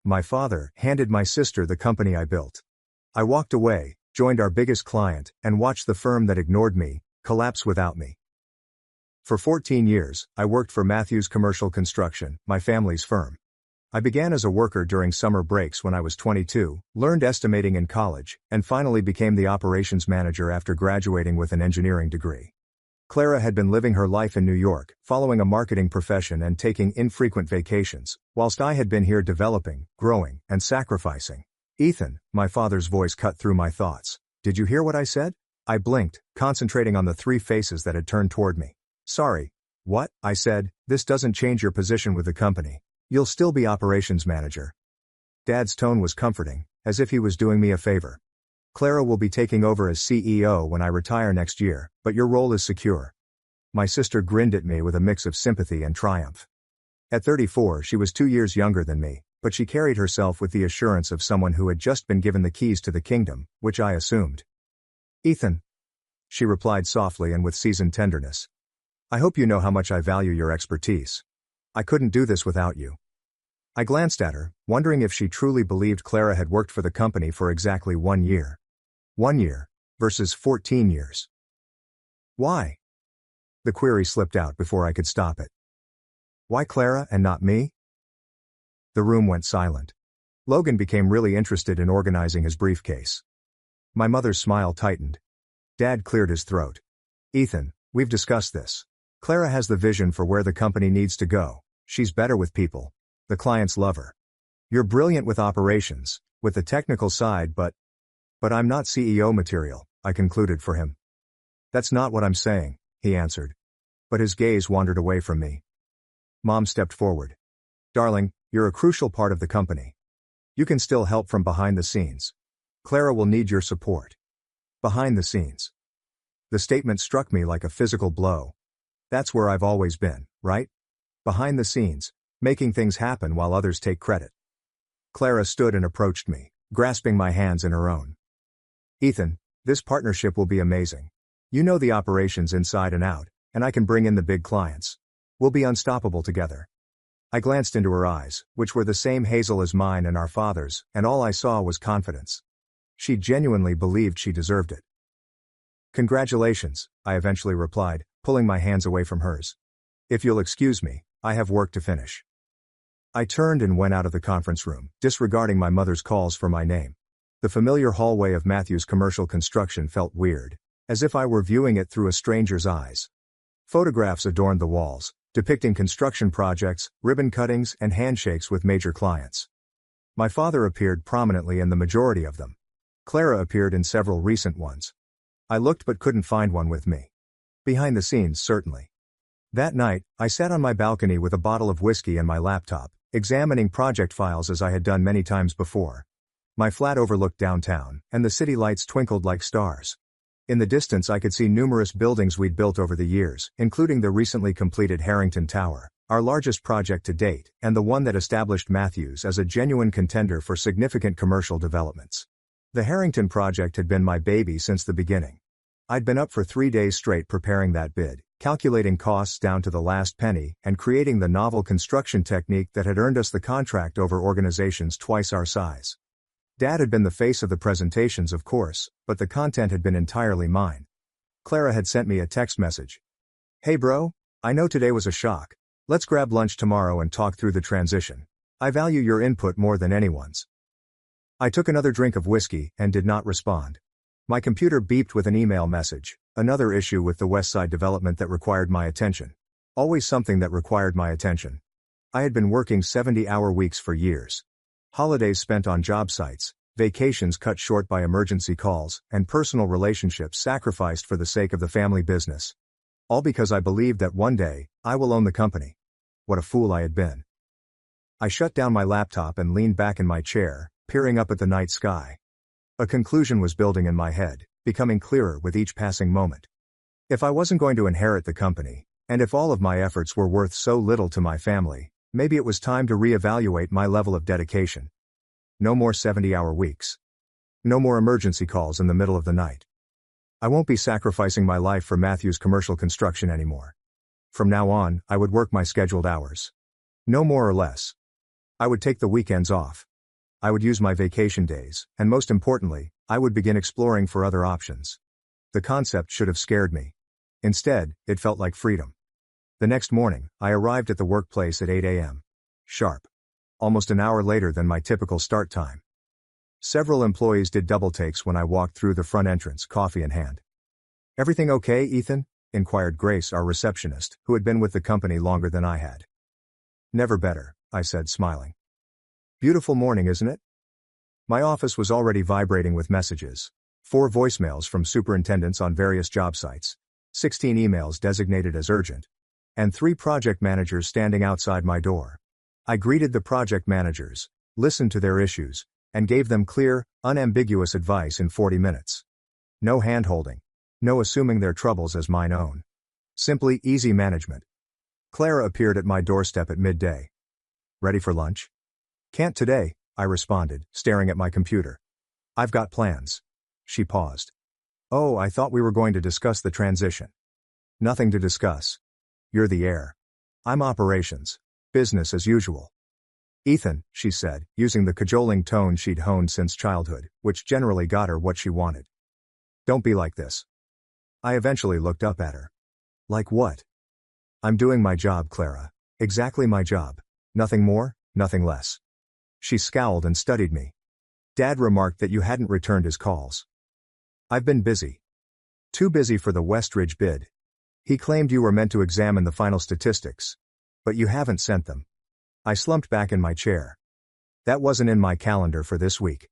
my father handed my sister the company I built. I walked away, joined our biggest client, and watched the firm that ignored me collapse without me. For 14 years, I worked for Matthews Commercial Construction, my family's firm. I began as a worker during summer breaks when I was 22, learned estimating in college, and finally became the operations manager after graduating with an engineering degree. Clara had been living her life in New York, following a marketing profession and taking infrequent vacations, whilst I had been here developing, growing, and sacrificing. Ethan, my father's voice cut through my thoughts. Did you hear what I said? I blinked, concentrating on the three faces that had turned toward me. Sorry. What? I said, this doesn't change your position with the company. You'll still be operations manager. Dad's tone was comforting, as if he was doing me a favor. Clara will be taking over as CEO when I retire next year, but your role is secure. My sister grinned at me with a mix of sympathy and triumph. At 34, she was 2 years younger than me, but she carried herself with the assurance of someone who had just been given the keys to the kingdom, which I assumed. Ethan, she replied softly and with seasoned tenderness. I hope you know how much I value your expertise. I couldn't do this without you. I glanced at her, wondering if she truly believed Clara had worked for the company for exactly 1 year. 1 year, versus 14 years. Why? The query slipped out before I could stop it. Why Clara and not me? The room went silent. Logan became really interested in organizing his briefcase. My mother's smile tightened. Dad cleared his throat. Ethan, we've discussed this. Clara has the vision for where the company needs to go. She's better with people. The clients love her. You're brilliant with operations, with the technical side, but I'm not CEO material, I concluded for him. That's not what I'm saying, he answered. But his gaze wandered away from me. Mom stepped forward. Darling, you're a crucial part of the company. You can still help from behind the scenes. Clara will need your support. Behind the scenes. The statement struck me like a physical blow. That's where I've always been, right? Behind the scenes, making things happen while others take credit. Clara stood and approached me, grasping my hands in her own. Ethan, this partnership will be amazing. You know the operations inside and out, and I can bring in the big clients. We'll be unstoppable together. I glanced into her eyes, which were the same hazel as mine and our father's, and all I saw was confidence. She genuinely believed she deserved it. Congratulations, I eventually replied, pulling my hands away from hers. If you'll excuse me, I have work to finish. I turned and went out of the conference room, disregarding my mother's calls for my name. The familiar hallway of Matthews Commercial Construction felt weird, as if I were viewing it through a stranger's eyes. Photographs adorned the walls, depicting construction projects, ribbon cuttings, and handshakes with major clients. My father appeared prominently in the majority of them. Clara appeared in several recent ones. I looked but couldn't find one with me. Behind the scenes, certainly. That night, I sat on my balcony with a bottle of whiskey and my laptop, examining project files as I had done many times before. My flat overlooked downtown, and the city lights twinkled like stars. In the distance I could see numerous buildings we'd built over the years, including the recently completed Harrington Tower, our largest project to date, and the one that established Matthews as a genuine contender for significant commercial developments. The Harrington project had been my baby since the beginning. I'd been up for 3 days straight preparing that bid, calculating costs down to the last penny, and creating the novel construction technique that had earned us the contract over organizations twice our size. Dad had been the face of the presentations, of course, but the content had been entirely mine. Clara had sent me a text message. Hey bro, I know today was a shock. Let's grab lunch tomorrow and talk through the transition. I value your input more than anyone's. I took another drink of whiskey and did not respond. My computer beeped with an email message, another issue with the West Side development that required my attention. Always something that required my attention. I had been working 70-hour weeks for years. Holidays spent on job sites, vacations cut short by emergency calls, and personal relationships sacrificed for the sake of the family business. All because I believed that one day, I will own the company. What a fool I had been. I shut down my laptop and leaned back in my chair, peering up at the night sky. A conclusion was building in my head, becoming clearer with each passing moment. If I wasn't going to inherit the company, and if all of my efforts were worth so little to my family, maybe it was time to reevaluate my level of dedication. No more 70-hour weeks. No more emergency calls in the middle of the night. I won't be sacrificing my life for Matthews Commercial Construction anymore. From now on, I would work my scheduled hours. No more or less. I would take the weekends off. I would use my vacation days, and most importantly, I would begin exploring for other options. The concept should have scared me. Instead, it felt like freedom. The next morning, I arrived at the workplace at 8 a.m. sharp. Almost an hour later than my typical start time. Several employees did double takes when I walked through the front entrance, coffee in hand. "Everything okay, Ethan?" inquired Grace, our receptionist, who had been with the company longer than I had. "Never better," I said, smiling. "Beautiful morning, isn't it?" My office was already vibrating with messages. 4 voicemails from superintendents on various job sites, 16 emails designated as urgent, and 3 project managers standing outside my door. I greeted the project managers, listened to their issues, and gave them clear, unambiguous advice in 40 minutes. No hand-holding. No assuming their troubles as mine own. Simply easy management. Clara appeared at my doorstep at midday. "Ready for lunch?" "Can't today," I responded, staring at my computer. "I've got plans." She paused. "Oh, I thought we were going to discuss the transition." "Nothing to discuss. You're the heir. I'm operations. Business as usual." "Ethan," she said, using the cajoling tone she'd honed since childhood, which generally got her what she wanted. "Don't be like this." I eventually looked up at her. "Like what?" "I'm doing my job, Clara. Exactly my job. Nothing more, nothing less." She scowled and studied me. "Dad remarked that you hadn't returned his calls." "I've been busy. Too busy for the Westridge bid. He claimed you were meant to examine the final statistics. But you haven't sent them." I slumped back in my chair. "That wasn't in my calendar for this week.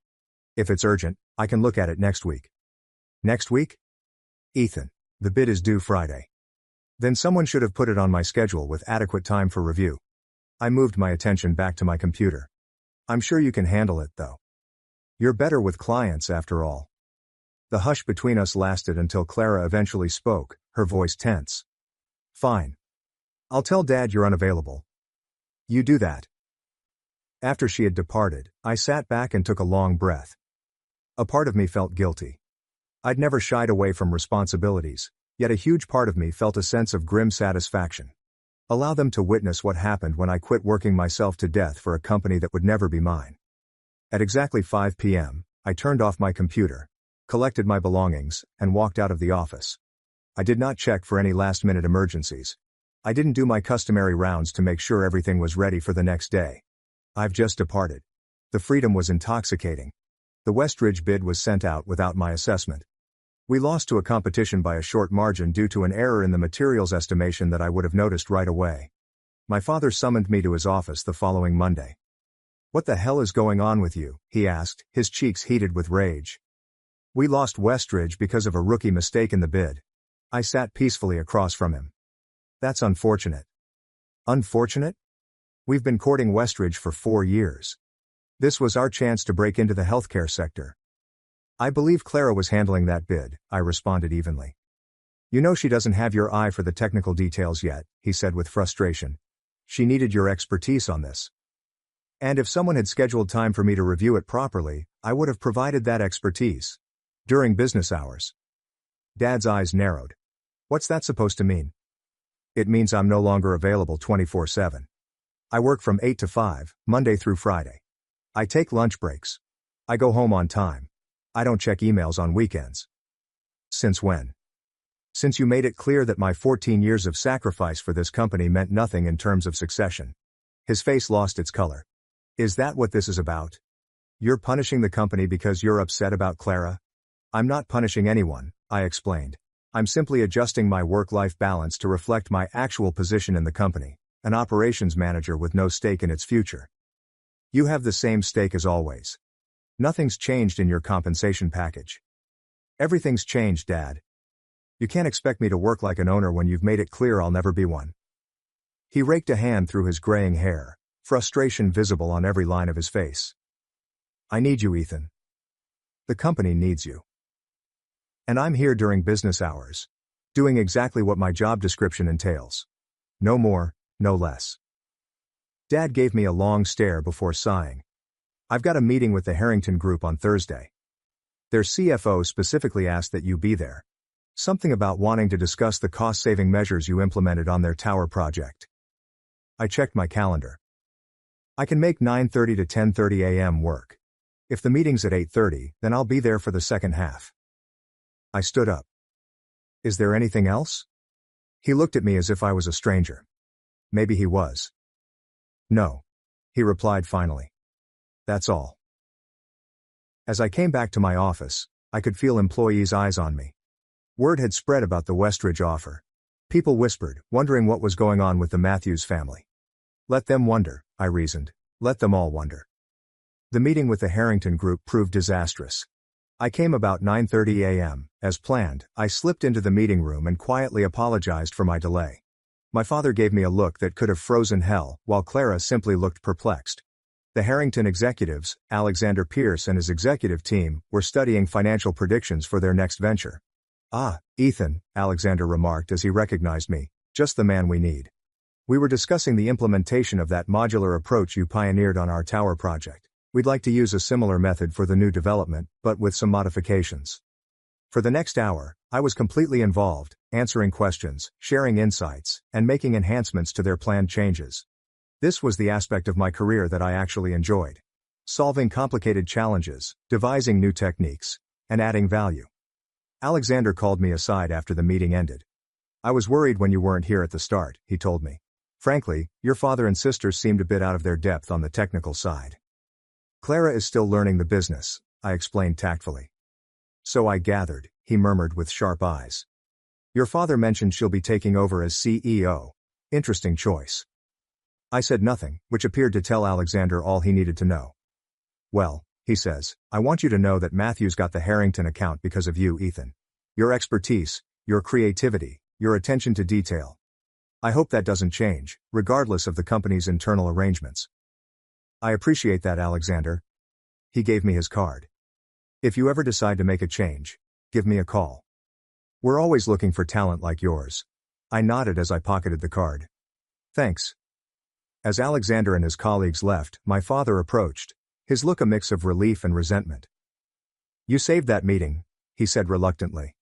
If it's urgent, I can look at it next week." "Next week?" "Ethan, the bid is due Friday." "Then someone should have put it on my schedule with adequate time for review." I moved my attention back to my computer. "I'm sure you can handle it, though. You're better with clients after all." The hush between us lasted until Clara eventually spoke, her voice tense. "Fine. I'll tell Dad you're unavailable. You do that." After she had departed, I sat back and took a long breath. A part of me felt guilty. I'd never shied away from responsibilities, yet a huge part of me felt a sense of grim satisfaction. Allow them to witness what happened when I quit working myself to death for a company that would never be mine. At exactly 5 p.m., I turned off my computer, collected my belongings, and walked out of the office. I did not check for any last-minute emergencies. I didn't do my customary rounds to make sure everything was ready for the next day. I've just departed. The freedom was intoxicating. The Westridge bid was sent out without my assessment. We lost to a competition by a short margin due to an error in the materials estimation that I would have noticed right away. My father summoned me to his office the following Monday. "What the hell is going on with you?" he asked, his cheeks heated with rage. "We lost Westridge because of a rookie mistake in the bid." I sat peacefully across from him. "That's unfortunate." "Unfortunate? We've been courting Westridge for 4 years. This was our chance to break into the healthcare sector." "I believe Clara was handling that bid," I responded evenly. "You know she doesn't have your eye for the technical details yet," he said with frustration. "She needed your expertise on this. And if someone had scheduled time for me to review it properly, I would have provided that expertise. During business hours." Dad's eyes narrowed. "What's that supposed to mean?" "It means I'm no longer available 24/7. I work from 8 to 5, Monday through Friday. I take lunch breaks. I go home on time. I don't check emails on weekends." "Since when?" "Since you made it clear that my 14 years of sacrifice for this company meant nothing in terms of succession." His face lost its color. "Is that what this is about? You're punishing the company because you're upset about Clara?" "I'm not punishing anyone," I explained. "I'm simply adjusting my work-life balance to reflect my actual position in the company, an operations manager with no stake in its future." "You have the same stake as always. Nothing's changed in your compensation package." "Everything's changed, Dad. You can't expect me to work like an owner when you've made it clear I'll never be one." He raked a hand through his graying hair, frustration visible on every line of his face. "I need you, Ethan. The company needs you. And I'm here during business hours, doing exactly what my job description entails. No more, no less." Dad gave me a long stare before sighing. "I've got a meeting with the Harrington Group on Thursday. Their CFO specifically asked that you be there. Something about wanting to discuss the cost-saving measures you implemented on their tower project." I checked my calendar. "I can make 9:30 to 10:30 a.m. work." If the meeting's at 8:30, then I'll be there for the second half. I stood up. Is there anything else? He looked at me as if I was a stranger. Maybe he was. No. He replied finally. That's all. As I came back to my office, I could feel employees' eyes on me. Word had spread about the Westridge offer. People whispered, wondering what was going on with the Matthews family. Let them wonder, I reasoned. Let them all wonder. The meeting with the Harrington Group proved disastrous. I came about 9:30 a.m. As planned, I slipped into the meeting room and quietly apologized for my delay. My father gave me a look that could have frozen hell, while Clara simply looked perplexed. The Harrington executives, Alexander Pierce and his executive team, were studying financial predictions for their next venture. Ah, Ethan, Alexander remarked as he recognized me, just the man we need. We were discussing the implementation of that modular approach you pioneered on our tower project. We'd like to use a similar method for the new development, but with some modifications. For the next hour, I was completely involved, answering questions, sharing insights, and making enhancements to their planned changes. This was the aspect of my career that I actually enjoyed. Solving complicated challenges, devising new techniques, and adding value. Alexander called me aside after the meeting ended. I was worried when you weren't here at the start, he told me. Frankly, your father and sister seemed a bit out of their depth on the technical side. Clara is still learning the business, I explained tactfully. So I gathered, he murmured with sharp eyes. Your father mentioned she'll be taking over as CEO. Interesting choice. I said nothing, which appeared to tell Alexander all he needed to know. Well, he says, I want you to know that Matthews got the Harrington account because of you, Ethan. Your expertise, your creativity, your attention to detail. I hope that doesn't change, regardless of the company's internal arrangements. I appreciate that, Alexander. He gave me his card. If you ever decide to make a change, give me a call. We're always looking for talent like yours. I nodded as I pocketed the card. Thanks. As Alexander and his colleagues left, my father approached, his look a mix of relief and resentment. You saved that meeting, he said reluctantly.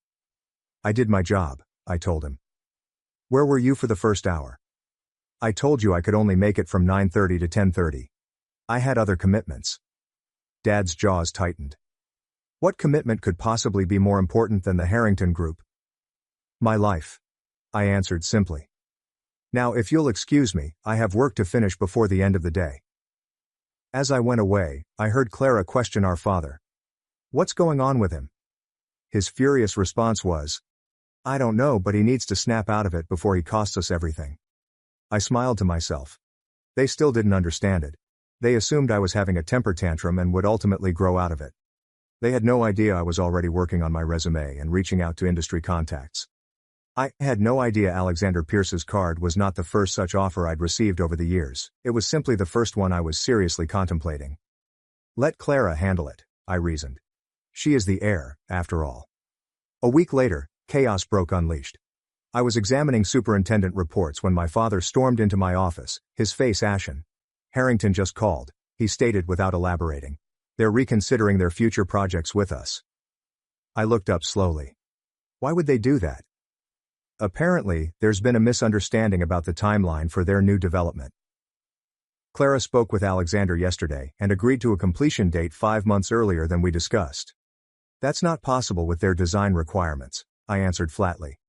I did my job, I told him. Where were you for the first hour? I told you I could only make it from 9:30 to 10:30. I had other commitments. Dad's jaws tightened. What commitment could possibly be more important than the Harrington Group? My life. I answered simply. Now if you'll excuse me, I have work to finish before the end of the day. As I went away, I heard Clara question our father. What's going on with him? His furious response was, I don't know, but he needs to snap out of it before he costs us everything. I smiled to myself. They still didn't understand it. They assumed I was having a temper tantrum and would ultimately grow out of it. They had no idea I was already working on my resume and reaching out to industry contacts. I had no idea Alexander Pierce's card was not the first such offer I'd received over the years. It was simply the first one I was seriously contemplating. Let Clara handle it, I reasoned. She is the heir, after all. A week later, chaos broke unleashed. I was examining superintendent reports when my father stormed into my office, his face ashen. Harrington just called, he stated without elaborating. They're reconsidering their future projects with us. I looked up slowly. Why would they do that? Apparently, there's been a misunderstanding about the timeline for their new development. Clara spoke with Alexander yesterday and agreed to a completion date 5 months earlier than we discussed. That's not possible with their design requirements, I answered flatly.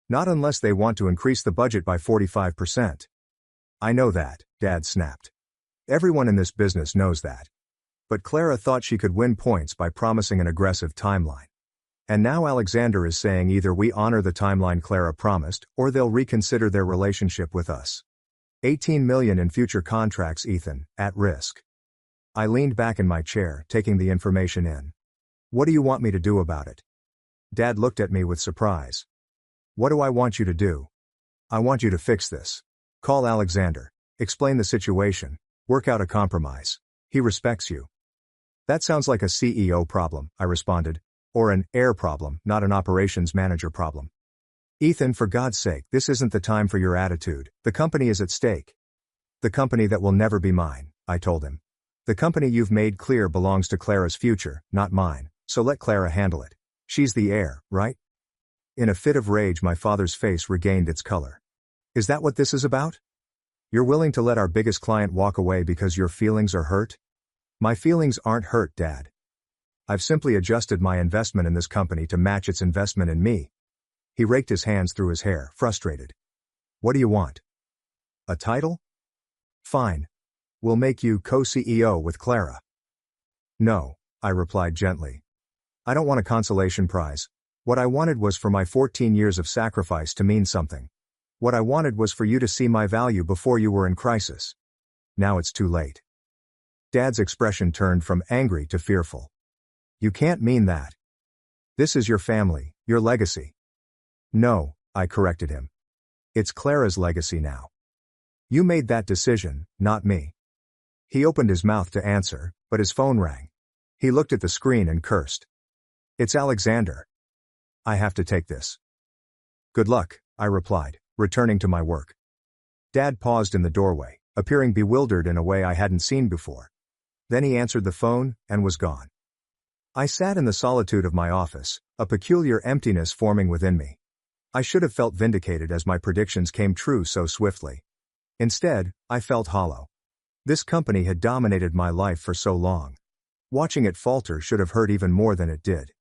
Not unless they want to increase the budget by 45%. I know that, Dad snapped. Everyone in this business knows that. But Clara thought she could win points by promising an aggressive timeline. And now Alexander is saying either we honor the timeline Clara promised, or they'll reconsider their relationship with us. 18 million in future contracts, Ethan, at risk. I leaned back in my chair, taking the information in. What do you want me to do about it? Dad looked at me with surprise. What do I want you to do? I want you to fix this. Call Alexander. Explain the situation. Work out a compromise. He respects you. That sounds like a CEO problem, I responded. Or an heir problem, not an operations manager problem. Ethan, for God's sake, this isn't the time for your attitude. The company is at stake. The company that will never be mine, I told him. The company you've made clear belongs to Clara's future, not mine, so let Clara handle it. She's the heir, right? In a fit of rage, my father's face regained its color. Is that what this is about? You're willing to let our biggest client walk away because your feelings are hurt? My feelings aren't hurt, Dad. I've simply adjusted my investment in this company to match its investment in me. He raked his hands through his hair, frustrated. What do you want? A title? Fine. We'll make you co-CEO with Clara. No, I replied gently. I don't want a consolation prize. What I wanted was for my 14 years of sacrifice to mean something. What I wanted was for you to see my value before you were in crisis. Now it's too late. Dad's expression turned from angry to fearful. You can't mean that. This is your family, your legacy. No, I corrected him. It's Clara's legacy now. You made that decision, not me. He opened his mouth to answer, but his phone rang. He looked at the screen and cursed. It's Alexander. I have to take this. Good luck, I replied, returning to my work. Dad paused in the doorway, appearing bewildered in a way I hadn't seen before. Then he answered the phone, and was gone. I sat in the solitude of my office, a peculiar emptiness forming within me. I should have felt vindicated as my predictions came true so swiftly. Instead, I felt hollow. This company had dominated my life for so long. Watching it falter should have hurt even more than it did.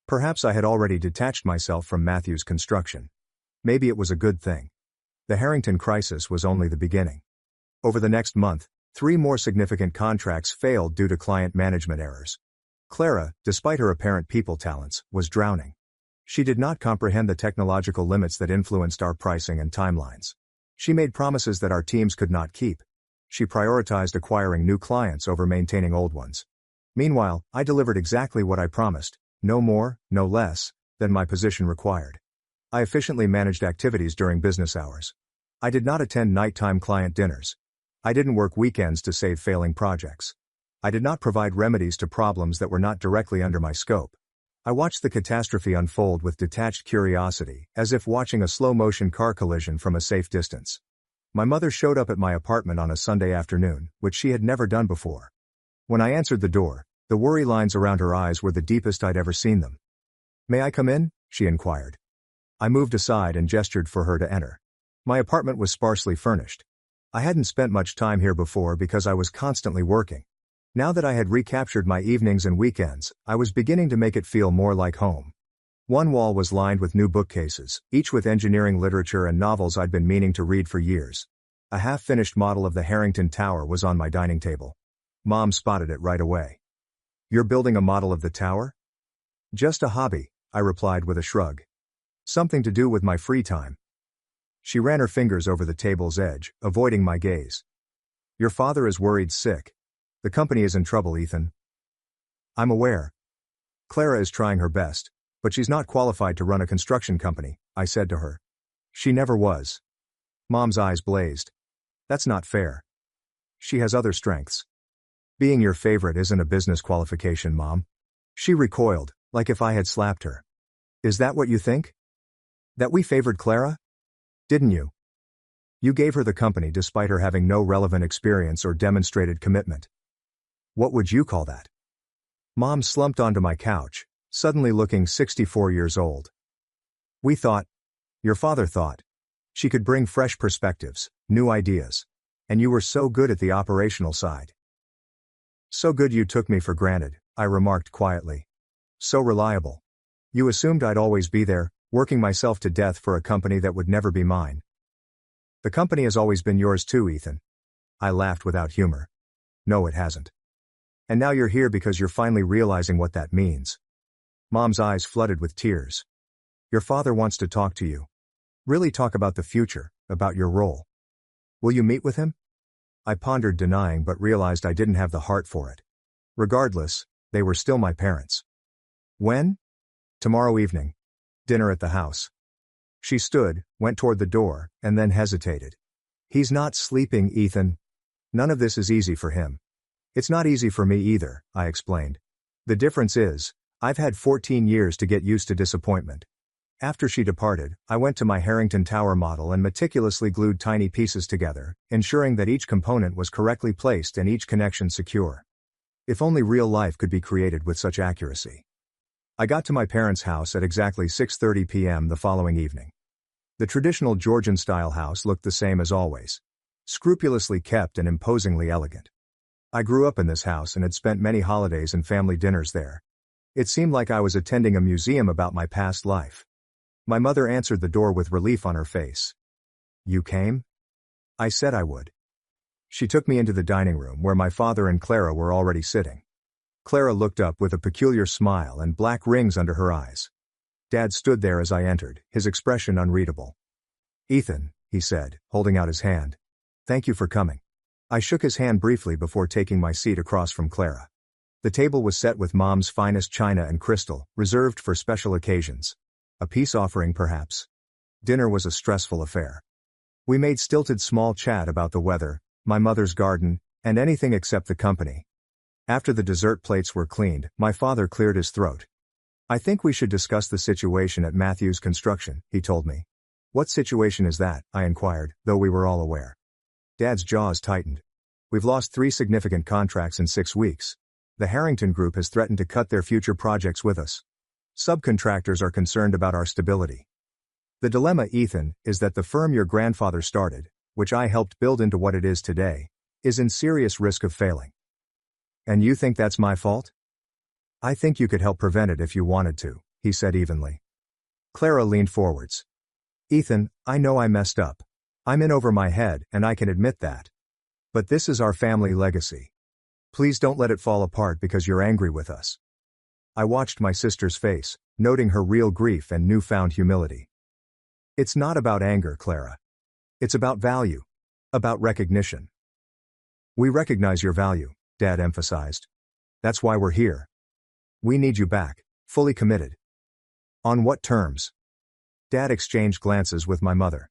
Perhaps I had already detached myself from Matthew's construction. Maybe it was a good thing. The Harrington crisis was only the beginning. Over the next month, 3 more significant contracts failed due to client management errors. Clara, despite her apparent people talents, was drowning. She did not comprehend the technological limits that influenced our pricing and timelines. She made promises that our teams could not keep. She prioritized acquiring new clients over maintaining old ones. Meanwhile, I delivered exactly what I promised, no more, no less, than my position required. I efficiently managed activities during business hours. I did not attend nighttime client dinners. I didn't work weekends to save failing projects. I did not provide remedies to problems that were not directly under my scope. I watched the catastrophe unfold with detached curiosity, as if watching a slow-motion car collision from a safe distance. My mother showed up at my apartment on a Sunday afternoon, which she had never done before. When I answered the door, the worry lines around her eyes were the deepest I'd ever seen them. May I come in? She inquired. I moved aside and gestured for her to enter. My apartment was sparsely furnished. I hadn't spent much time here before because I was constantly working. Now that I had recaptured my evenings and weekends, I was beginning to make it feel more like home. One wall was lined with new bookcases, each with engineering literature and novels I'd been meaning to read for years. A half-finished model of the Harrington Tower was on my dining table. Mom spotted it right away. You're building a model of the tower? Just a hobby, I replied with a shrug. Something to do with my free time. She ran her fingers over the table's edge, avoiding my gaze. Your father is worried sick. The company is in trouble, Ethan. I'm aware. Clara is trying her best, but she's not qualified to run a construction company, I said to her. She never was. Mom's eyes blazed. That's not fair. She has other strengths. Being your favorite isn't a business qualification, Mom. She recoiled, like if I had slapped her. Is that what you think? That we favored Clara? Didn't you? You gave her the company despite her having no relevant experience or demonstrated commitment. What would you call that? Mom slumped onto my couch, suddenly looking 64 years old. We thought. Your father thought. She could bring fresh perspectives, new ideas. And you were so good at the operational side. So good you took me for granted, I remarked quietly. So reliable. You assumed I'd always be there, working myself to death for a company that would never be mine. The company has always been yours too, Ethan. I laughed without humor. No, it hasn't. And now you're here because you're finally realizing what that means. Mom's eyes flooded with tears. Your father wants to talk to you. Really talk about the future, about your role. Will you meet with him? I pondered denying but realized I didn't have the heart for it. Regardless, they were still my parents. When? Tomorrow evening. Dinner at the house. She stood, went toward the door, and then hesitated. He's not sleeping, Ethan. None of this is easy for him. It's not easy for me either, I explained. The difference is, I've had 14 years to get used to disappointment. After she departed, I went to my Harrington Tower model and meticulously glued tiny pieces together, ensuring that each component was correctly placed and each connection secure. If only real life could be created with such accuracy. I got to my parents' house at exactly 6:30 p.m. the following evening. The traditional Georgian-style house looked the same as always. Scrupulously kept and imposingly elegant. I grew up in this house and had spent many holidays and family dinners there. It seemed like I was attending a museum about my past life. My mother answered the door with relief on her face. You came? I said I would. She took me into the dining room where my father and Clara were already sitting. Clara looked up with a peculiar smile and black rings under her eyes. Dad stood there as I entered, his expression unreadable. Ethan, he said, holding out his hand. Thank you for coming. I shook his hand briefly before taking my seat across from Clara. The table was set with Mom's finest china and crystal, reserved for special occasions. A peace offering, perhaps. Dinner was a stressful affair. We made stilted small chat about the weather, my mother's garden, and anything except the company. After the dessert plates were cleaned, my father cleared his throat. I think we should discuss the situation at Matthews Construction, he told me. What situation is that? I inquired, though we were all aware. Dad's jaws tightened. We've lost 3 significant contracts in 6 weeks. The Harrington Group has threatened to cut their future projects with us. Subcontractors are concerned about our stability. The dilemma, Ethan, is that the firm your grandfather started, which I helped build into what it is today, is in serious risk of failing. And you think that's my fault? I think you could help prevent it if you wanted to, he said evenly. Clara leaned forwards. Ethan, I know I messed up. I'm in over my head, and I can admit that. But this is our family legacy. Please don't let it fall apart because you're angry with us. I watched my sister's face, noting her real grief and newfound humility. It's not about anger, Clara. It's about value. About recognition. We recognize your value, Dad emphasized. That's why we're here. We need you back, fully committed. On what terms? Dad exchanged glances with my mother.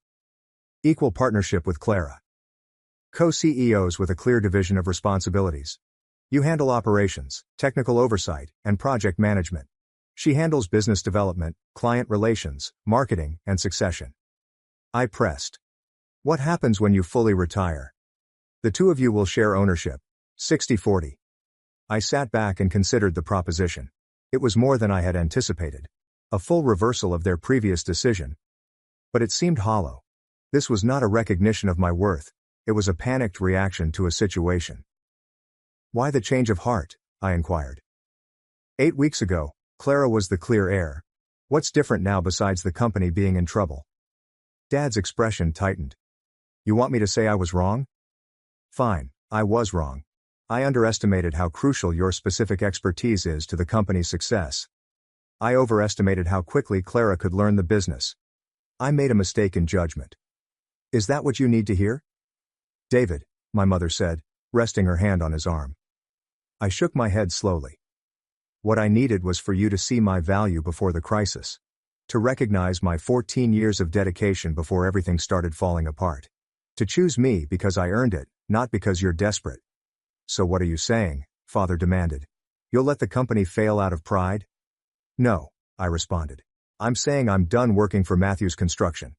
Equal partnership with Clara. Co-CEOs with a clear division of responsibilities. You handle operations, technical oversight, and project management. She handles business development, client relations, marketing, and succession. I pressed. What happens when you fully retire? The 2 of you will share ownership, 60-40. I sat back and considered the proposition. It was more than I had anticipated. A full reversal of their previous decision. But it seemed hollow. This was not a recognition of my worth, it was a panicked reaction to a situation. Why the change of heart? I inquired. 8 weeks ago, Clara was the clear heir. What's different now besides the company being in trouble? Dad's expression tightened. You want me to say I was wrong? Fine, I was wrong. I underestimated how crucial your specific expertise is to the company's success. I overestimated how quickly Clara could learn the business. I made a mistake in judgment. Is that what you need to hear? David, my mother said, resting her hand on his arm. I shook my head slowly. What I needed was for you to see my value before the crisis. To recognize my 14 years of dedication before everything started falling apart. To choose me because I earned it, not because you're desperate. So what are you saying? Father demanded. You'll let the company fail out of pride? No, I responded. I'm saying I'm done working for Matthews Construction.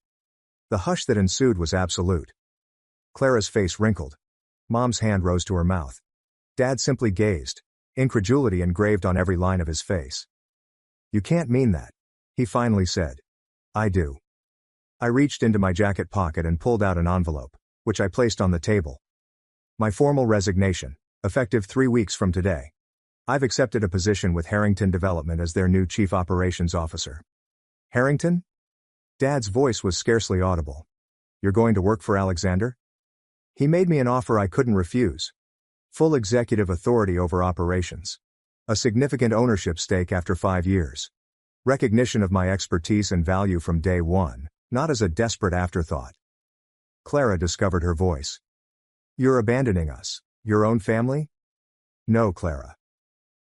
The hush that ensued was absolute. Clara's face wrinkled. Mom's hand rose to her mouth. Dad simply gazed, incredulity engraved on every line of his face. You can't mean that, he finally said. I do. I reached into my jacket pocket and pulled out an envelope, which I placed on the table. My formal resignation, effective 3 weeks from today. I've accepted a position with Harrington Development as their new Chief Operations Officer. Harrington? Dad's voice was scarcely audible. You're going to work for Alexander? He made me an offer I couldn't refuse. Full executive authority over operations. A significant ownership stake after 5 years. Recognition of my expertise and value from day one, not as a desperate afterthought. Clara discovered her voice. You're abandoning us, your own family? No, Clara.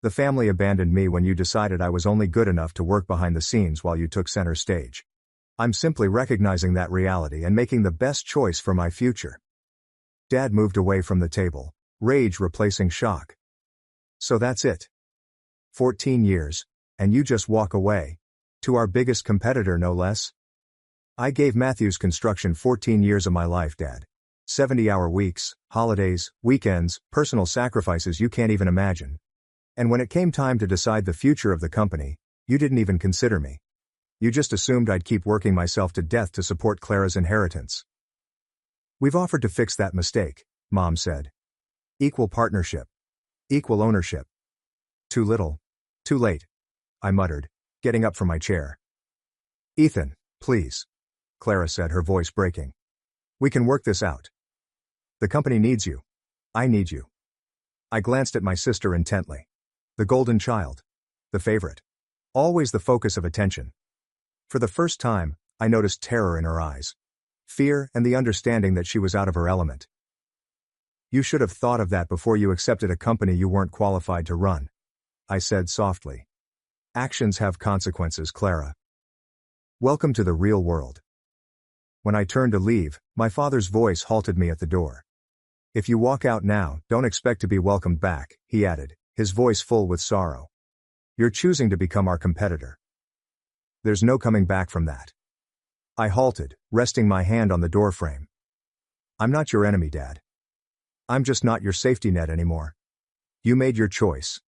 The family abandoned me when you decided I was only good enough to work behind the scenes while you took center stage. I'm simply recognizing that reality and making the best choice for my future. Dad moved away from the table, rage replacing shock. So that's it. 14 years, and you just walk away? To our biggest competitor, no less? I gave Matthews Construction 14 years of my life, Dad. 70-hour weeks, holidays, weekends, personal sacrifices you can't even imagine. And when it came time to decide the future of the company, you didn't even consider me. You just assumed I'd keep working myself to death to support Clara's inheritance. We've offered to fix that mistake, Mom said. Equal partnership. Equal ownership. Too little. Too late. I muttered, getting up from my chair. Ethan, please. Clara said, her voice breaking. We can work this out. The company needs you. I need you. I glanced at my sister intently. The golden child. The favorite. Always the focus of attention. For the first time, I noticed terror in her eyes. Fear and the understanding that she was out of her element. You should have thought of that before you accepted a company you weren't qualified to run. I said softly. Actions have consequences, Clara. Welcome to the real world. When I turned to leave, my father's voice halted me at the door. If you walk out now, don't expect to be welcomed back, he added, his voice full with sorrow. You're choosing to become our competitor. There's no coming back from that. I halted, resting my hand on the doorframe. I'm not your enemy, Dad. I'm just not your safety net anymore. You made your choice.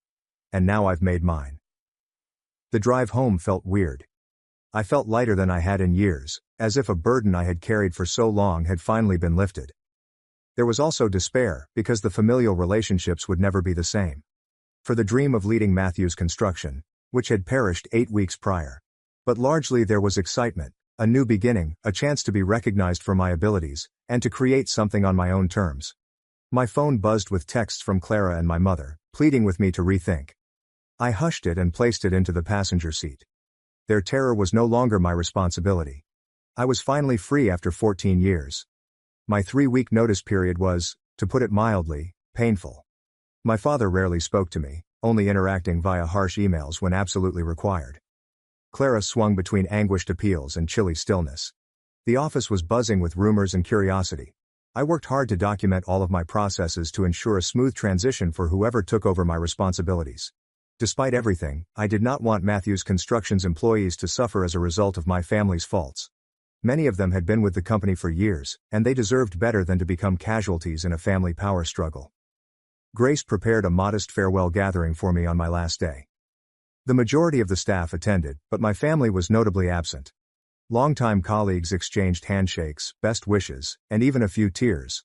And now I've made mine. The drive home felt weird. I felt lighter than I had in years, as if a burden I had carried for so long had finally been lifted. There was also despair, because the familial relationships would never be the same. For the dream of leading Matthews Construction, which had perished 8 weeks prior. But largely there was excitement, a new beginning, a chance to be recognized for my abilities, and to create something on my own terms. My phone buzzed with texts from Clara and my mother, pleading with me to rethink. I hushed it and placed it into the passenger seat. Their terror was no longer my responsibility. I was finally free after 14 years. My 3-week notice period was, to put it mildly, painful. My father rarely spoke to me, only interacting via harsh emails when absolutely required. Clara swung between anguished appeals and chilly stillness. The office was buzzing with rumors and curiosity. I worked hard to document all of my processes to ensure a smooth transition for whoever took over my responsibilities. Despite everything, I did not want Matthews Construction's employees to suffer as a result of my family's faults. Many of them had been with the company for years, and they deserved better than to become casualties in a family power struggle. Grace prepared a modest farewell gathering for me on my last day. The majority of the staff attended, but my family was notably absent. Longtime colleagues exchanged handshakes, best wishes, and even a few tears.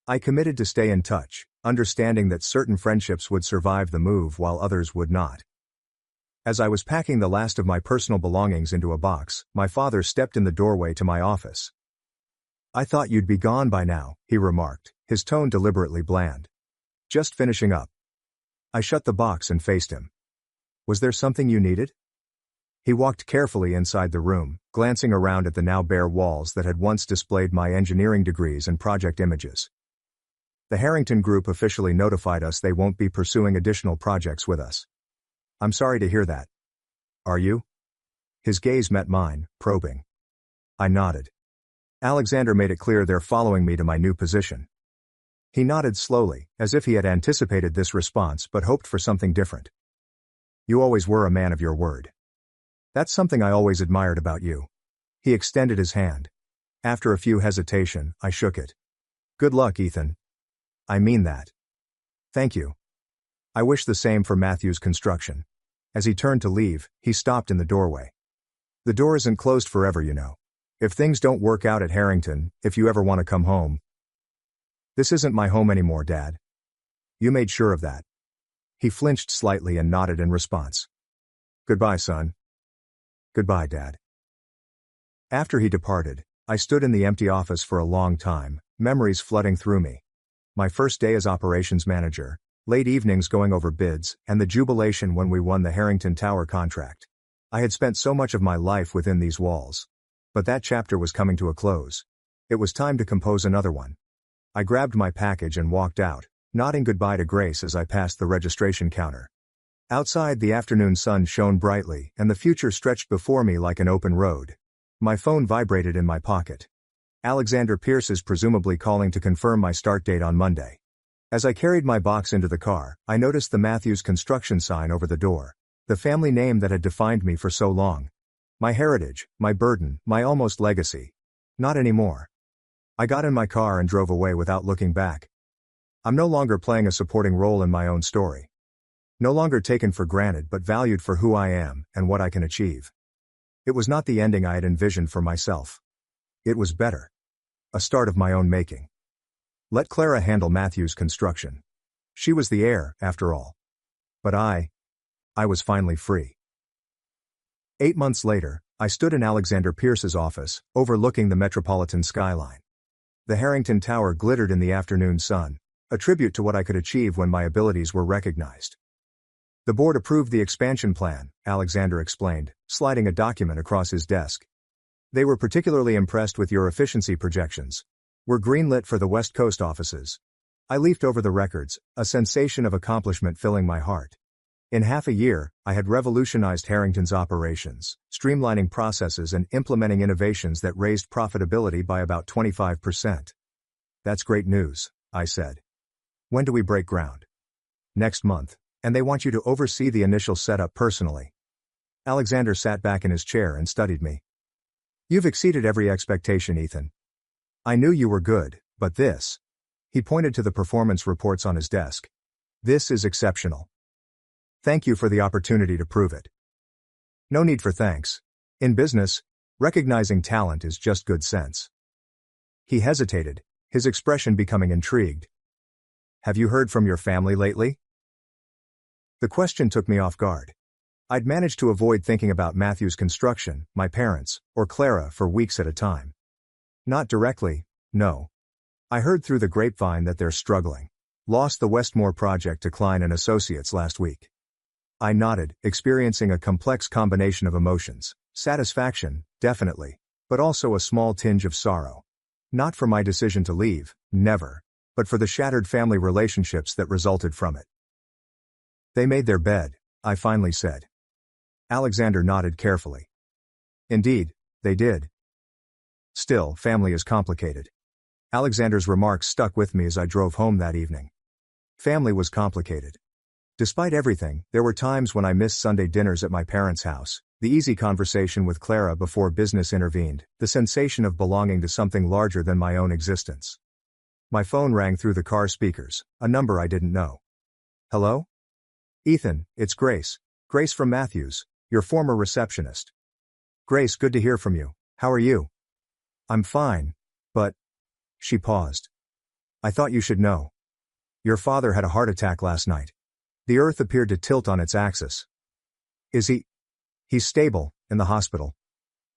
I committed to stay in touch, understanding that certain friendships would survive the move while others would not. As I was packing the last of my personal belongings into a box, my father stepped in the doorway to my office. I thought you'd be gone by now, he remarked, his tone deliberately bland. Just finishing up. I shut the box and faced him. Was there something you needed? He walked carefully inside the room, glancing around at the now bare walls that had once displayed my engineering degrees and project images. The Harrington Group officially notified us they won't be pursuing additional projects with us. I'm sorry to hear that. Are you? His gaze met mine, probing. I nodded. Alexander made it clear they're following me to my new position. He nodded slowly, as if he had anticipated this response but hoped for something different. You always were a man of your word. That's something I always admired about you. He extended his hand. After a few hesitation, I shook it. Good luck, Ethan. I mean that. Thank you. I wish the same for Matthews Construction. As he turned to leave, he stopped in the doorway. The door isn't closed forever, you know. If things don't work out at Harrington, if you ever want to come home. This isn't my home anymore, Dad. You made sure of that. He flinched slightly and nodded in response. Goodbye, son. Goodbye, Dad. After he departed, I stood in the empty office for a long time, memories flooding through me. My first day as operations manager, late evenings going over bids, and the jubilation when we won the Harrington Tower contract. I had spent so much of my life within these walls. But that chapter was coming to a close. It was time to compose another one. I grabbed my package and walked out, nodding goodbye to Grace as I passed the registration counter. Outside, the afternoon sun shone brightly, and the future stretched before me like an open road. My phone vibrated in my pocket. Alexander Pierce is presumably calling to confirm my start date on Monday. As I carried my box into the car, I noticed the Matthews Construction sign over the door. The family name that had defined me for so long. My heritage, my burden, my almost legacy. Not anymore. I got in my car and drove away without looking back. I'm no longer playing a supporting role in my own story. No longer taken for granted but valued for who I am and what I can achieve. It was not the ending I had envisioned for myself. It was better. A start of my own making. Let Clara handle Matthews Construction. She was the heir, after all. But I was finally free. 8 months later, I stood in Alexander Pierce's office, overlooking the metropolitan skyline. The Harrington Tower glittered in the afternoon sun, a tribute to what I could achieve when my abilities were recognized. The board approved the expansion plan, Alexander explained, sliding a document across his desk. They were particularly impressed with your efficiency projections. We're greenlit for the West Coast offices. I leafed over the records, a sensation of accomplishment filling my heart. In half a year, I had revolutionized Harrington's operations, streamlining processes and implementing innovations that raised profitability by about 25%. That's great news, I said. When do we break ground? Next month, and they want you to oversee the initial setup personally. Alexander sat back in his chair and studied me. You've exceeded every expectation, Ethan. I knew you were good, but this. He pointed to the performance reports on his desk. This is exceptional. Thank you for the opportunity to prove it. No need for thanks. In business, recognizing talent is just good sense. He hesitated, his expression becoming intrigued. Have you heard from your family lately? The question took me off guard. I'd managed to avoid thinking about Matthew's construction, my parents, or Clara for weeks at a time. Not directly, no. I heard through the grapevine that they're struggling. Lost the Westmore project to Klein and Associates last week. I nodded, experiencing a complex combination of emotions. Satisfaction, definitely, but also a small tinge of sorrow. Not for my decision to leave, never, but for the shattered family relationships that resulted from it. They made their bed, I finally said. Alexander nodded carefully. Indeed, they did. Still, family is complicated. Alexander's remarks stuck with me as I drove home that evening. Family was complicated. Despite everything, there were times when I missed Sunday dinners at my parents' house, the easy conversation with Clara before business intervened, the sensation of belonging to something larger than my own existence. My phone rang through the car speakers, a number I didn't know. Hello? Ethan, it's Grace. Grace from Matthews, your former receptionist. Grace, good to hear from you. How are you? I'm fine, but... She paused. I thought you should know. Your father had a heart attack last night. The earth appeared to tilt on its axis. Is he? He's stable, in the hospital.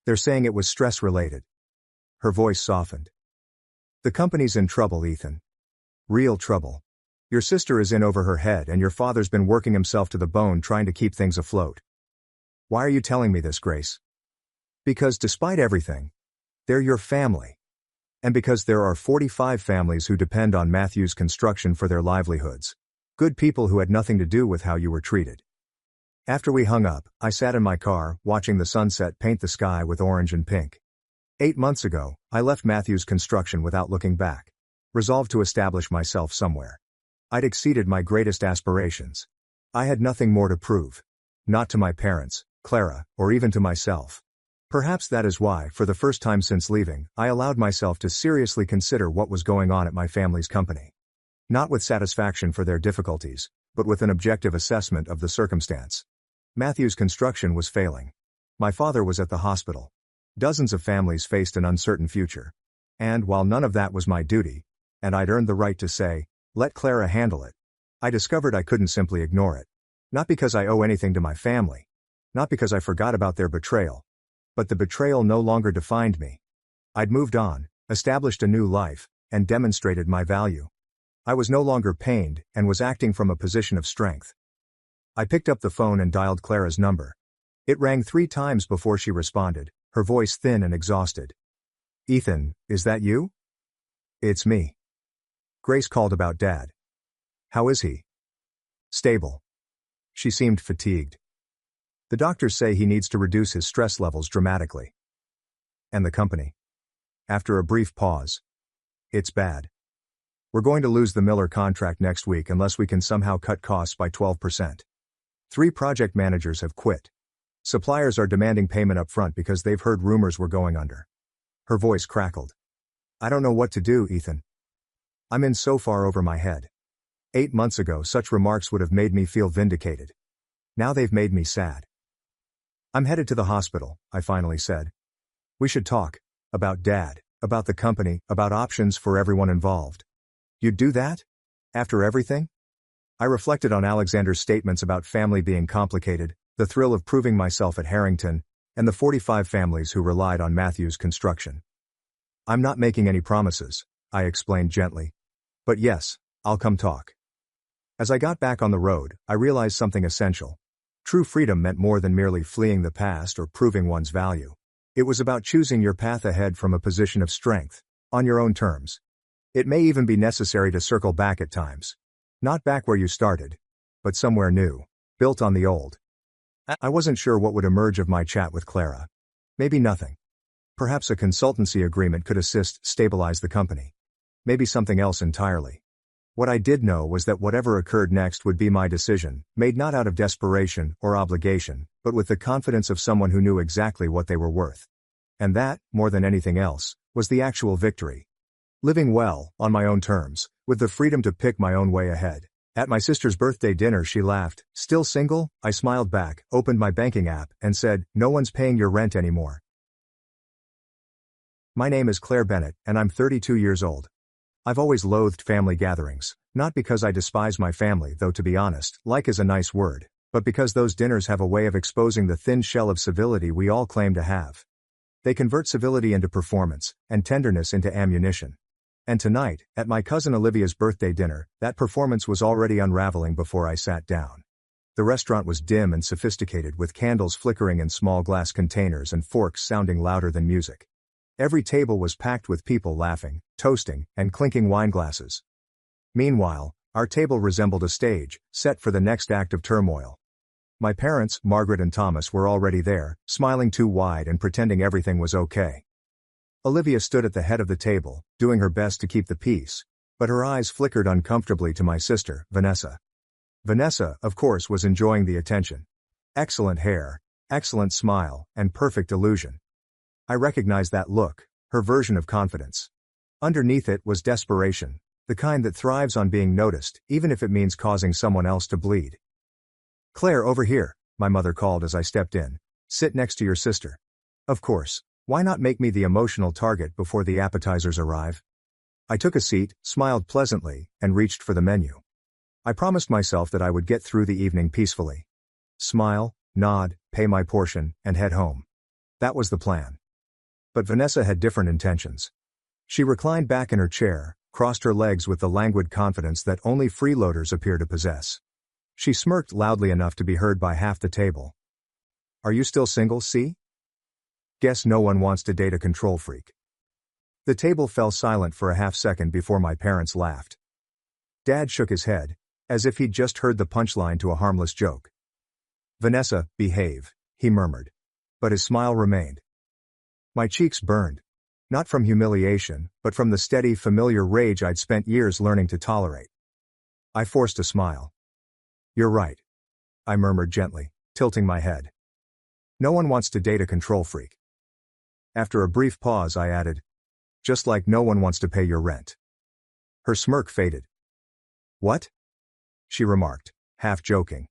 They're saying it was stress-related. Her voice softened. The company's in trouble, Ethan. Real trouble. Your sister is in over her head and your father's been working himself to the bone trying to keep things afloat. Why are you telling me this, Grace? Because despite everything, they're your family. And because there are 45 families who depend on Matthew's construction for their livelihoods. Good people who had nothing to do with how you were treated. After we hung up, I sat in my car, watching the sunset paint the sky with orange and pink. 8 months ago, I left Matthew's construction without looking back. Resolved to establish myself somewhere. I'd exceeded my greatest aspirations. I had nothing more to prove. Not to my parents, Clara, or even to myself. Perhaps that is why, for the first time since leaving, I allowed myself to seriously consider what was going on at my family's company. Not with satisfaction for their difficulties, but with an objective assessment of the circumstance. Matthew's construction was failing. My father was at the hospital. Dozens of families faced an uncertain future. And while none of that was my duty, and I'd earned the right to say, let Clara handle it, I discovered I couldn't simply ignore it. Not because I owe anything to my family. Not because I forgot about their betrayal. But the betrayal no longer defined me. I'd moved on, established a new life, and demonstrated my value. I was no longer pained, and was acting from a position of strength. I picked up the phone and dialed Clara's number. It rang 3 times before she responded, her voice thin and exhausted. Ethan, is that you? It's me. Grace called about Dad. How is he? Stable. She seemed fatigued. The doctors say he needs to reduce his stress levels dramatically. And the company? After a brief pause. It's bad. We're going to lose the Miller contract next week unless we can somehow cut costs by 12%. 3 project managers have quit. Suppliers are demanding payment up front because they've heard rumors we're going under. Her voice crackled. I don't know what to do, Ethan. I'm in so far over my head. 8 months ago such remarks would have made me feel vindicated. Now they've made me sad. I'm headed to the hospital, I finally said. We should talk. About Dad, about the company, about options for everyone involved. You'd do that? After everything? I reflected on Alexander's statements about family being complicated, the thrill of proving myself at Harrington, and the 45 families who relied on Matthew's construction. I'm not making any promises, I explained gently. But yes, I'll come talk. As I got back on the road, I realized something essential. True freedom meant more than merely fleeing the past or proving one's value. It was about choosing your path ahead from a position of strength, on your own terms. It may even be necessary to circle back at times. Not back where you started, but somewhere new, built on the old. I wasn't sure what would emerge of my chat with Clara. Maybe nothing. Perhaps a consultancy agreement could stabilize the company. Maybe something else entirely. What I did know was that whatever occurred next would be my decision, made not out of desperation or obligation, but with the confidence of someone who knew exactly what they were worth. And that, more than anything else, was the actual victory. Living well, on my own terms, with the freedom to pick my own way ahead. At my sister's birthday dinner she laughed. Still single? I smiled back, opened my banking app, and said, no one's paying your rent anymore. My name is Claire Bennett, and I'm 32 years old. I've always loathed family gatherings, not because I despise my family, though to be honest, like is a nice word, but because those dinners have a way of exposing the thin shell of civility we all claim to have. They convert civility into performance, and tenderness into ammunition. And tonight, at my cousin Olivia's birthday dinner, that performance was already unraveling before I sat down. The restaurant was dim and sophisticated, with candles flickering in small glass containers and forks sounding louder than music. Every table was packed with people laughing, toasting, and clinking wine glasses. Meanwhile, our table resembled a stage, set for the next act of turmoil. My parents, Margaret and Thomas, were already there, smiling too wide and pretending everything was okay. Olivia stood at the head of the table, doing her best to keep the peace, but her eyes flickered uncomfortably to my sister, Vanessa. Vanessa, of course, was enjoying the attention. Excellent hair, excellent smile, and perfect illusion. I recognized that look, her version of confidence. Underneath it was desperation, the kind that thrives on being noticed, even if it means causing someone else to bleed. Claire, over here, my mother called as I stepped in. Sit next to your sister. Of course. Why not make me the emotional target before the appetizers arrive? I took a seat, smiled pleasantly, and reached for the menu. I promised myself that I would get through the evening peacefully. Smile, nod, pay my portion, and head home. That was the plan. But Vanessa had different intentions. She reclined back in her chair, crossed her legs with the languid confidence that only freeloaders appear to possess. She smirked loudly enough to be heard by half the table. Are you still single, see? Guess no one wants to date a control freak. The table fell silent for a half-second before my parents laughed. Dad shook his head, as if he'd just heard the punchline to a harmless joke. Vanessa, behave, he murmured. But his smile remained. My cheeks burned. Not from humiliation, but from the steady, familiar rage I'd spent years learning to tolerate. I forced a smile. You're right, I murmured gently, tilting my head. No one wants to date a control freak. After a brief pause I added, just like no one wants to pay your rent. Her smirk faded. What? She remarked, half joking.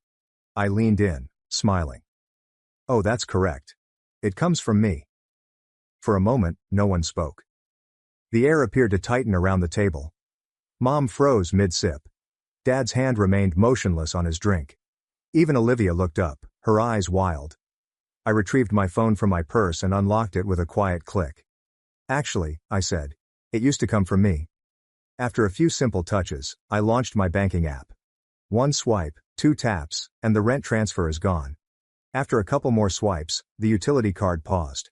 I leaned in, smiling. Oh, that's correct. It comes from me. For a moment, no one spoke. The air appeared to tighten around the table. Mom froze mid-sip. Dad's hand remained motionless on his drink. Even Olivia looked up, her eyes wild. I retrieved my phone from my purse and unlocked it with a quiet click. Actually, I said, it used to come from me. After a few simple touches, I launched my banking app. One swipe, 2 taps, and the rent transfer is gone. After a couple more swipes, the utility card paused.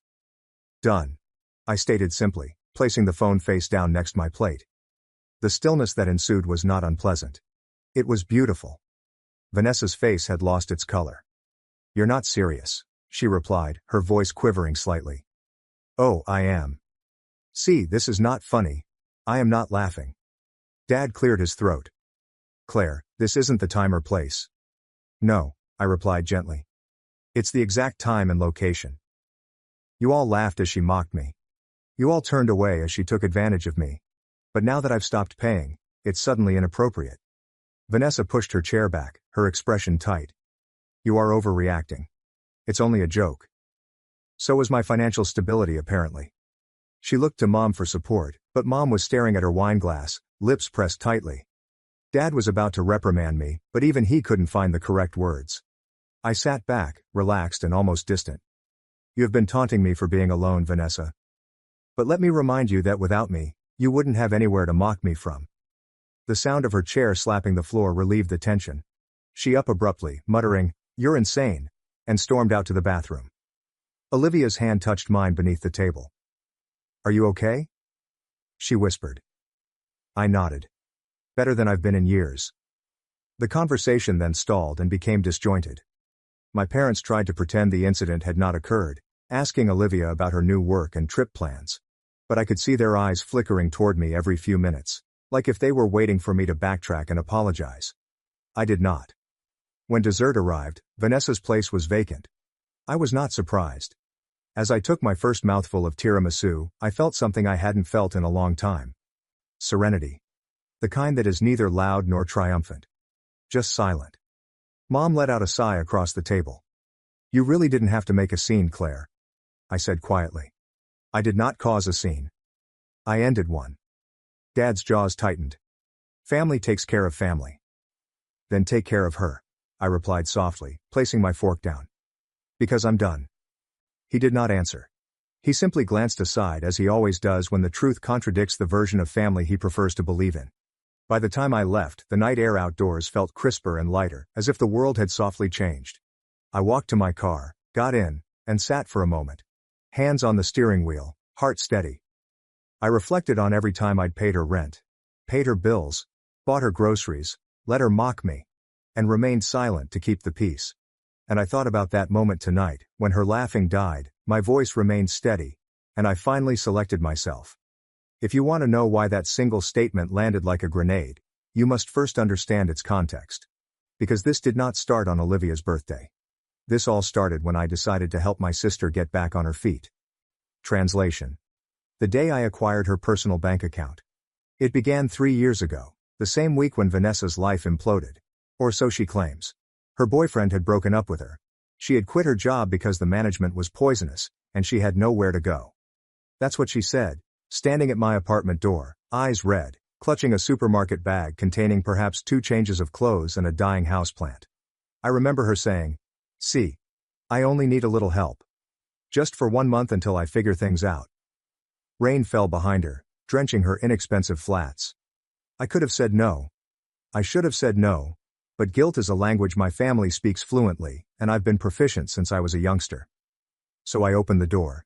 Done. I stated simply, placing the phone face down next my plate. The stillness that ensued was not unpleasant. It was beautiful. Vanessa's face had lost its color. You're not serious, she replied, her voice quivering slightly. Oh, I am. See, this is not funny. I am not laughing. Dad cleared his throat. Claire, this isn't the time or place. No, I replied gently. It's the exact time and location. You all laughed as she mocked me. You all turned away as she took advantage of me. But now that I've stopped paying, it's suddenly inappropriate. Vanessa pushed her chair back, her expression tight. You are overreacting. It's only a joke. So was my financial stability, apparently. She looked to Mom for support, but Mom was staring at her wine glass, lips pressed tightly. Dad was about to reprimand me, but even he couldn't find the correct words. I sat back, relaxed and almost distant. You have been taunting me for being alone, Vanessa. But let me remind you that without me, you wouldn't have anywhere to mock me from. The sound of her chair slapping the floor relieved the tension. She up abruptly, muttering, "You're insane," and stormed out to the bathroom. Olivia's hand touched mine beneath the table. Are you okay? She whispered. I nodded. Better than I've been in years. The conversation then stalled and became disjointed. My parents tried to pretend the incident had not occurred, asking Olivia about her new work and trip plans. But I could see their eyes flickering toward me every few minutes, like if they were waiting for me to backtrack and apologize. I did not. When dessert arrived, Vanessa's place was vacant. I was not surprised. As I took my first mouthful of tiramisu, I felt something I hadn't felt in a long time. Serenity. The kind that is neither loud nor triumphant. Just silent. Mom let out a sigh across the table. You really didn't have to make a scene, Claire. I said quietly. I did not cause a scene. I ended one. Dad's jaws tightened. Family takes care of family. Then take care of her, I replied softly, placing my fork down. Because I'm done. He did not answer. He simply glanced aside as he always does when the truth contradicts the version of family he prefers to believe in. By the time I left, the night air outdoors felt crisper and lighter, as if the world had softly changed. I walked to my car, got in, and sat for a moment. Hands on the steering wheel, heart steady. I reflected on every time I'd paid her rent, paid her bills, bought her groceries, let her mock me, and remained silent to keep the peace. And I thought about that moment tonight, when her laughing died, my voice remained steady, and I finally selected myself. If you want to know why that single statement landed like a grenade, you must first understand its context. Because this did not start on Olivia's birthday. This all started when I decided to help my sister get back on her feet. Translation. The day I acquired her personal bank account. It began 3 years ago, the same week when Vanessa's life imploded. Or so she claims. Her boyfriend had broken up with her. She had quit her job because the management was poisonous, and she had nowhere to go. That's what she said, standing at my apartment door, eyes red, clutching a supermarket bag containing perhaps 2 changes of clothes and a dying houseplant. I remember her saying, "See, I only need a little help. Just for 1 month until I figure things out." Rain fell behind her, drenching her inexpensive flats. I could have said no. I should have said no. But guilt is a language my family speaks fluently, and I've been proficient since I was a youngster. So I opened the door.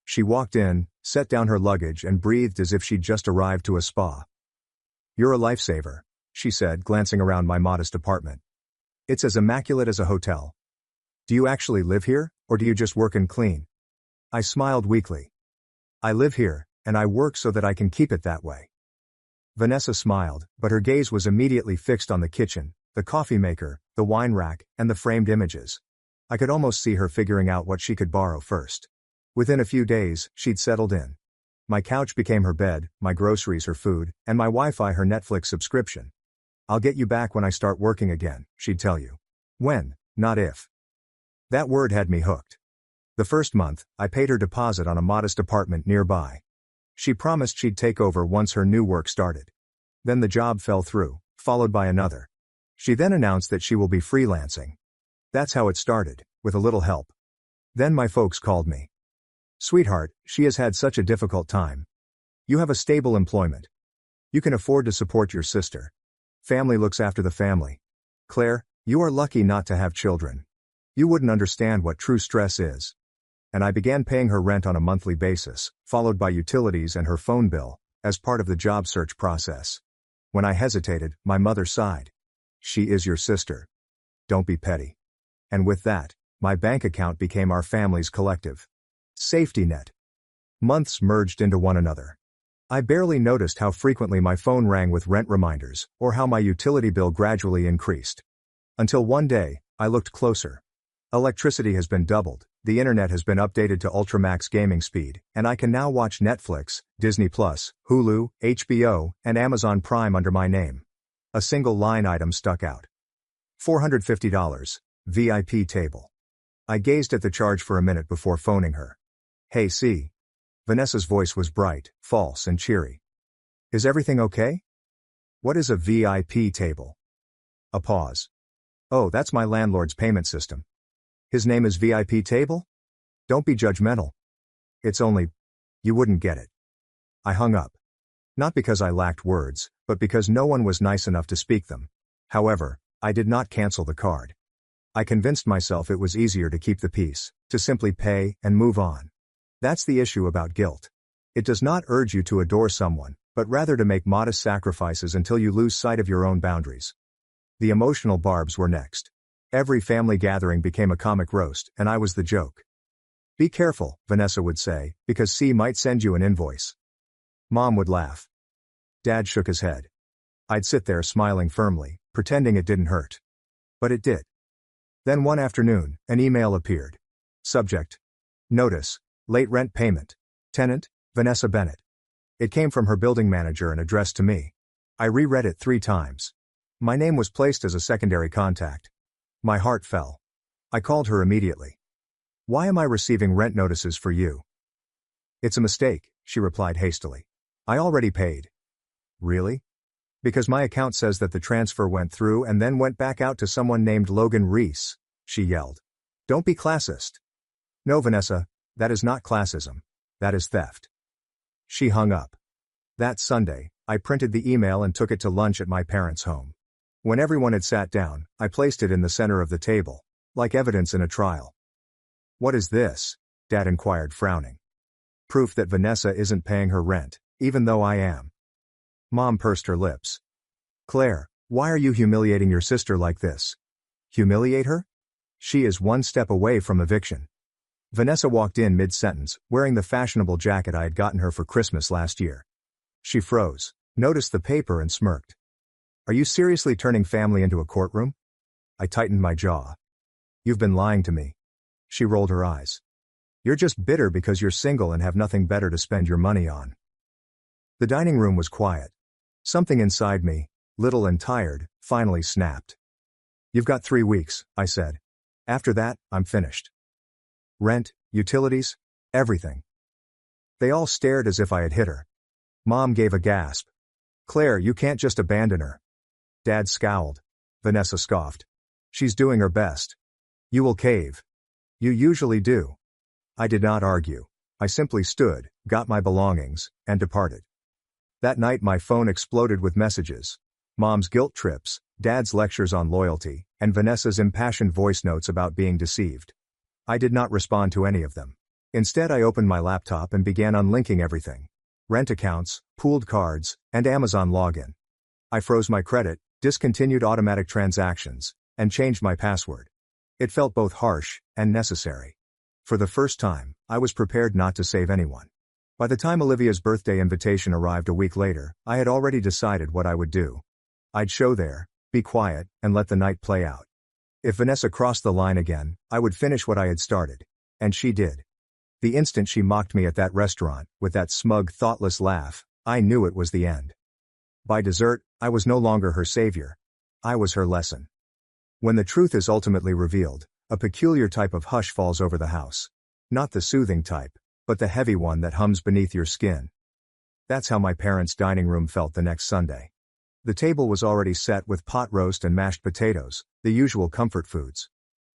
She walked in, set down her luggage and breathed as if she'd just arrived to a spa. You're a lifesaver, she said, glancing around my modest apartment. It's as immaculate as a hotel. Do you actually live here, or do you just work and clean? I smiled weakly. I live here, and I work so that I can keep it that way. Vanessa smiled, but her gaze was immediately fixed on the kitchen, the coffee maker, the wine rack, and the framed images. I could almost see her figuring out what she could borrow first. Within a few days, she'd settled in. My couch became her bed, my groceries her food, and my Wi-Fi her Netflix subscription. I'll get you back when I start working again, she'd tell you. When, not if. That word had me hooked. The first month, I paid her deposit on a modest apartment nearby. She promised she'd take over once her new work started. Then the job fell through, followed by another. She then announced that she will be freelancing. That's how it started, with a little help. Then my folks called me. Sweetheart, she has had such a difficult time. You have a stable employment. You can afford to support your sister. Family looks after the family. Claire, you are lucky not to have children. You wouldn't understand what true stress is. And I began paying her rent on a monthly basis, followed by utilities and her phone bill, as part of the job search process. When I hesitated, my mother sighed. She is your sister. Don't be petty. And with that, my bank account became our family's collective safety net. Months merged into one another. I barely noticed how frequently my phone rang with rent reminders, or how my utility bill gradually increased. Until one day, I looked closer. Electricity has been doubled, the internet has been updated to Ultramax gaming speed, and I can now watch Netflix, Disney+, Hulu, HBO, and Amazon Prime under my name. A single line item stuck out. $450, VIP table. I gazed at the charge for a minute before phoning her. Hey C. Vanessa's voice was bright, false and cheery. Is everything okay? What is a VIP table? A pause. Oh, that's my landlord's payment system. His name is VIP table? Don't be judgmental. It's only, you wouldn't get it. I hung up. Not because I lacked words, but because no one was nice enough to speak them. However, I did not cancel the card. I convinced myself it was easier to keep the peace, to simply pay and move on. That's the issue about guilt. It does not urge you to adore someone, but rather to make modest sacrifices until you lose sight of your own boundaries. The emotional barbs were next. Every family gathering became a comic roast, and I was the joke. Be careful, Vanessa would say, because C might send you an invoice. Mom would laugh. Dad shook his head. I'd sit there smiling firmly, pretending it didn't hurt. But it did. Then one afternoon, an email appeared. Subject: Notice, late rent payment. Tenant, Vanessa Bennett. It came from her building manager and addressed to me. I reread it 3 times. My name was placed as a secondary contact. My heart fell. I called her immediately. Why am I receiving rent notices for you? It's a mistake, she replied hastily. I already paid. Really? Because my account says that the transfer went through and then went back out to someone named Logan Reese, she yelled. Don't be classist. No, Vanessa, that is not classism. That is theft. She hung up. That Sunday, I printed the email and took it to lunch at my parents' home. When everyone had sat down, I placed it in the center of the table, like evidence in a trial. What is this? Dad inquired, frowning. Proof that Vanessa isn't paying her rent, even though I am. Mom pursed her lips. Claire, why are you humiliating your sister like this? Humiliate her? She is 1 step away from eviction. Vanessa walked in mid-sentence, wearing the fashionable jacket I had gotten her for Christmas last year. She froze, noticed the paper and smirked. Are you seriously turning family into a courtroom? I tightened my jaw. You've been lying to me. She rolled her eyes. You're just bitter because you're single and have nothing better to spend your money on. The dining room was quiet. Something inside me, little and tired, finally snapped. You've got 3 weeks, I said. After that, I'm finished. Rent, utilities, everything. They all stared as if I had hit her. Mom gave a gasp. Claire, you can't just abandon her. Dad scowled. Vanessa scoffed. She's doing her best. You will cave. You usually do. I did not argue. I simply stood, got my belongings, and departed. That night my phone exploded with messages. Mom's guilt trips, Dad's lectures on loyalty, and Vanessa's impassioned voice notes about being deceived. I did not respond to any of them. Instead, I opened my laptop and began unlinking everything. Rent accounts, pooled cards, and Amazon login. I froze my credit, discontinued automatic transactions, and changed my password. It felt both harsh and necessary. For the first time, I was prepared not to save anyone. By the time Olivia's birthday invitation arrived a week later, I had already decided what I would do. I'd show there, be quiet, and let the night play out. If Vanessa crossed the line again, I would finish what I had started. And she did. The instant she mocked me at that restaurant, with that smug, thoughtless laugh, I knew it was the end. By dessert, I was no longer her savior. I was her lesson. When the truth is ultimately revealed, a peculiar type of hush falls over the house. Not the soothing type, but the heavy one that hums beneath your skin. That's how my parents' dining room felt the next Sunday. The table was already set with pot roast and mashed potatoes, the usual comfort foods.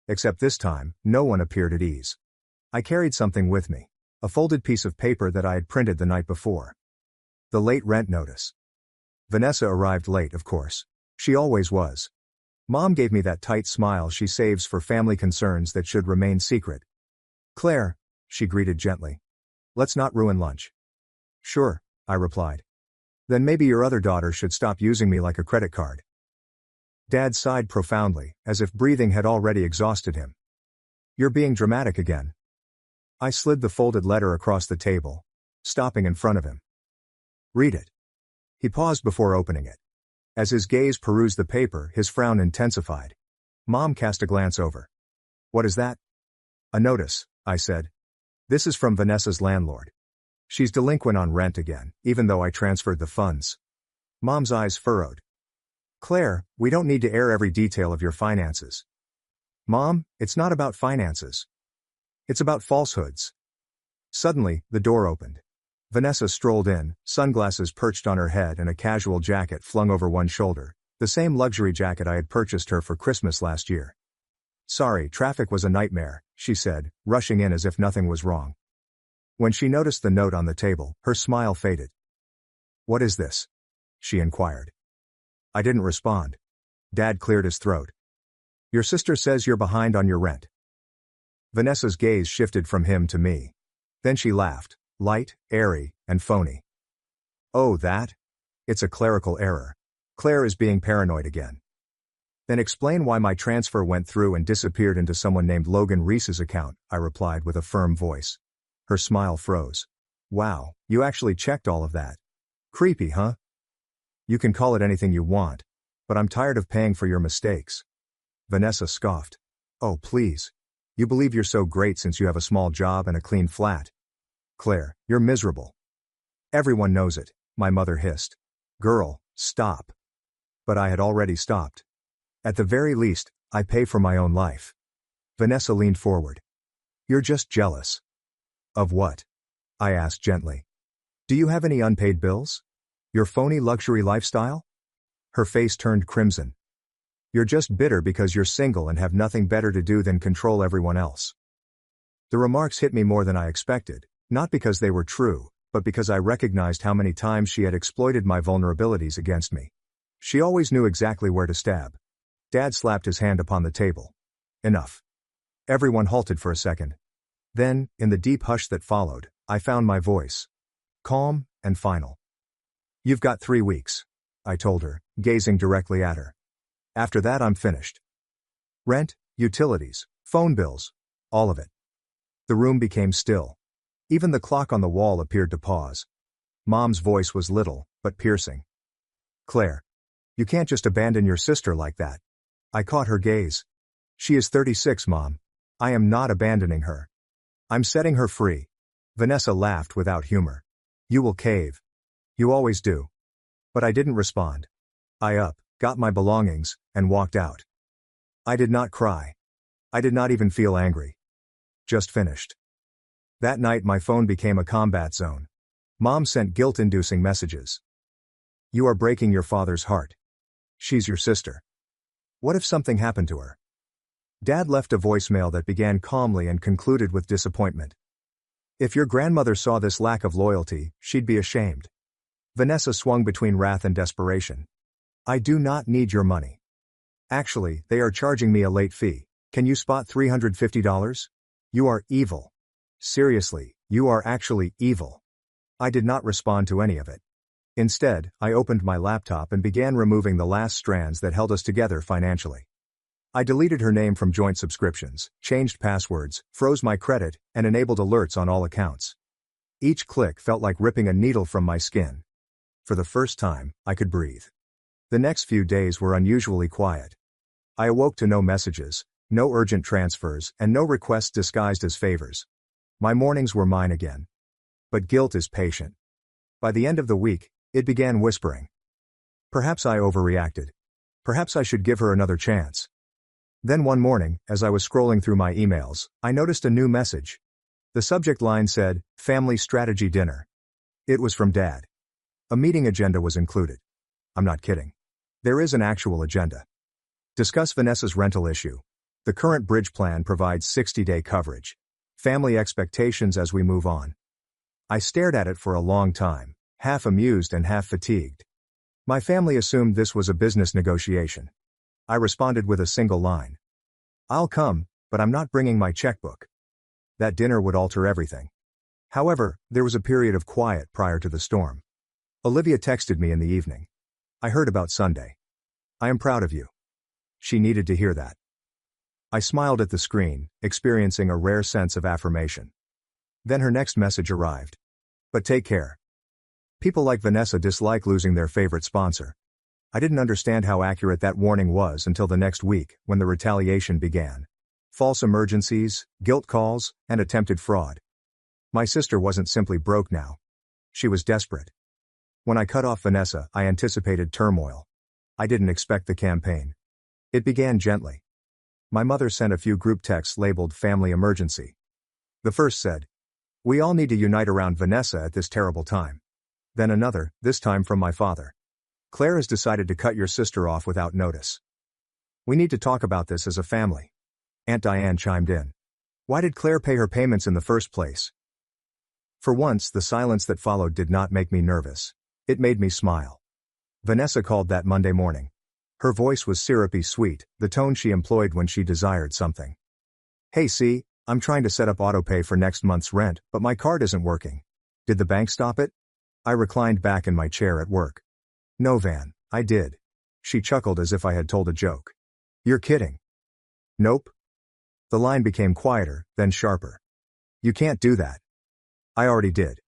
Except this time, no one appeared at ease. I carried something with me. A folded piece of paper that I had printed the night before. The late rent notice. Vanessa arrived late, of course. She always was. Mom gave me that tight smile she saves for family concerns that should remain secret. Claire, she greeted gently. Let's not ruin lunch. Sure, I replied. Then maybe your other daughter should stop using me like a credit card. Dad sighed profoundly, as if breathing had already exhausted him. You're being dramatic again. I slid the folded letter across the table, stopping in front of him. Read it. He paused before opening it. As his gaze perused the paper, his frown intensified. Mom cast a glance over. What is that? A notice, I said. This is from Vanessa's landlord. She's delinquent on rent again, even though I transferred the funds. Mom's eyes furrowed. Claire, we don't need to air every detail of your finances. Mom, it's not about finances. It's about falsehoods. Suddenly, the door opened. Vanessa strolled in, sunglasses perched on her head and a casual jacket flung over one shoulder, the same luxury jacket I had purchased her for Christmas last year. "Sorry, traffic was a nightmare," she said, rushing in as if nothing was wrong. When she noticed the note on the table, her smile faded. "What is this?" she inquired. I didn't respond. Dad cleared his throat. "Your sister says you're behind on your rent." Vanessa's gaze shifted from him to me. Then she laughed, light, airy, and phony. "Oh, that? It's a clerical error. Claire is being paranoid again." "Then explain why my transfer went through and disappeared into someone named Logan Reese's account," I replied with a firm voice. Her smile froze. "Wow, you actually checked all of that. Creepy, huh? You can call it anything you want, but I'm tired of paying for your mistakes." Vanessa scoffed. "Oh, please. You believe you're so great since you have a small job and a clean flat. Claire, you're miserable." "Everyone knows it," my mother hissed. "Girl, stop." But I had already stopped. "At the very least, I pay for my own life." Vanessa leaned forward. "You're just jealous." "Of what?" I asked gently. "Do you have any unpaid bills? Your phony luxury lifestyle?" Her face turned crimson. "You're just bitter because you're single and have nothing better to do than control everyone else." The remarks hit me more than I expected, not because they were true, but because I recognized how many times she had exploited my vulnerabilities against me. She always knew exactly where to stab. Dad slapped his hand upon the table. "Enough." Everyone halted for a second. Then, in the deep hush that followed, I found my voice. Calm and final. "You've got 3 weeks," I told her, gazing directly at her. "After that I'm finished. Rent, utilities, phone bills, all of it." The room became still. Even the clock on the wall appeared to pause. Mom's voice was little, but piercing. "Claire, you can't just abandon your sister like that." I caught her gaze. "She is 36, Mom. I am not abandoning her. I'm setting her free." Vanessa laughed without humor. "You will cave. You always do." But I didn't respond. I got my belongings, and walked out. I did not cry. I did not even feel angry. Just finished. That night my phone became a combat zone. Mom sent guilt-inducing messages. "You are breaking your father's heart. She's your sister. What if something happened to her?" Dad left a voicemail that began calmly and concluded with disappointment. "If your grandmother saw this lack of loyalty, she'd be ashamed." Vanessa swung between wrath and desperation. "I do not need your money. Actually, they are charging me a late fee. Can you spot $350? You are evil. Seriously, you are actually evil." I did not respond to any of it. Instead, I opened my laptop and began removing the last strands that held us together financially. I deleted her name from joint subscriptions, changed passwords, froze my credit, and enabled alerts on all accounts. Each click felt like ripping a needle from my skin. For the first time, I could breathe. The next few days were unusually quiet. I awoke to no messages, no urgent transfers, and no requests disguised as favors. My mornings were mine again. But guilt is patient. By the end of the week, it began whispering. Perhaps I overreacted. Perhaps I should give her another chance. Then one morning, as I was scrolling through my emails, I noticed a new message. The subject line said, "Family Strategy Dinner." It was from Dad. A meeting agenda was included. I'm not kidding. There is an actual agenda. Discuss Vanessa's rental issue. The current bridge plan provides 60-day coverage. Family expectations as we move on. I stared at it for a long time, half amused and half fatigued. My family assumed this was a business negotiation. I responded with a single line. "I'll come, but I'm not bringing my checkbook." That dinner would alter everything. However, there was a period of quiet prior to the storm. Olivia texted me in the evening. "I heard about Sunday. I am proud of you." She needed to hear that. I smiled at the screen, experiencing a rare sense of affirmation. Then her next message arrived. "But take care. People like Vanessa dislike losing their favorite sponsor." I didn't understand how accurate that warning was until the next week, when the retaliation began. False emergencies, guilt calls, and attempted fraud. My sister wasn't simply broke now. She was desperate. When I cut off Vanessa, I anticipated turmoil. I didn't expect the campaign. It began gently. My mother sent a few group texts labeled Family Emergency. The first said, We all need to unite around Vanessa at this terrible time. Then another, this time from my father. Claire has decided to cut your sister off without notice. We need to talk about this as a family. Aunt Diane chimed in. Why did Claire pay her payments in the first place? For once, the silence that followed did not make me nervous. It made me smile. Vanessa called that Monday morning. Her voice was syrupy sweet, the tone she employed when she desired something. Hey see, I'm trying to set up autopay for next month's rent, but my card isn't working. Did the bank stop it? I reclined back in my chair at work. No, Van, I did. She chuckled as if I had told a joke. You're kidding. Nope. The line became quieter, then sharper. You can't do that. I already did.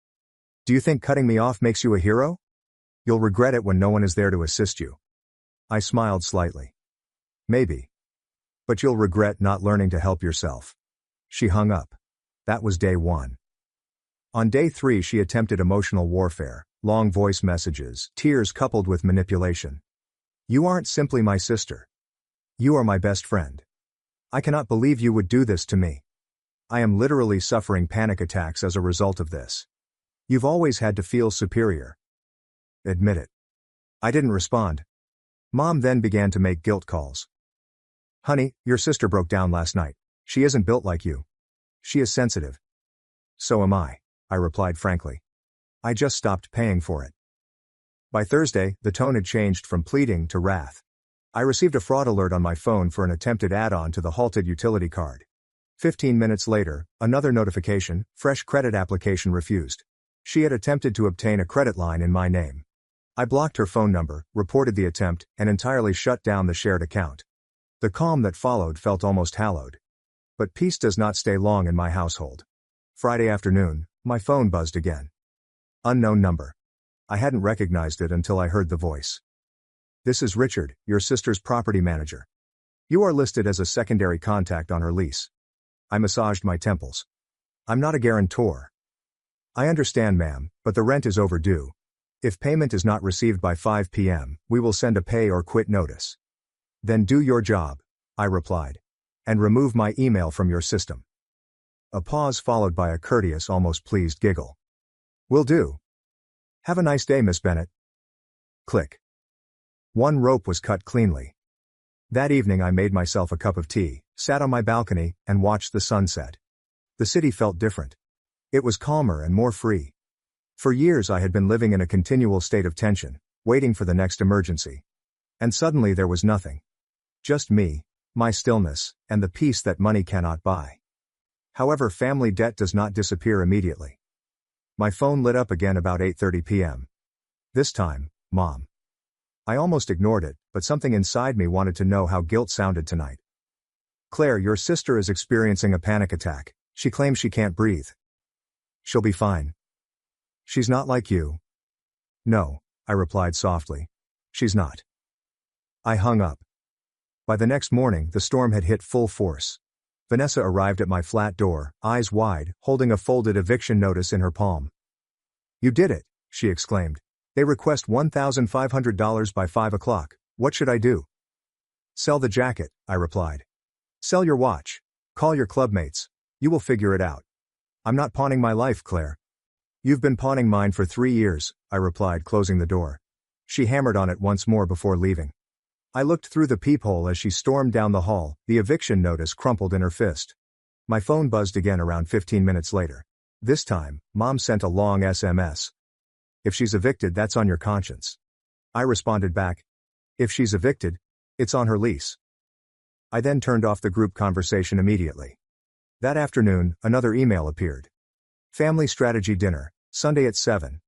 Do you think cutting me off makes you a hero? You'll regret it when no one is there to assist you. I smiled slightly. Maybe. But you'll regret not learning to help yourself. She hung up. That was day 1. On day 3 she attempted emotional warfare, long voice messages, tears coupled with manipulation. You aren't simply my sister. You are my best friend. I cannot believe you would do this to me. I am literally suffering panic attacks as a result of this. You've always had to feel superior. Admit it. I didn't respond. Mom then began to make guilt calls. Honey, your sister broke down last night. She isn't built like you. She is sensitive. So am I replied frankly. I just stopped paying for it. By Thursday, the tone had changed from pleading to wrath. I received a fraud alert on my phone for an attempted add-on to the halted utility card. 15 minutes later, another notification, fresh credit application refused. She had attempted to obtain a credit line in my name. I blocked her phone number, reported the attempt, and entirely shut down the shared account. The calm that followed felt almost hallowed. But peace does not stay long in my household. Friday afternoon, my phone buzzed again. Unknown number. I hadn't recognized it until I heard the voice. This is Richard, your sister's property manager. You are listed as a secondary contact on her lease. I massaged my temples. I'm not a guarantor. I understand, ma'am, but the rent is overdue. If payment is not received by 5 p.m., we will send a pay or quit notice. Then do your job, I replied. And remove my email from your system. A pause followed by a courteous, almost pleased giggle. Will do. Have a nice day, Miss Bennett. Click. One rope was cut cleanly. That evening I made myself a cup of tea, sat on my balcony, and watched the sunset. The city felt different. It was calmer and more free. For years I had been living in a continual state of tension, waiting for the next emergency. And suddenly there was nothing. Just me, my stillness, and the peace that money cannot buy. However, family debt does not disappear immediately. My phone lit up again about 8:30 p.m. This time, Mom. I almost ignored it, but something inside me wanted to know how guilt sounded tonight. Claire, your sister is experiencing a panic attack. She claims she can't breathe. She'll be fine. She's not like you. No, I replied softly. She's not. I hung up. By the next morning, the storm had hit full force. Vanessa arrived at my flat door, eyes wide, holding a folded eviction notice in her palm. You did it, she exclaimed. They request $1,500 by 5 o'clock. What should I do? Sell the jacket, I replied. Sell your watch. Call your clubmates. You will figure it out. I'm not pawning my life, Claire. You've been pawning mine for 3 years, I replied, closing the door. She hammered on it once more before leaving. I looked through the peephole as she stormed down the hall, the eviction notice crumpled in her fist. My phone buzzed again around 15 minutes later. This time, Mom sent a long SMS. If she's evicted, that's on your conscience. I responded back. If she's evicted, it's on her lease. I then turned off the group conversation immediately. That afternoon, another email appeared. Family strategy dinner, Sunday at 7.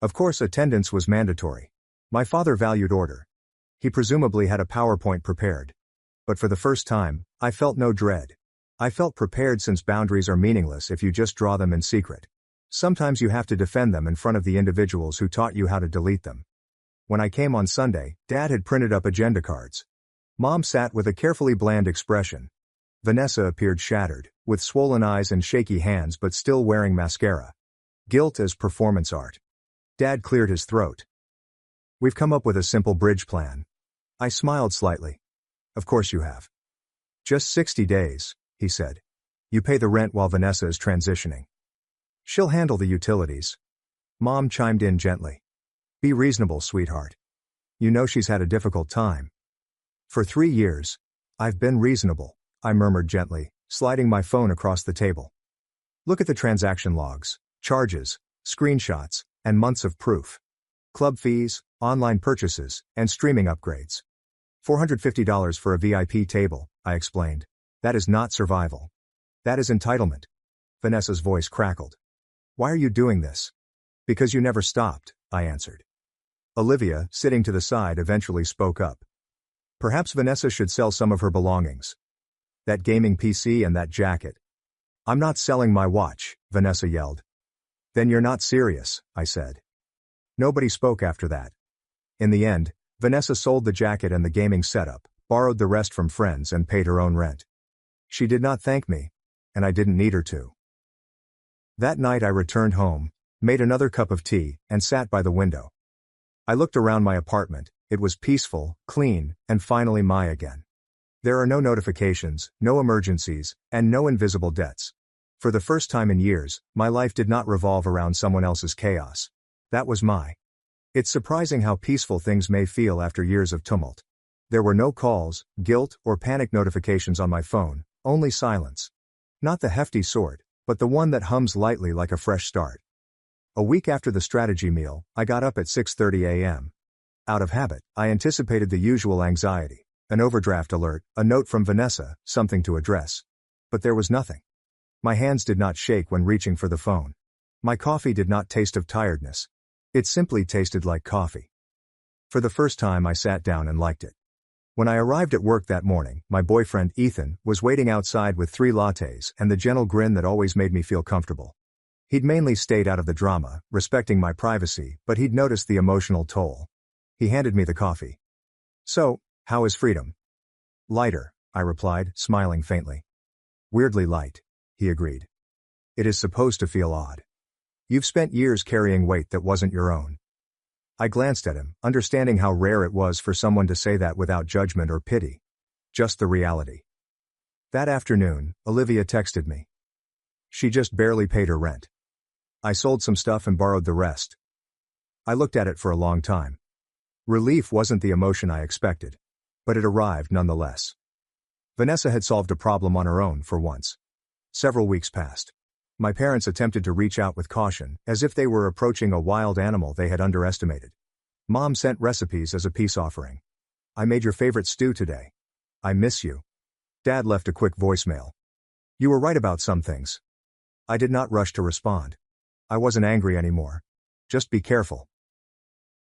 Of course, attendance was mandatory. My father valued order. He presumably had a PowerPoint prepared. But for the first time, I felt no dread. I felt prepared since boundaries are meaningless if you just draw them in secret. Sometimes you have to defend them in front of the individuals who taught you how to delete them. When I came on Sunday, Dad had printed up agenda cards. Mom sat with a carefully bland expression. Vanessa appeared shattered, with swollen eyes and shaky hands but still wearing mascara. Guilt as performance art. Dad cleared his throat. We've come up with a simple bridge plan. I smiled slightly. Of course you have. Just 60 days, he said. You pay the rent while Vanessa is transitioning. She'll handle the utilities. Mom chimed in gently. Be reasonable, sweetheart. You know she's had a difficult time. For 3 years. I've been reasonable, I murmured gently, sliding my phone across the table. Look at the transaction logs, charges, screenshots, and months of proof. Club fees, online purchases, and streaming upgrades. $450 for a VIP table, I explained. That is not survival. That is entitlement. Vanessa's voice crackled. Why are you doing this? Because you never stopped, I answered. Olivia, sitting to the side, eventually spoke up. Perhaps Vanessa should sell some of her belongings. That gaming PC and that jacket. I'm not selling my watch, Vanessa yelled. Then you're not serious, I said. Nobody spoke after that. In the end, Vanessa sold the jacket and the gaming setup, borrowed the rest from friends and paid her own rent. She did not thank me, and I didn't need her to. That night I returned home, made another cup of tea, and sat by the window. I looked around my apartment. It was peaceful, clean, and finally my again. There are no notifications, no emergencies, and no invisible debts. For the first time in years, my life did not revolve around someone else's chaos. That was my. It's surprising how peaceful things may feel after years of tumult. There were no calls, guilt, or panic notifications on my phone, only silence. Not the hefty sort, but the one that hums lightly like a fresh start. A week after the strategy meal, I got up at 6:30 a.m. Out of habit, I anticipated the usual anxiety, an overdraft alert, a note from Vanessa, something to address. But there was nothing. My hands did not shake when reaching for the phone. My coffee did not taste of tiredness. It simply tasted like coffee. For the first time I sat down and liked it. When I arrived at work that morning, my boyfriend, Ethan, was waiting outside with 3 lattes and the gentle grin that always made me feel comfortable. He'd mainly stayed out of the drama, respecting my privacy, but he'd noticed the emotional toll. He handed me the coffee. So, how is freedom? Lighter, I replied, smiling faintly. Weirdly light, he agreed. It is supposed to feel odd. You've spent years carrying weight that wasn't your own. I glanced at him, understanding how rare it was for someone to say that without judgment or pity. Just the reality. That afternoon, Olivia texted me. She just barely paid her rent. I sold some stuff and borrowed the rest. I looked at it for a long time. Relief wasn't the emotion I expected. But it arrived nonetheless. Vanessa had solved a problem on her own for once. Several weeks passed. My parents attempted to reach out with caution, as if they were approaching a wild animal they had underestimated. Mom sent recipes as a peace offering. I made your favorite stew today. I miss you. Dad left a quick voicemail. You were right about some things. I did not rush to respond. I wasn't angry anymore. Just be careful.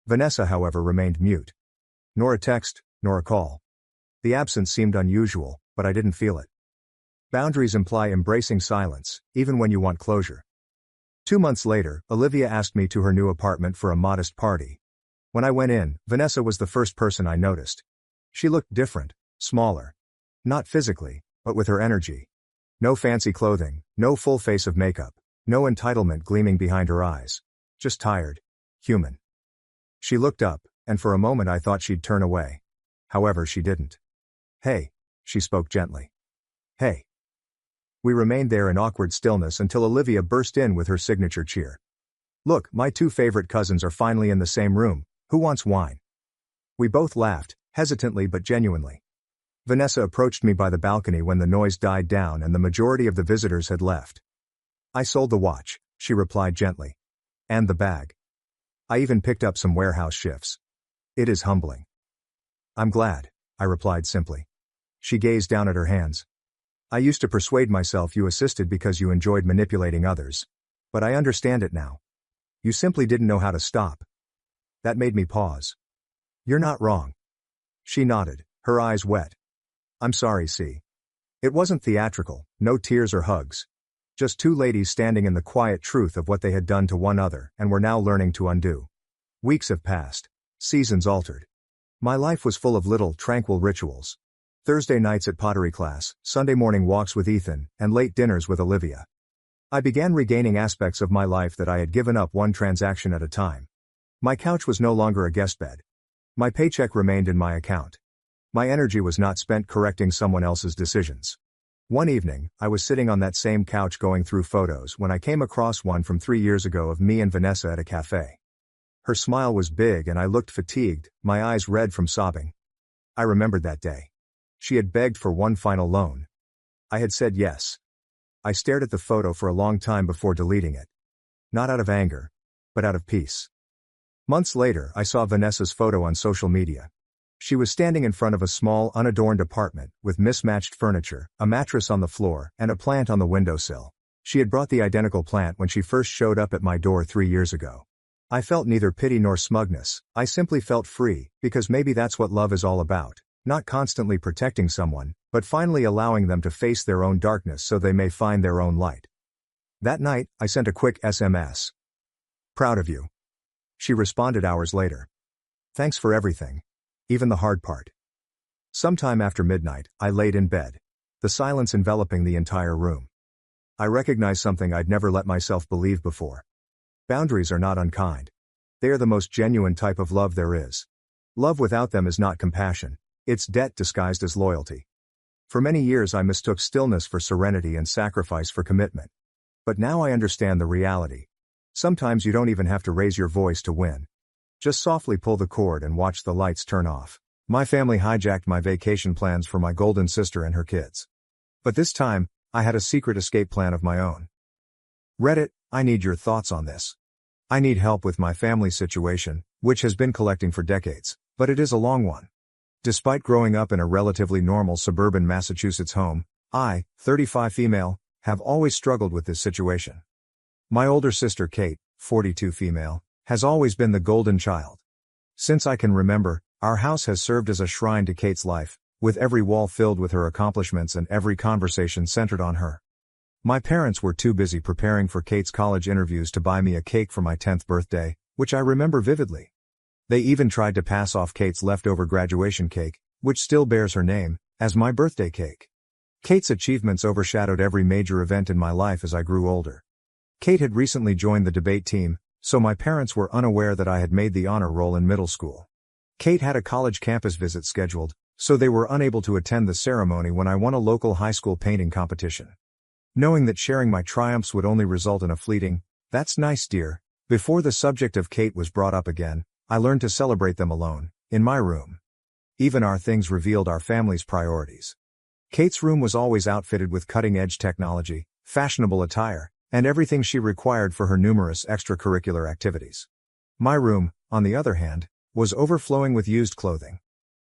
Vanessa, however, remained mute. Nor a text, nor a call. The absence seemed unusual, but I didn't feel it. Boundaries imply embracing silence, even when you want closure. 2 months later, Olivia asked me to her new apartment for a modest party. When I went in, Vanessa was the first person I noticed. She looked different, smaller. Not physically, but with her energy. No fancy clothing, no full face of makeup, no entitlement gleaming behind her eyes. Just tired. Human. She looked up, and for a moment I thought she'd turn away. However, she didn't. Hey, she spoke gently. Hey. We remained there in awkward stillness until Olivia burst in with her signature cheer. Look, my 2 favorite cousins are finally in the same room. Who wants wine? We both laughed, hesitantly but genuinely. Vanessa approached me by the balcony when the noise died down and the majority of the visitors had left. I sold the watch, she replied gently. And the bag. I even picked up some warehouse shifts. It is humbling. I'm glad, I replied simply. She gazed down at her hands. I used to persuade myself you assisted because you enjoyed manipulating others. But I understand it now. You simply didn't know how to stop. That made me pause. You're not wrong. She nodded, her eyes wet. I'm sorry, C. It wasn't theatrical, no tears or hugs. Just 2 ladies standing in the quiet truth of what they had done to one another and were now learning to undo. Weeks have passed. Seasons altered. My life was full of little, tranquil rituals. Thursday nights at pottery class, Sunday morning walks with Ethan, and late dinners with Olivia. I began regaining aspects of my life that I had given up one transaction at a time. My couch was no longer a guest bed. My paycheck remained in my account. My energy was not spent correcting someone else's decisions. One evening, I was sitting on that same couch going through photos when I came across one from 3 years ago of me and Vanessa at a cafe. Her smile was big and I looked fatigued, my eyes red from sobbing. I remembered that day. She had begged for one final loan. I had said yes. I stared at the photo for a long time before deleting it. Not out of anger, but out of peace. Months later, I saw Vanessa's photo on social media. She was standing in front of a small, unadorned apartment, with mismatched furniture, a mattress on the floor, and a plant on the windowsill. She had brought the identical plant when she first showed up at my door 3 years ago. I felt neither pity nor smugness, I simply felt free, because maybe that's what love is all about, not constantly protecting someone, but finally allowing them to face their own darkness so they may find their own light. That night, I sent a quick SMS. Proud of you. She responded hours later. Thanks for everything. Even the hard part. Sometime after midnight, I laid in bed. The silence enveloping the entire room. I recognized something I'd never let myself believe before. Boundaries are not unkind. They are the most genuine type of love there is. Love without them is not compassion. It's debt disguised as loyalty. For many years I mistook stillness for serenity and sacrifice for commitment. But now I understand the reality. Sometimes you don't even have to raise your voice to win. Just softly pull the cord and watch the lights turn off. My family hijacked my vacation plans for my golden sister and her kids. But this time, I had a secret escape plan of my own. Reddit, I need your thoughts on this. I need help with my family situation, which has been collecting for decades, but it is a long one. Despite growing up in a relatively normal suburban Massachusetts home, I, 35 female, have always struggled with this situation. My older sister Kate, 42 female, has always been the golden child. Since I can remember, our house has served as a shrine to Kate's life, with every wall filled with her accomplishments and every conversation centered on her. My parents were too busy preparing for Kate's college interviews to buy me a cake for my 10th birthday, which I remember vividly. They even tried to pass off Kate's leftover graduation cake, which still bears her name, as my birthday cake. Kate's achievements overshadowed every major event in my life as I grew older. Kate had recently joined the debate team, so my parents were unaware that I had made the honor roll in middle school. Kate had a college campus visit scheduled, so they were unable to attend the ceremony when I won a local high school painting competition. Knowing that sharing my triumphs would only result in a fleeting, "That's nice, dear," before the subject of Kate was brought up again, I learned to celebrate them alone, in my room. Even our things revealed our family's priorities. Kate's room was always outfitted with cutting-edge technology, fashionable attire, and everything she required for her numerous extracurricular activities. My room, on the other hand, was overflowing with used clothing.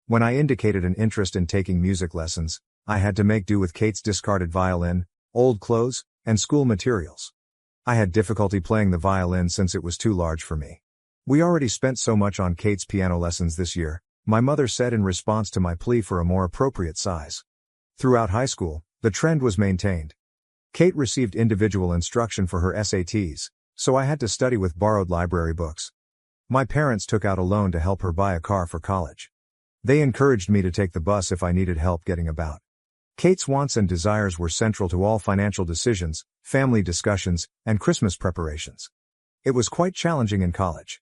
When I indicated an interest in taking music lessons, I had to make do with Kate's discarded violin, old clothes, and school materials. I had difficulty playing the violin since it was too large for me. We already spent so much on Kate's piano lessons this year, my mother said in response to my plea for a more appropriate size. Throughout high school, the trend was maintained. Kate received individual instruction for her SATs, so I had to study with borrowed library books. My parents took out a loan to help her buy a car for college. They encouraged me to take the bus if I needed help getting about. Kate's wants and desires were central to all financial decisions, family discussions, and Christmas preparations. It was quite challenging in college.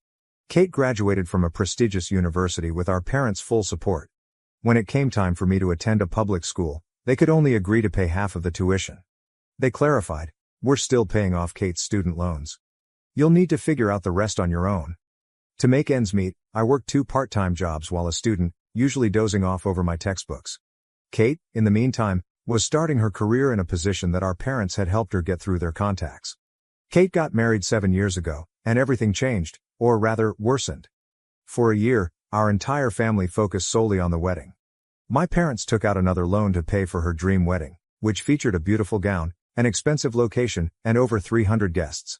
Kate graduated from a prestigious university with our parents' full support. When it came time for me to attend a public school, they could only agree to pay half of the tuition. They clarified, "We're still paying off Kate's student loans. You'll need to figure out the rest on your own." To make ends meet, I worked 2 part-time jobs while a student, usually dozing off over my textbooks. Kate, in the meantime, was starting her career in a position that our parents had helped her get through their contacts. Kate got married 7 years ago, and everything changed, or rather, worsened. For a year, our entire family focused solely on the wedding. My parents took out another loan to pay for her dream wedding, which featured a beautiful gown, an expensive location, and over 300 guests.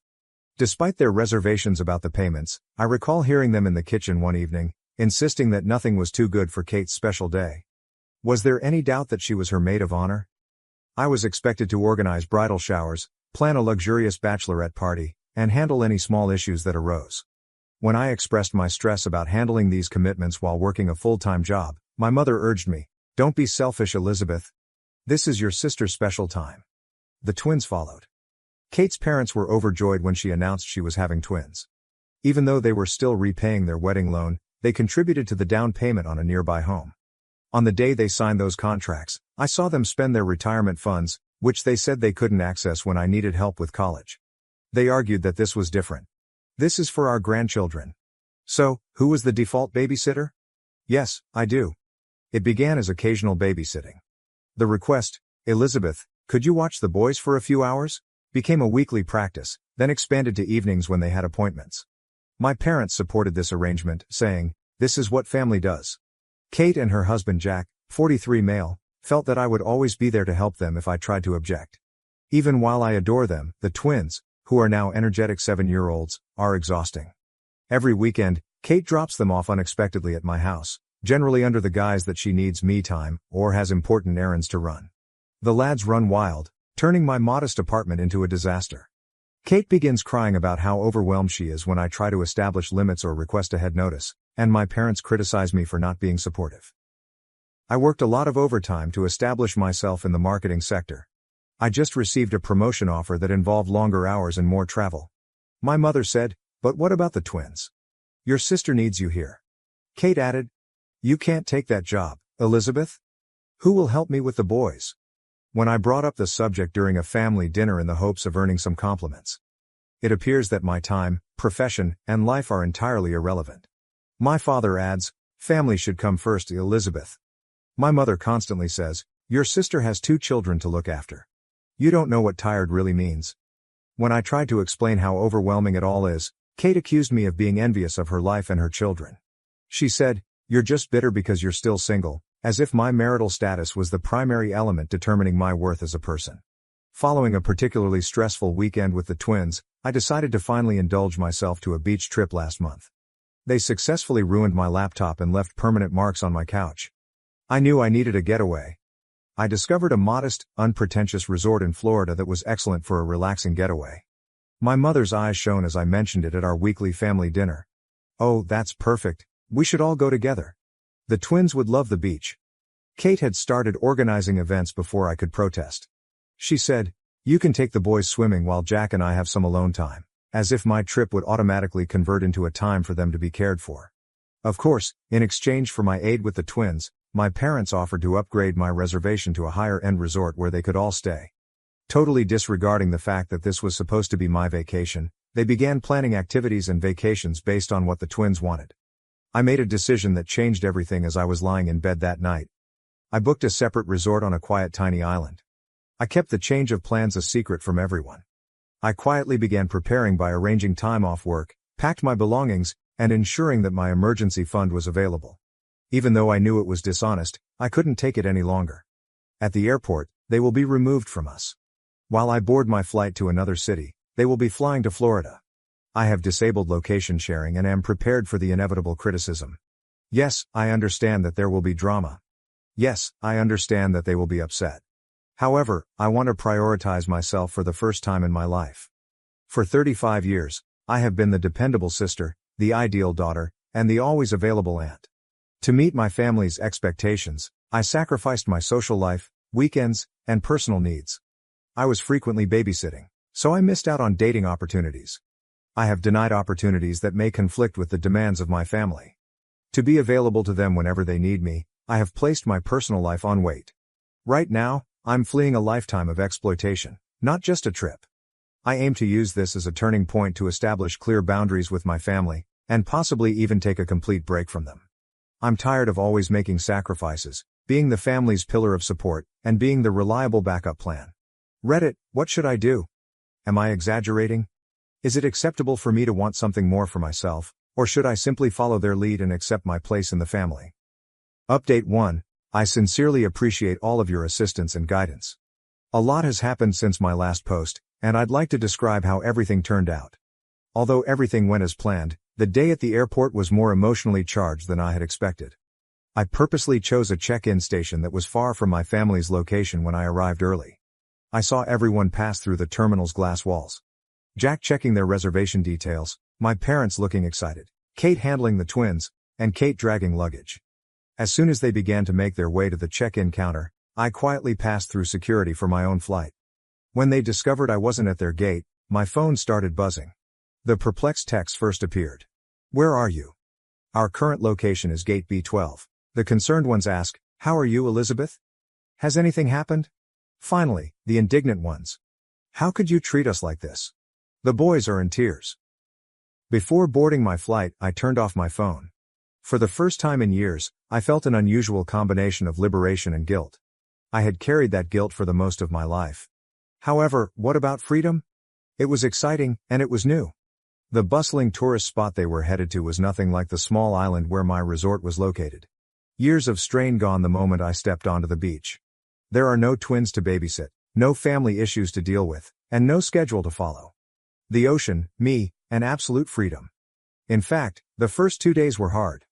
Despite their reservations about the payments, I recall hearing them in the kitchen one evening, insisting that nothing was too good for Kate's special day. Was there any doubt that she was her maid of honor? I was expected to organize bridal showers, plan a luxurious bachelorette party, and handle any small issues that arose. When I expressed my stress about handling these commitments while working a full-time job, my mother urged me, "Don't be selfish, Elizabeth. This is your sister's special time." The twins followed. Kate's parents were overjoyed when she announced she was having twins. Even though they were still repaying their wedding loan, they contributed to the down payment on a nearby home. On the day they signed those contracts, I saw them spend their retirement funds, which they said they couldn't access when I needed help with college. They argued that this was different. This is for our grandchildren. So, who was the default babysitter? Yes, I do. It began as occasional babysitting. The request, Elizabeth, could you watch the boys for a few hours? Became a weekly practice, then expanded to evenings when they had appointments. My parents supported this arrangement, saying, this is what family does. Kate and her husband Jack, 43 male, felt that I would always be there to help them if I tried to object. Even while I adore them, the twins, who are now energetic 7-year-olds, are exhausting. Every weekend, Kate drops them off unexpectedly at my house, generally under the guise that she needs me time, or has important errands to run. The lads run wild, turning my modest apartment into a disaster. Kate begins crying about how overwhelmed she is when I try to establish limits or request ahead notice, and my parents criticize me for not being supportive. I worked a lot of overtime to establish myself in the marketing sector. I just received a promotion offer that involved longer hours and more travel. My mother said, but what about the twins? Your sister needs you here. Kate added, you can't take that job, Elizabeth. Who will help me with the boys? When I brought up the subject during a family dinner in the hopes of earning some compliments. It appears that my time, profession, and life are entirely irrelevant. My father adds, family should come first, Elizabeth. My mother constantly says, your sister has 2 children to look after. You don't know what tired really means. When I tried to explain how overwhelming it all is, Kate accused me of being envious of her life and her children. She said, you're just bitter because you're still single, as if my marital status was the primary element determining my worth as a person. Following a particularly stressful weekend with the twins, I decided to finally indulge myself to a beach trip last month. They successfully ruined my laptop and left permanent marks on my couch. I knew I needed a getaway. I discovered a modest, unpretentious resort in Florida that was excellent for a relaxing getaway. My mother's eyes shone as I mentioned it at our weekly family dinner. Oh, that's perfect, we should all go together. The twins would love the beach. Kate had started organizing events before I could protest. She said, you can take the boys swimming while Jack and I have some alone time, as if my trip would automatically convert into a time for them to be cared for. Of course, in exchange for my aid with the twins, my parents offered to upgrade my reservation to a higher-end resort where they could all stay. Totally disregarding the fact that this was supposed to be my vacation, they began planning activities and vacations based on what the twins wanted. I made a decision that changed everything as I was lying in bed that night. I booked a separate resort on a quiet tiny island. I kept the change of plans a secret from everyone. I quietly began preparing by arranging time off work, packed my belongings, and ensuring that my emergency fund was available. Even though I knew it was dishonest, I couldn't take it any longer. At the airport, they will be removed from us. While I board my flight to another city, they will be flying to Florida. I have disabled location sharing and am prepared for the inevitable criticism. Yes, I understand that there will be drama. Yes, I understand that they will be upset. However, I want to prioritize myself for the first time in my life. For 35 years, I have been the dependable sister, the ideal daughter, and the always available aunt. To meet my family's expectations, I sacrificed my social life, weekends, and personal needs. I was frequently babysitting, so I missed out on dating opportunities. I have denied opportunities that may conflict with the demands of my family. To be available to them whenever they need me, I have placed my personal life on wait. Right now, I'm fleeing a lifetime of exploitation, not just a trip. I aim to use this as a turning point to establish clear boundaries with my family, and possibly even take a complete break from them. I'm tired of always making sacrifices, being the family's pillar of support, and being the reliable backup plan. Reddit, what should I do? Am I exaggerating? Is it acceptable for me to want something more for myself, or should I simply follow their lead and accept my place in the family? Update 1. I sincerely appreciate all of your assistance and guidance. A lot has happened since my last post, and I'd like to describe how everything turned out. Although everything went as planned, the day at the airport was more emotionally charged than I had expected. I purposely chose a check-in station that was far from my family's location when I arrived early. I saw everyone pass through the terminal's glass walls. Jack checking their reservation details, my parents looking excited, Kate handling the twins, and Kate dragging luggage. As soon as they began to make their way to the check-in counter, I quietly passed through security for my own flight. When they discovered I wasn't at their gate, my phone started buzzing. The perplexed text first appeared. Where are you? Our current location is gate B12. The concerned ones ask, How are you, Elizabeth? Has anything happened? Finally, the indignant ones. How could you treat us like this? The boys are in tears. Before boarding my flight, I turned off my phone. For the first time in years, I felt an unusual combination of liberation and guilt. I had carried that guilt for the most of my life. However, what about freedom? It was exciting, and it was new. The bustling tourist spot they were headed to was nothing like the small island where my resort was located. Years of strain gone the moment I stepped onto the beach. There are no twins to babysit, no family issues to deal with, and no schedule to follow. The ocean, me, and absolute freedom. In fact, the first 2 days were hard.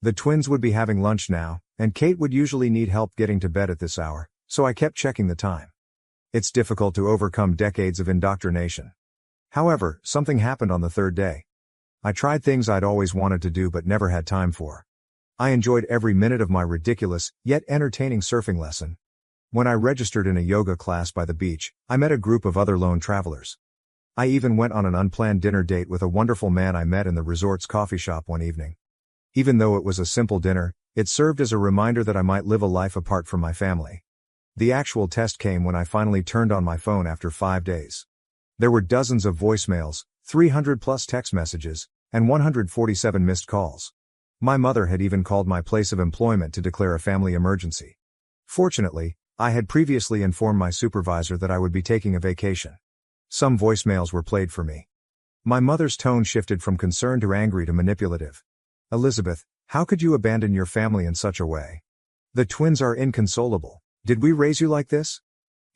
The twins would be having lunch now, and Kate would usually need help getting to bed at this hour, so I kept checking the time. It's difficult to overcome decades of indoctrination. However, something happened on the third day. I tried things I'd always wanted to do but never had time for. I enjoyed every minute of my ridiculous, yet entertaining surfing lesson. When I registered in a yoga class by the beach, I met a group of other lone travelers. I even went on an unplanned dinner date with a wonderful man I met in the resort's coffee shop one evening. Even though it was a simple dinner, it served as a reminder that I might live a life apart from my family. The actual test came when I finally turned on my phone after 5 days. There were dozens of voicemails, 300 plus text messages, and 147 missed calls. My mother had even called my place of employment to declare a family emergency. Fortunately, I had previously informed my supervisor that I would be taking a vacation. Some voicemails were played for me. My mother's tone shifted from concern to angry to manipulative. Elizabeth, how could you abandon your family in such a way? The twins are inconsolable. Did we raise you like this?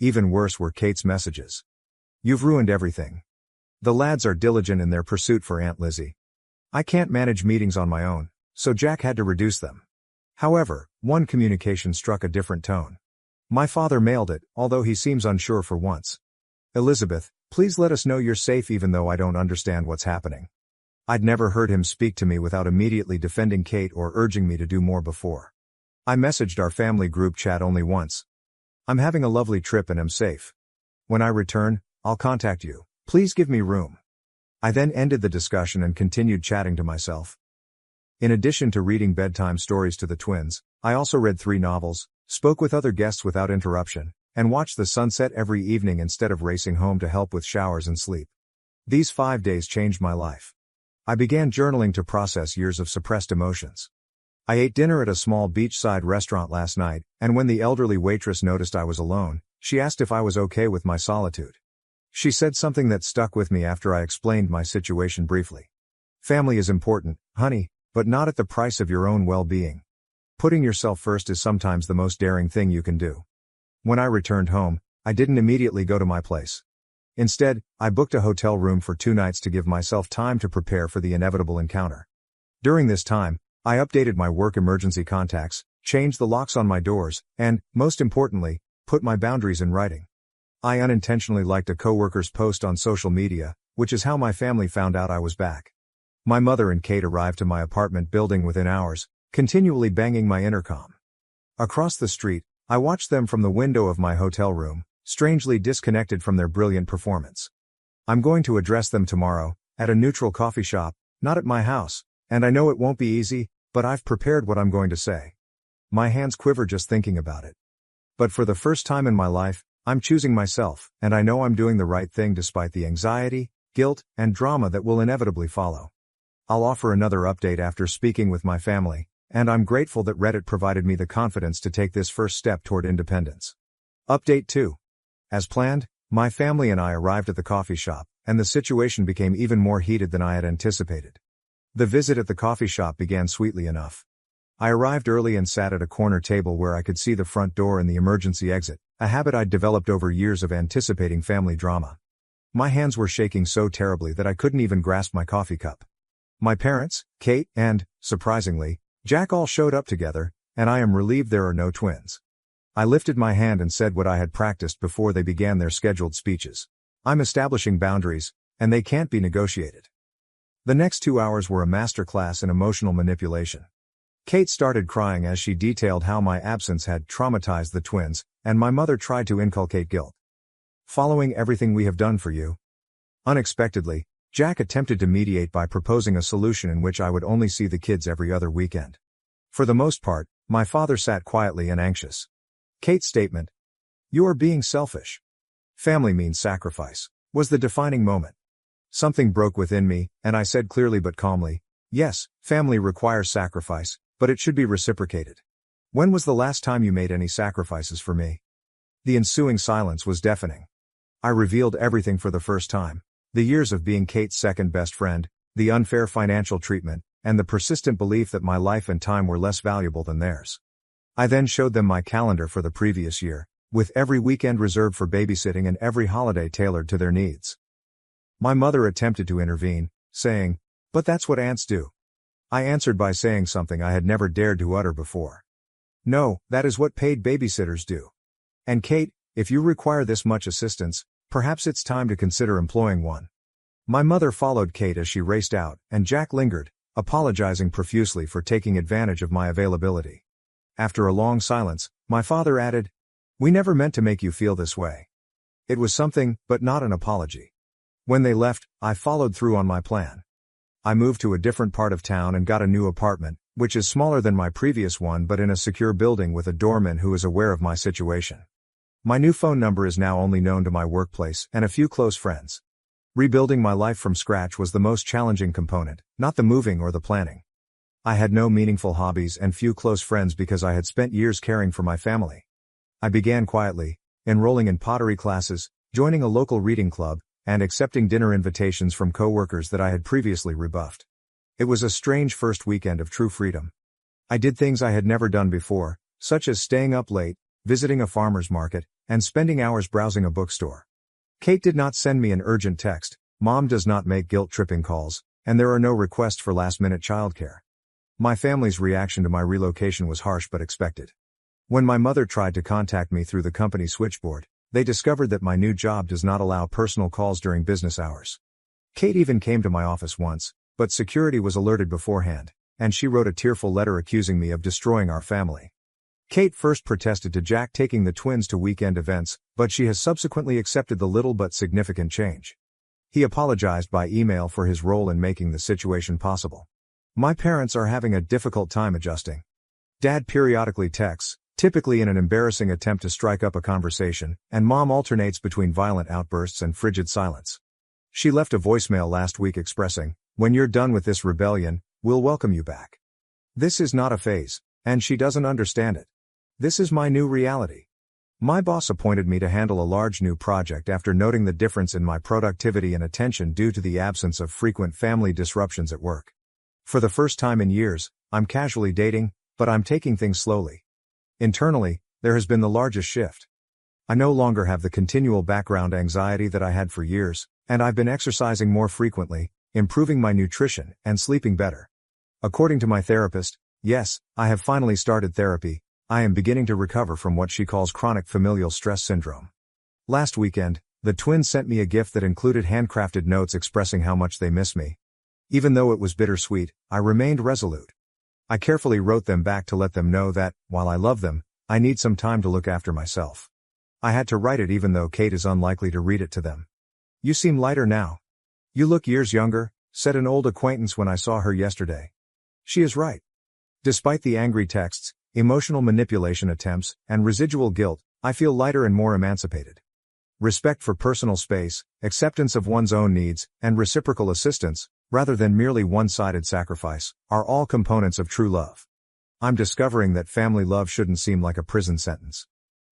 Even worse were Kate's messages. You've ruined everything. The lads are diligent in their pursuit for Aunt Lizzie. I can't manage meetings on my own, so Jack had to reduce them. However, one communication struck a different tone. My father mailed it, although he seems unsure for once. Elizabeth, please let us know you're safe even though I don't understand what's happening. I'd never heard him speak to me without immediately defending Kate or urging me to do more before. I messaged our family group chat only once. I'm having a lovely trip and am safe. When I return, I'll contact you. Please give me room. I then ended the discussion and continued chatting to myself. In addition to reading bedtime stories to the twins, I also read 3 novels, spoke with other guests without interruption, and watched the sunset every evening instead of racing home to help with showers and sleep. These 5 days changed my life. I began journaling to process years of suppressed emotions. I ate dinner at a small beachside restaurant last night, and when the elderly waitress noticed I was alone, she asked if I was okay with my solitude. She said something that stuck with me after I explained my situation briefly. Family is important, honey, but not at the price of your own well-being. Putting yourself first is sometimes the most daring thing you can do. When I returned home, I didn't immediately go to my place. Instead, I booked a hotel room for 2 nights to give myself time to prepare for the inevitable encounter. During this time, I updated my work emergency contacts, changed the locks on my doors, and, most importantly, put my boundaries in writing. I unintentionally liked a coworker's post on social media, which is how my family found out I was back. My mother and Kate arrived to my apartment building within hours, continually banging my intercom. Across the street, I watched them from the window of my hotel room, strangely disconnected from their brilliant performance. I'm going to address them tomorrow, at a neutral coffee shop, not at my house, and I know it won't be easy, but I've prepared what I'm going to say. My hands quiver just thinking about it. But for the first time in my life, I'm choosing myself, and I know I'm doing the right thing despite the anxiety, guilt, and drama that will inevitably follow. I'll offer another update after speaking with my family, and I'm grateful that Reddit provided me the confidence to take this first step toward independence. Update 2. As planned, my family and I arrived at the coffee shop, and the situation became even more heated than I had anticipated. The visit at the coffee shop began sweetly enough. I arrived early and sat at a corner table where I could see the front door and the emergency exit, a habit I'd developed over years of anticipating family drama. My hands were shaking so terribly that I couldn't even grasp my coffee cup. My parents, Kate, and, surprisingly, Jack all showed up together, and I am relieved there are no twins. I lifted my hand and said what I had practiced before they began their scheduled speeches. I'm establishing boundaries, and they can't be negotiated. The next 2 hours were a masterclass in emotional manipulation. Kate started crying as she detailed how my absence had traumatized the twins, and my mother tried to inculcate guilt. Following everything we have done for you. Unexpectedly, Jack attempted to mediate by proposing a solution in which I would only see the kids every other weekend. For the most part, My father sat quietly and anxious. Kate's statement, "You are being selfish. Family means sacrifice," was the defining moment. Something broke within me, and I said clearly but calmly, "Yes, family requires sacrifice, but it should be reciprocated. When was the last time you made any sacrifices for me?" The ensuing silence was deafening. I revealed everything for the first time. The years of being Kate's second best friend, the unfair financial treatment, and the persistent belief that my life and time were less valuable than theirs. I then showed them my calendar for the previous year, with every weekend reserved for babysitting and every holiday tailored to their needs. My mother attempted to intervene, saying, "But that's what aunts do." I answered by saying something I had never dared to utter before. "No, that is what paid babysitters do. And Kate, if you require this much assistance, perhaps it's time to consider employing one." My mother followed Kate as she raced out, and Jack lingered, apologizing profusely for taking advantage of my availability. After a long silence, my father added, "We never meant to make you feel this way." It was something, but not an apology. When they left, I followed through on my plan. I moved to a different part of town and got a new apartment, which is smaller than my previous one but in a secure building with a doorman who is aware of my situation. My new phone number is now only known to my workplace and a few close friends. Rebuilding my life from scratch was the most challenging component, not the moving or the planning. I had no meaningful hobbies and few close friends because I had spent years caring for my family. I began quietly, enrolling in pottery classes, joining a local reading club, and accepting dinner invitations from coworkers that I had previously rebuffed. It was a strange first weekend of true freedom. I did things I had never done before, such as staying up late, visiting a farmer's market, and spending hours browsing a bookstore. Kate did not send me an urgent text, Mom does not make guilt-tripping calls, and there are no requests for last-minute childcare. My family's reaction to my relocation was harsh but expected. When my mother tried to contact me through the company switchboard, they discovered that my new job does not allow personal calls during business hours. Kate even came to my office once, but security was alerted beforehand, and she wrote a tearful letter accusing me of destroying our family. Kate first protested to Jack taking the twins to weekend events, but she has subsequently accepted the little but significant change. He apologized by email for his role in making the situation possible. My parents are having a difficult time adjusting. Dad periodically texts, typically in an embarrassing attempt to strike up a conversation, and Mom alternates between violent outbursts and frigid silence. She left a voicemail last week expressing, "When you're done with this rebellion, we'll welcome you back." This is not a phase, and she doesn't understand it. This is my new reality. My boss appointed me to handle a large new project after noting the difference in my productivity and attention due to the absence of frequent family disruptions at work. For the first time in years, I'm casually dating, but I'm taking things slowly. Internally, there has been the largest shift. I no longer have the continual background anxiety that I had for years, and I've been exercising more frequently, improving my nutrition, and sleeping better. According to my therapist, yes, I have finally started therapy. I am beginning to recover from what she calls chronic familial stress syndrome. Last weekend, the twins sent me a gift that included handcrafted notes expressing how much they miss me. Even though it was bittersweet, I remained resolute. I carefully wrote them back to let them know that, while I love them, I need some time to look after myself. I had to write it even though Kate is unlikely to read it to them. "You seem lighter now. You look years younger," said an old acquaintance when I saw her yesterday. She is right. Despite the angry texts, emotional manipulation attempts, and residual guilt, I feel lighter and more emancipated. Respect for personal space, acceptance of one's own needs, and reciprocal assistance, rather than merely one-sided sacrifice, are all components of true love. I'm discovering that family love shouldn't seem like a prison sentence.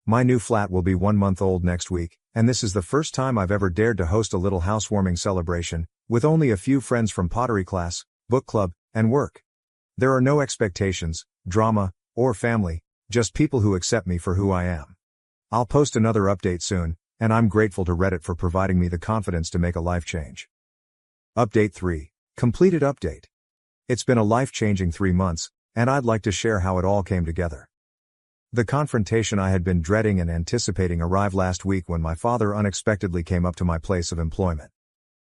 My new flat will be 1 month old next week, and this is the first time I've ever dared to host a little housewarming celebration, with only a few friends from pottery class, book club, and work. There are no expectations, drama, or family, just people who accept me for who I am. I'll post another update soon, and I'm grateful to Reddit for providing me the confidence to make a life change. Update 3. Completed update. It's been a life-changing 3 months, and I'd like to share how it all came together. The confrontation I had been dreading and anticipating arrived last week when my father unexpectedly came up to my place of employment.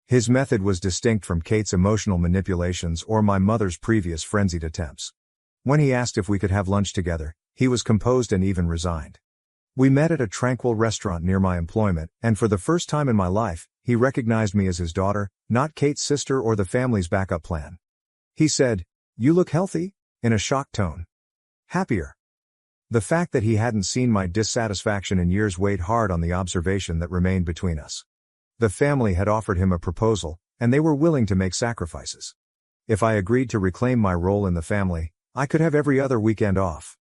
His method was distinct from Kate's emotional manipulations or my mother's previous frenzied attempts. When he asked if we could have lunch together, he was composed and even resigned. We met at a tranquil restaurant near my employment, and for the first time in my life, he recognized me as his daughter, not Kate's sister or the family's backup plan. He said, "You look healthy," in a shocked tone. "Happier," The fact that he hadn't seen my dissatisfaction in years weighed hard on the observation that remained between us. The family had offered him a proposal, and they were willing to make sacrifices. If I agreed to reclaim my role in the family, I could have every other weekend off.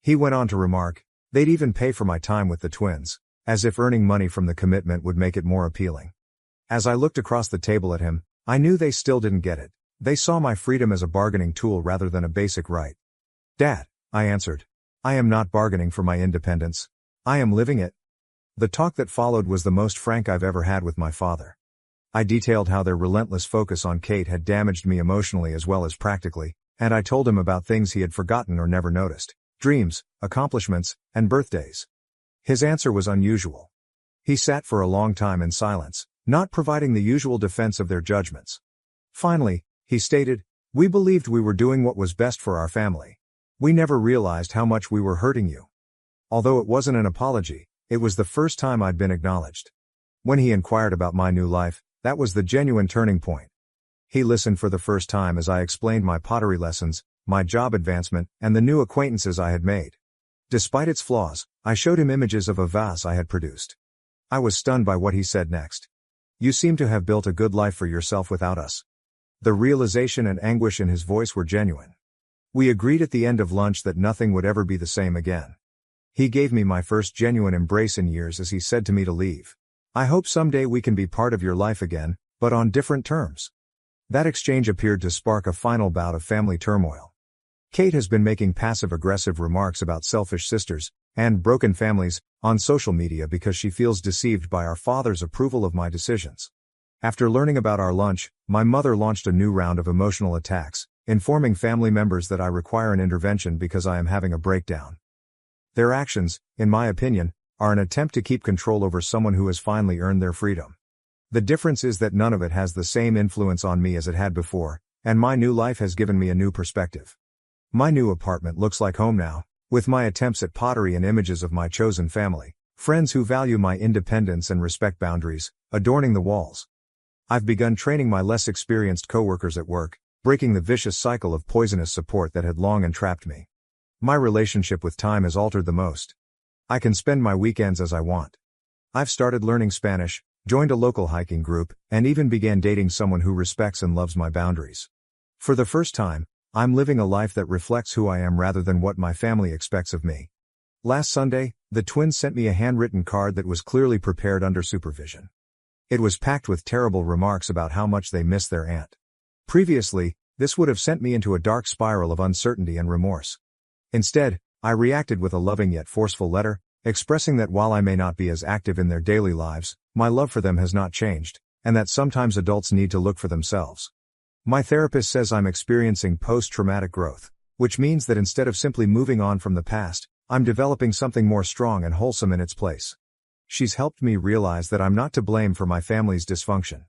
He went on to remark, they'd even pay for my time with the twins, as if earning money from the commitment would make it more appealing. As I looked across the table at him, I knew they still didn't get it. They saw my freedom as a bargaining tool rather than a basic right. Dad, I answered. I am not bargaining for my independence. I am living it. The talk that followed was the most frank I've ever had with my father. I detailed how their relentless focus on Kate had damaged me emotionally as well as practically, and I told him about things he had forgotten or never noticed, dreams, accomplishments, and birthdays. His answer was unusual. He sat for a long time in silence, not providing the usual defense of their judgments. Finally, he stated, "We believed we were doing what was best for our family. We never realized how much we were hurting you." Although it wasn't an apology, it was the first time I'd been acknowledged. When he inquired about my new life, that was the genuine turning point. He listened for the first time as I explained my pottery lessons, my job advancement, and the new acquaintances I had made. Despite its flaws, I showed him images of a vase I had produced. I was stunned by what he said next. "You seem to have built a good life for yourself without us." The realization and anguish in his voice were genuine. We agreed at the end of lunch that nothing would ever be the same again. He gave me my first genuine embrace in years as he said to me to leave. "I hope someday we can be part of your life again, but on different terms." That exchange appeared to spark a final bout of family turmoil. Kate has been making passive-aggressive remarks about selfish sisters and broken families on social media because she feels deceived by our father's approval of my decisions. After learning about our lunch, my mother launched a new round of emotional attacks, informing family members that I require an intervention because I am having a breakdown. Their actions, in my opinion, are an attempt to keep control over someone who has finally earned their freedom. The difference is that none of it has the same influence on me as it had before, and my new life has given me a new perspective. My new apartment looks like home now, with my attempts at pottery and images of my chosen family, friends who value my independence and respect boundaries, adorning the walls. I've begun training my less experienced coworkers at work, breaking the vicious cycle of poisonous support that had long entrapped me. My relationship with time has altered the most. I can spend my weekends as I want. I've started learning Spanish, joined a local hiking group, and even began dating someone who respects and loves my boundaries. For the first time, I'm living a life that reflects who I am rather than what my family expects of me. Last Sunday, the twins sent me a handwritten card that was clearly prepared under supervision. It was packed with terrible remarks about how much they miss their aunt. Previously, this would have sent me into a dark spiral of uncertainty and remorse. Instead, I reacted with a loving yet forceful letter, expressing that while I may not be as active in their daily lives, my love for them has not changed, and that sometimes adults need to look for themselves. My therapist says I'm experiencing post-traumatic growth, which means that instead of simply moving on from the past, I'm developing something more strong and wholesome in its place. She's helped me realize that I'm not to blame for my family's dysfunction.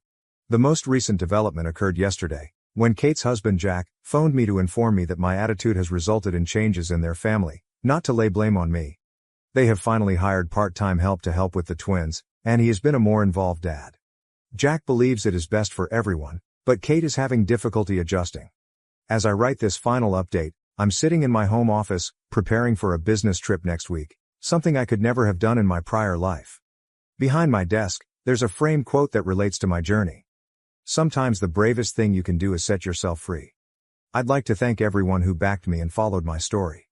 The most recent development occurred yesterday, when Kate's husband Jack phoned me to inform me that my attitude has resulted in changes in their family, not to lay blame on me. They have finally hired part-time help to help with the twins, and he has been a more involved dad. Jack believes it is best for everyone, but Kate is having difficulty adjusting. As I write this final update, I'm sitting in my home office, preparing for a business trip next week, something I could never have done in my prior life. Behind my desk, there's a framed quote that relates to my journey. Sometimes the bravest thing you can do is set yourself free. I'd like to thank everyone who backed me and followed my story.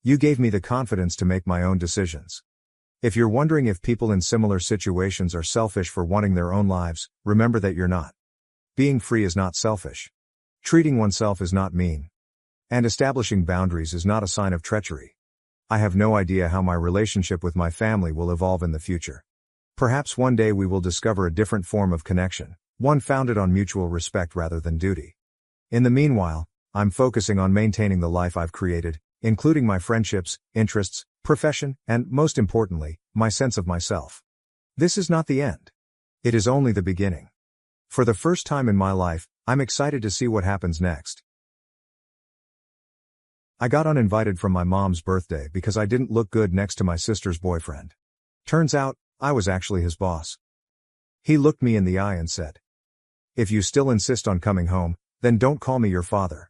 You gave me the confidence to make my own decisions. If you're wondering if people in similar situations are selfish for wanting their own lives, remember that you're not. Being free is not selfish. Treating oneself is not mean. And establishing boundaries is not a sign of treachery. I have no idea how my relationship with my family will evolve in the future. Perhaps one day we will discover a different form of connection, one founded on mutual respect rather than duty. In the meanwhile, I'm focusing on maintaining the life I've created, including my friendships, interests, profession, and, most importantly, my sense of myself. This is not the end. It is only the beginning. For the first time in my life, I'm excited to see what happens next. I got uninvited from my mom's birthday because I didn't look good next to my sister's boyfriend. Turns out, I was actually his boss. He looked me in the eye and said, "If you still insist on coming home, then don't call me your father."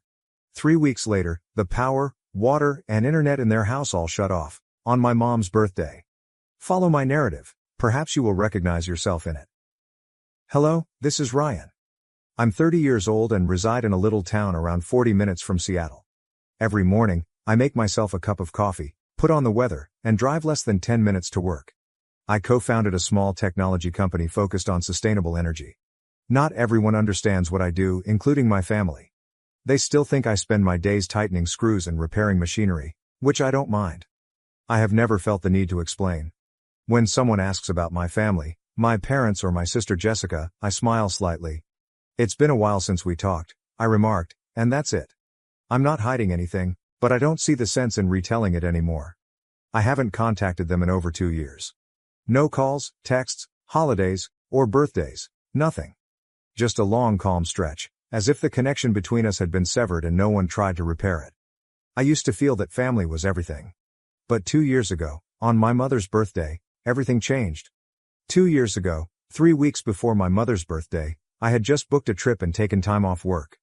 3 weeks later, the power, water, and internet in their house all shut off, on my mom's birthday. Follow my narrative, perhaps you will recognize yourself in it. Hello, this is Ryan. I'm 30 years old and reside in a little town around 40 minutes from Seattle. Every morning, I make myself a cup of coffee, put on the weather, and drive less than 10 minutes to work. I co-founded a small technology company focused on sustainable energy. Not everyone understands what I do, including my family. They still think I spend my days tightening screws and repairing machinery, which I don't mind. I have never felt the need to explain. When someone asks about my family, my parents or my sister Jessica, I smile slightly. It's been a while since we talked, I remarked, and that's it. I'm not hiding anything, but I don't see the sense in retelling it anymore. I haven't contacted them in over 2 years. No calls, texts, holidays, or birthdays, nothing. Just a long calm stretch, as if the connection between us had been severed and no one tried to repair it. I used to feel that family was everything. But 2 years ago, on my mother's birthday, everything changed. 2 years ago, 3 weeks before my mother's birthday, I had just booked a trip and taken time off work.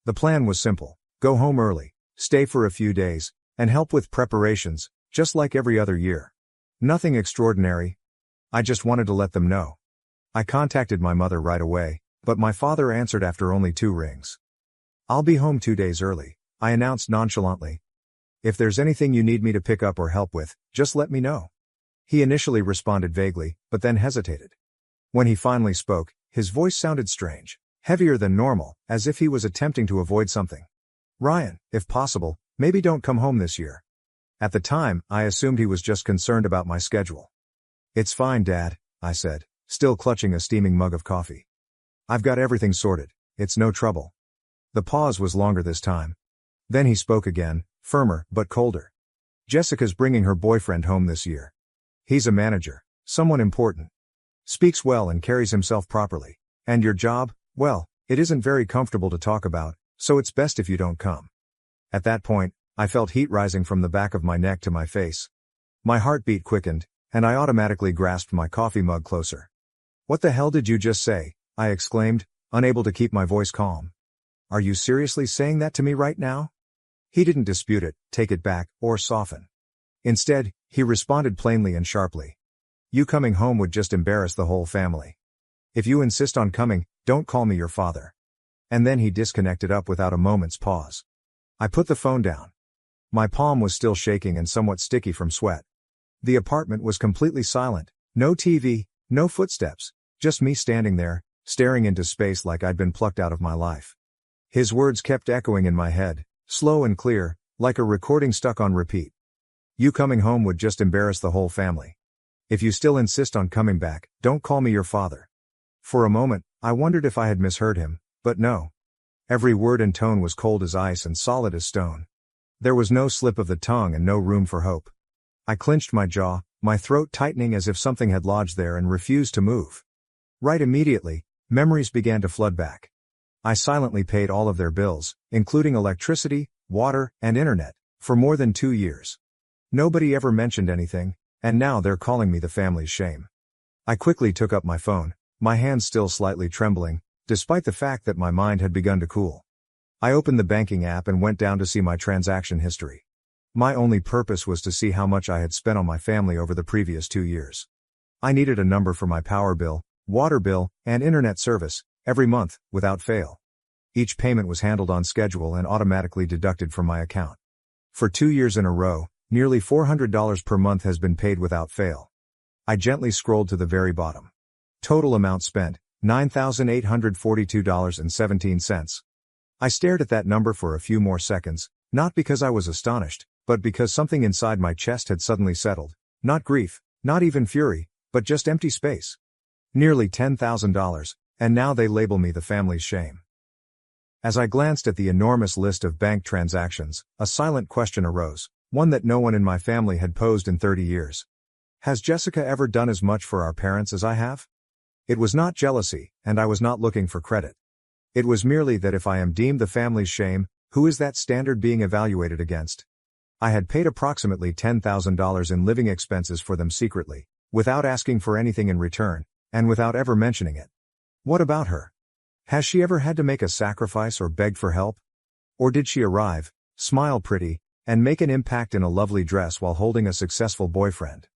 The plan was simple: go home early, stay for a few days, and help with preparations, just like every other year. Nothing extraordinary. I just wanted to let them know. I contacted my mother right away, but my father answered after only 2 rings. "I'll be home 2 days early," I announced nonchalantly. "If there's anything you need me to pick up or help with, just let me know." He initially responded vaguely, but then hesitated. When he finally spoke, his voice sounded strange, heavier than normal, as if he was attempting to avoid something. "Ryan, if possible, maybe don't come home this year." At the time, I assumed he was just concerned about my schedule. "It's fine, Dad," I said, still clutching a steaming mug of coffee. "I've got everything sorted, it's no trouble." The pause was longer this time. Then he spoke again, firmer, but colder. "Jessica's bringing her boyfriend home this year. He's a manager, someone important. Speaks well and carries himself properly. And your job, well, it isn't very comfortable to talk about, so it's best if you don't come." At that point, I felt heat rising from the back of my neck to my face. My heartbeat quickened, and I automatically grasped my coffee mug closer. "What the hell did you just say?" I exclaimed, unable to keep my voice calm. "Are you seriously saying that to me right now?" He didn't dispute it, take it back, or soften. Instead, he responded plainly and sharply. "You coming home would just embarrass the whole family. If you insist on coming, don't call me your father." And then he disconnected up without a moment's pause. I put the phone down. My palm was still shaking and somewhat sticky from sweat. The apartment was completely silent, no TV, no footsteps, just me standing there, staring into space like I'd been plucked out of my life. His words kept echoing in my head, slow and clear, like a recording stuck on repeat. "You coming home would just embarrass the whole family. If you still insist on coming back, don't call me your father." For a moment, I wondered if I had misheard him, but no. Every word and tone was cold as ice and solid as stone. There was no slip of the tongue and no room for hope. I clenched my jaw, my throat tightening as if something had lodged there and refused to move. Right immediately, memories began to flood back. I silently paid all of their bills, including electricity, water, and internet, for more than 2 years. Nobody ever mentioned anything, and now they're calling me the family's shame. I quickly took up my phone, my hands still slightly trembling, despite the fact that my mind had begun to cool. I opened the banking app and went down to see my transaction history. My only purpose was to see how much I had spent on my family over the previous 2 years. I needed a number for my power bill, water bill, and internet service, every month, without fail. Each payment was handled on schedule and automatically deducted from my account. For 2 years in a row, nearly $400 per month has been paid without fail. I gently scrolled to the very bottom. Total amount spent, $9,842.17. I stared at that number for a few more seconds, not because I was astonished, but because something inside my chest had suddenly settled. Not grief, not even fury, but just empty space. Nearly $10,000, and now they label me the family's shame. As I glanced at the enormous list of bank transactions, a silent question arose, one that no one in my family had posed in 30 years. Has Jessica ever done as much for our parents as I have? It was not jealousy, and I was not looking for credit. It was merely that if I am deemed the family's shame, who is that standard being evaluated against? I had paid approximately $10,000 in living expenses for them secretly, without asking for anything in return, and without ever mentioning it. What about her? Has she ever had to make a sacrifice or beg for help? Or did she arrive, smile pretty, and make an impact in a lovely dress while holding a successful boyfriend.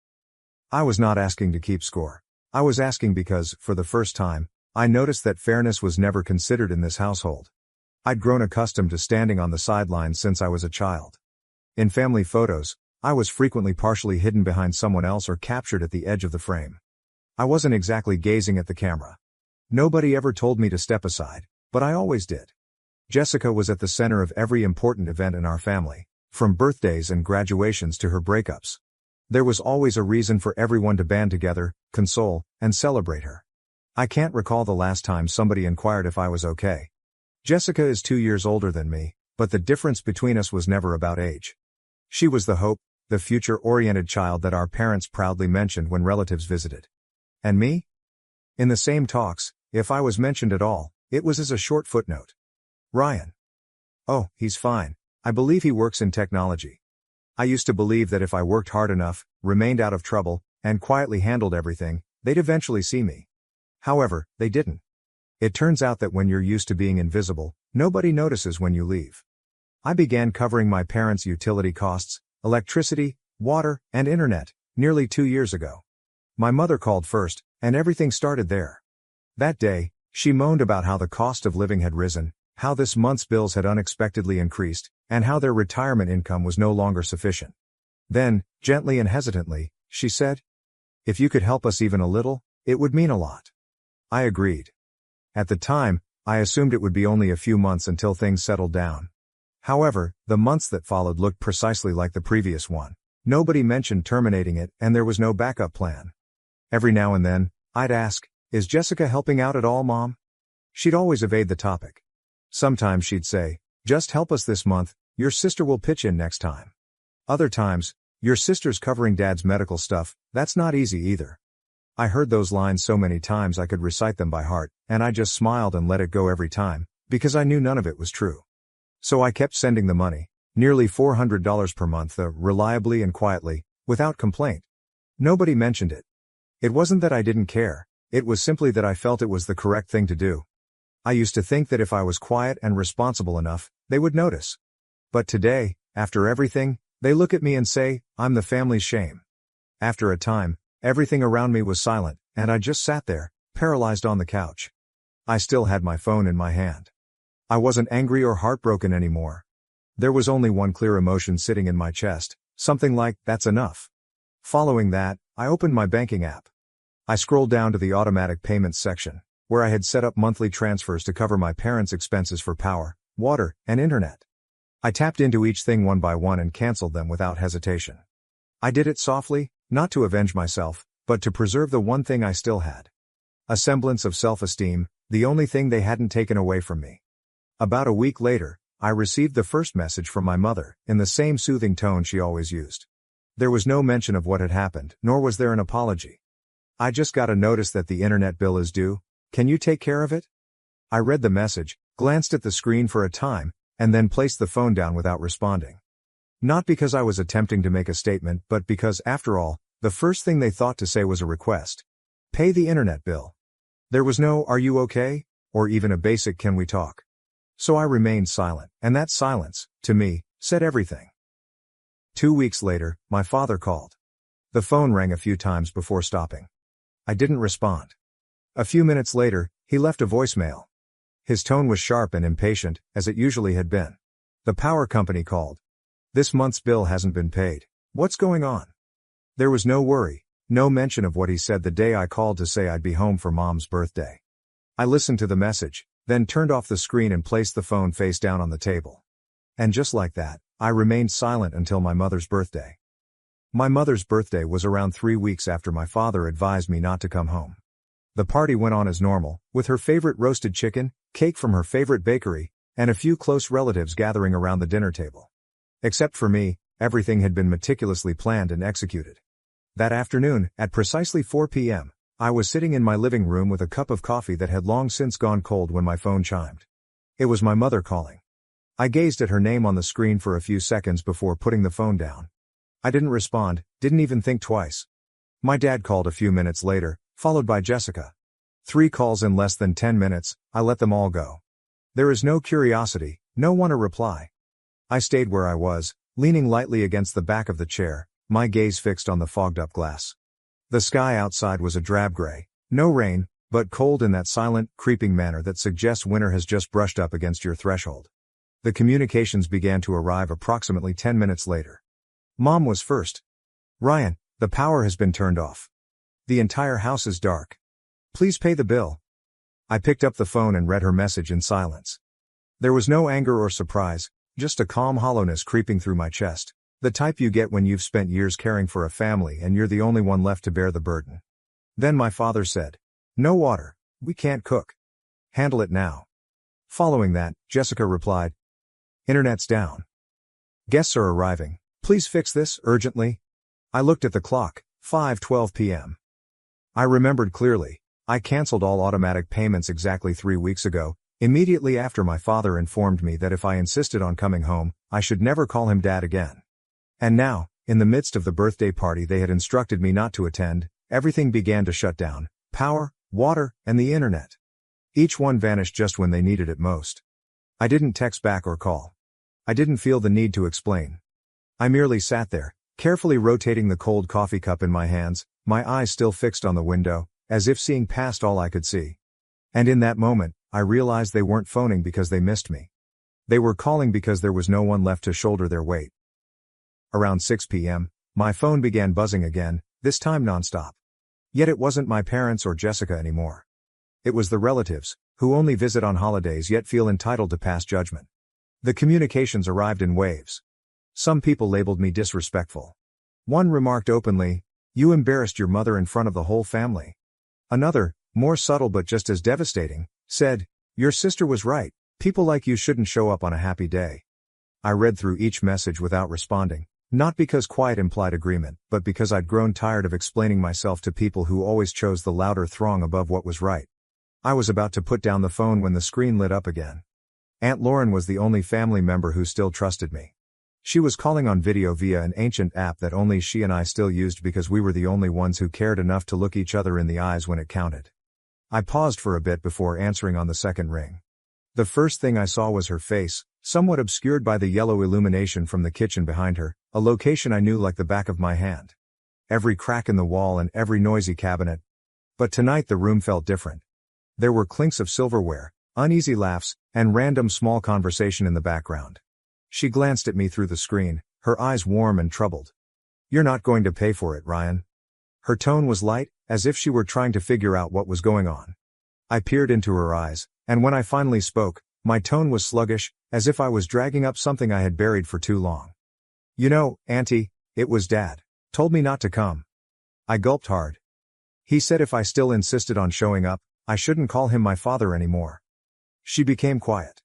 I was not asking to keep score. I was asking because, for the first time, I noticed that fairness was never considered in this household. I'd grown accustomed to standing on the sidelines since I was a child. In family photos, I was frequently partially hidden behind someone else or captured at the edge of the frame. I wasn't exactly gazing at the camera. Nobody ever told me to step aside, but I always did. Jessica was at the center of every important event in our family, from birthdays and graduations to her breakups. There was always a reason for everyone to band together, console, and celebrate her. I can't recall the last time somebody inquired if I was okay. Jessica is 2 years older than me, but the difference between us was never about age. She was the hope, the future-oriented child that our parents proudly mentioned when relatives visited. And me? In the same talks, if I was mentioned at all, it was as a short footnote. Ryan. Oh, he's fine. I believe he works in technology. I used to believe that if I worked hard enough, remained out of trouble, and quietly handled everything, they'd eventually see me. However, they didn't. It turns out that when you're used to being invisible, nobody notices when you leave. I began covering my parents' utility costs, electricity, water, and internet, nearly 2 years ago. My mother called first, and everything started there. That day, she moaned about how the cost of living had risen, how this month's bills had unexpectedly increased, and how their retirement income was no longer sufficient. Then, gently and hesitantly, she said, "If you could help us even a little, it would mean a lot." I agreed. At the time, I assumed it would be only a few months until things settled down. However, the months that followed looked precisely like the previous one. Nobody mentioned terminating it, and there was no backup plan. Every now and then, I'd ask, "Is Jessica helping out at all, Mom?" She'd always evade the topic. Sometimes she'd say, "Just help us this month, your sister will pitch in next time." Other times, "Your sister's covering Dad's medical stuff, that's not easy either." I heard those lines so many times I could recite them by heart, and I just smiled and let it go every time, because I knew none of it was true. So I kept sending the money, nearly $400 per month, reliably and quietly, without complaint. Nobody mentioned it. It wasn't that I didn't care, it was simply that I felt it was the correct thing to do. I used to think that if I was quiet and responsible enough, they would notice. But today, after everything, they look at me and say, I'm the family's shame. After a time, everything around me was silent, and I just sat there, paralyzed on the couch. I still had my phone in my hand. I wasn't angry or heartbroken anymore. There was only one clear emotion sitting in my chest, something like, that's enough. Following that, I opened my banking app. I scrolled down to the automatic payments section, where I had set up monthly transfers to cover my parents' expenses for power, water, and internet. I tapped into each thing one by one and canceled them without hesitation. I did it softly, not to avenge myself, but to preserve the one thing I still had. A semblance of self-esteem, the only thing they hadn't taken away from me. About a week later, I received the first message from my mother, in the same soothing tone she always used. There was no mention of what had happened, nor was there an apology. "I just got a notice that the internet bill is due. Can you take care of it?" I read the message, glanced at the screen for a time, and then placed the phone down without responding. Not because I was attempting to make a statement, but because, after all, the first thing they thought to say was a request. Pay the internet bill. There was no, "Are you okay?" or even a basic, "Can we talk?" So I remained silent, and that silence, to me, said everything. 2 weeks later, my father called. The phone rang a few times before stopping. I didn't respond. A few minutes later, he left a voicemail. His tone was sharp and impatient, as it usually had been. The power company called. "This month's bill hasn't been paid. What's going on?" There was no worry, no mention of what he said the day I called to say I'd be home for Mom's birthday. I listened to the message, then turned off the screen and placed the phone face down on the table. And just like that, I remained silent until my mother's birthday. My mother's birthday was around 3 weeks after my father advised me not to come home. The party went on as normal, with her favorite roasted chicken, cake from her favorite bakery, and a few close relatives gathering around the dinner table. Except for me, everything had been meticulously planned and executed. That afternoon, at precisely 4 p.m., I was sitting in my living room with a cup of coffee that had long since gone cold when my phone chimed. It was my mother calling. I gazed at her name on the screen for a few seconds before putting the phone down. I didn't respond, didn't even think twice. My dad called a few minutes later, followed by Jessica. 3 calls in less than 10 minutes, I let them all go. There is no curiosity, no one to reply. I stayed where I was, Leaning lightly against the back of the chair, my gaze fixed on the fogged-up glass. The sky outside was a drab gray. No rain, but cold in that silent, creeping manner that suggests winter has just brushed up against your threshold. The communications began to arrive approximately 10 minutes later. Mom was first. "Ryan, the power has been turned off. The entire house is dark. Please pay the bill." I picked up the phone and read her message in silence. There was no anger or surprise, just a calm hollowness creeping through my chest. The type you get when you've spent years caring for a family and you're the only one left to bear the burden. Then my father said, "No water, we can't cook. Handle it now." Following that, Jessica replied, "Internet's down. Guests are arriving. Please fix this, urgently." I looked at the clock, 5:12 p.m. I remembered clearly. I canceled all automatic payments exactly 3 weeks ago, immediately after my father informed me that if I insisted on coming home, I should never call him Dad again. And now, in the midst of the birthday party they had instructed me not to attend, everything began to shut down: power, water, and the internet. Each one vanished just when they needed it most. I didn't text back or call. I didn't feel the need to explain. I merely sat there, carefully rotating the cold coffee cup in my hands, my eyes still fixed on the window, as if seeing past all I could see. And in that moment, I realized they weren't phoning because they missed me. They were calling because there was no one left to shoulder their weight. Around 6 p.m., my phone began buzzing again, this time nonstop. Yet it wasn't my parents or Jessica anymore. It was the relatives, who only visit on holidays yet feel entitled to pass judgment. The communications arrived in waves. Some people labeled me disrespectful. One remarked openly, "You embarrassed your mother in front of the whole family." Another, more subtle but just as devastating, said, "Your sister was right, people like you shouldn't show up on a happy day." I read through each message without responding, not because quiet implied agreement, but because I'd grown tired of explaining myself to people who always chose the louder throng above what was right. I was about to put down the phone when the screen lit up again. Aunt Lauren was the only family member who still trusted me. She was calling on video via an ancient app that only she and I still used because we were the only ones who cared enough to look each other in the eyes when it counted. I paused for a bit before answering on the second ring. The first thing I saw was her face, somewhat obscured by the yellow illumination from the kitchen behind her, a location I knew like the back of my hand. Every crack in the wall and every noisy cabinet. But tonight the room felt different. There were clinks of silverware, uneasy laughs, and random small conversation in the background. She glanced at me through the screen, her eyes warm and troubled. "You're not going to pay for it, Ryan." Her tone was light, as if she were trying to figure out what was going on. I peered into her eyes, and when I finally spoke, my tone was sluggish, as if I was dragging up something I had buried for too long. "You know, Auntie, it was Dad. Told me not to come." I gulped hard. "He said if I still insisted on showing up, I shouldn't call him my father anymore." She became quiet.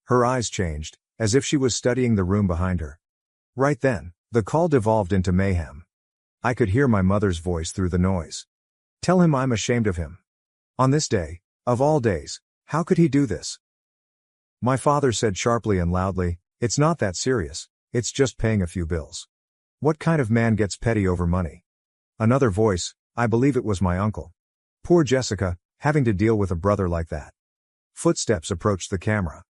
Her eyes changed, as if she was studying the room behind her. Right then, the call devolved into mayhem. I could hear my mother's voice through the noise. "Tell him I'm ashamed of him. On this day, of all days, how could he do this?" My father said sharply and loudly, "It's not that serious, it's just paying a few bills. What kind of man gets petty over money?" Another voice, I believe it was my uncle. "Poor Jessica, having to deal with a brother like that." Footsteps approached the camera.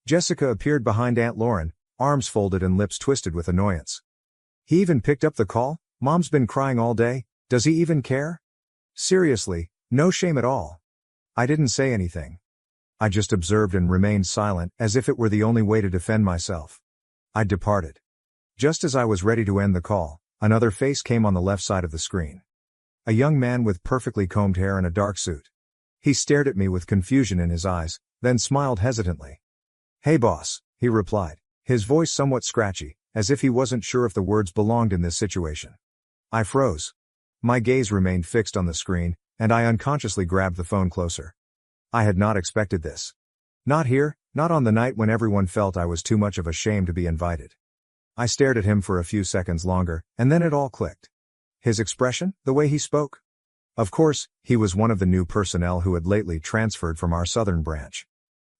Jessica appeared behind Aunt Lauren, arms folded and lips twisted with annoyance. "He even picked up the call? Mom's been crying all day, does he even care? Seriously, no shame at all." I didn't say anything. I just observed and remained silent, as if it were the only way to defend myself. I departed. Just as I was ready to end the call, another face came on the left side of the screen. A young man with perfectly combed hair and a dark suit. He stared at me with confusion in his eyes, then smiled hesitantly. "Hey boss," he replied, his voice somewhat scratchy, as if he wasn't sure if the words belonged in this situation. I froze. My gaze remained fixed on the screen, and I unconsciously grabbed the phone closer. I had not expected this. Not here, not on the night when everyone felt I was too much of a shame to be invited. I stared at him for a few seconds longer, and then it all clicked. His expression, the way he spoke. Of course, he was one of the new personnel who had lately transferred from our southern branch.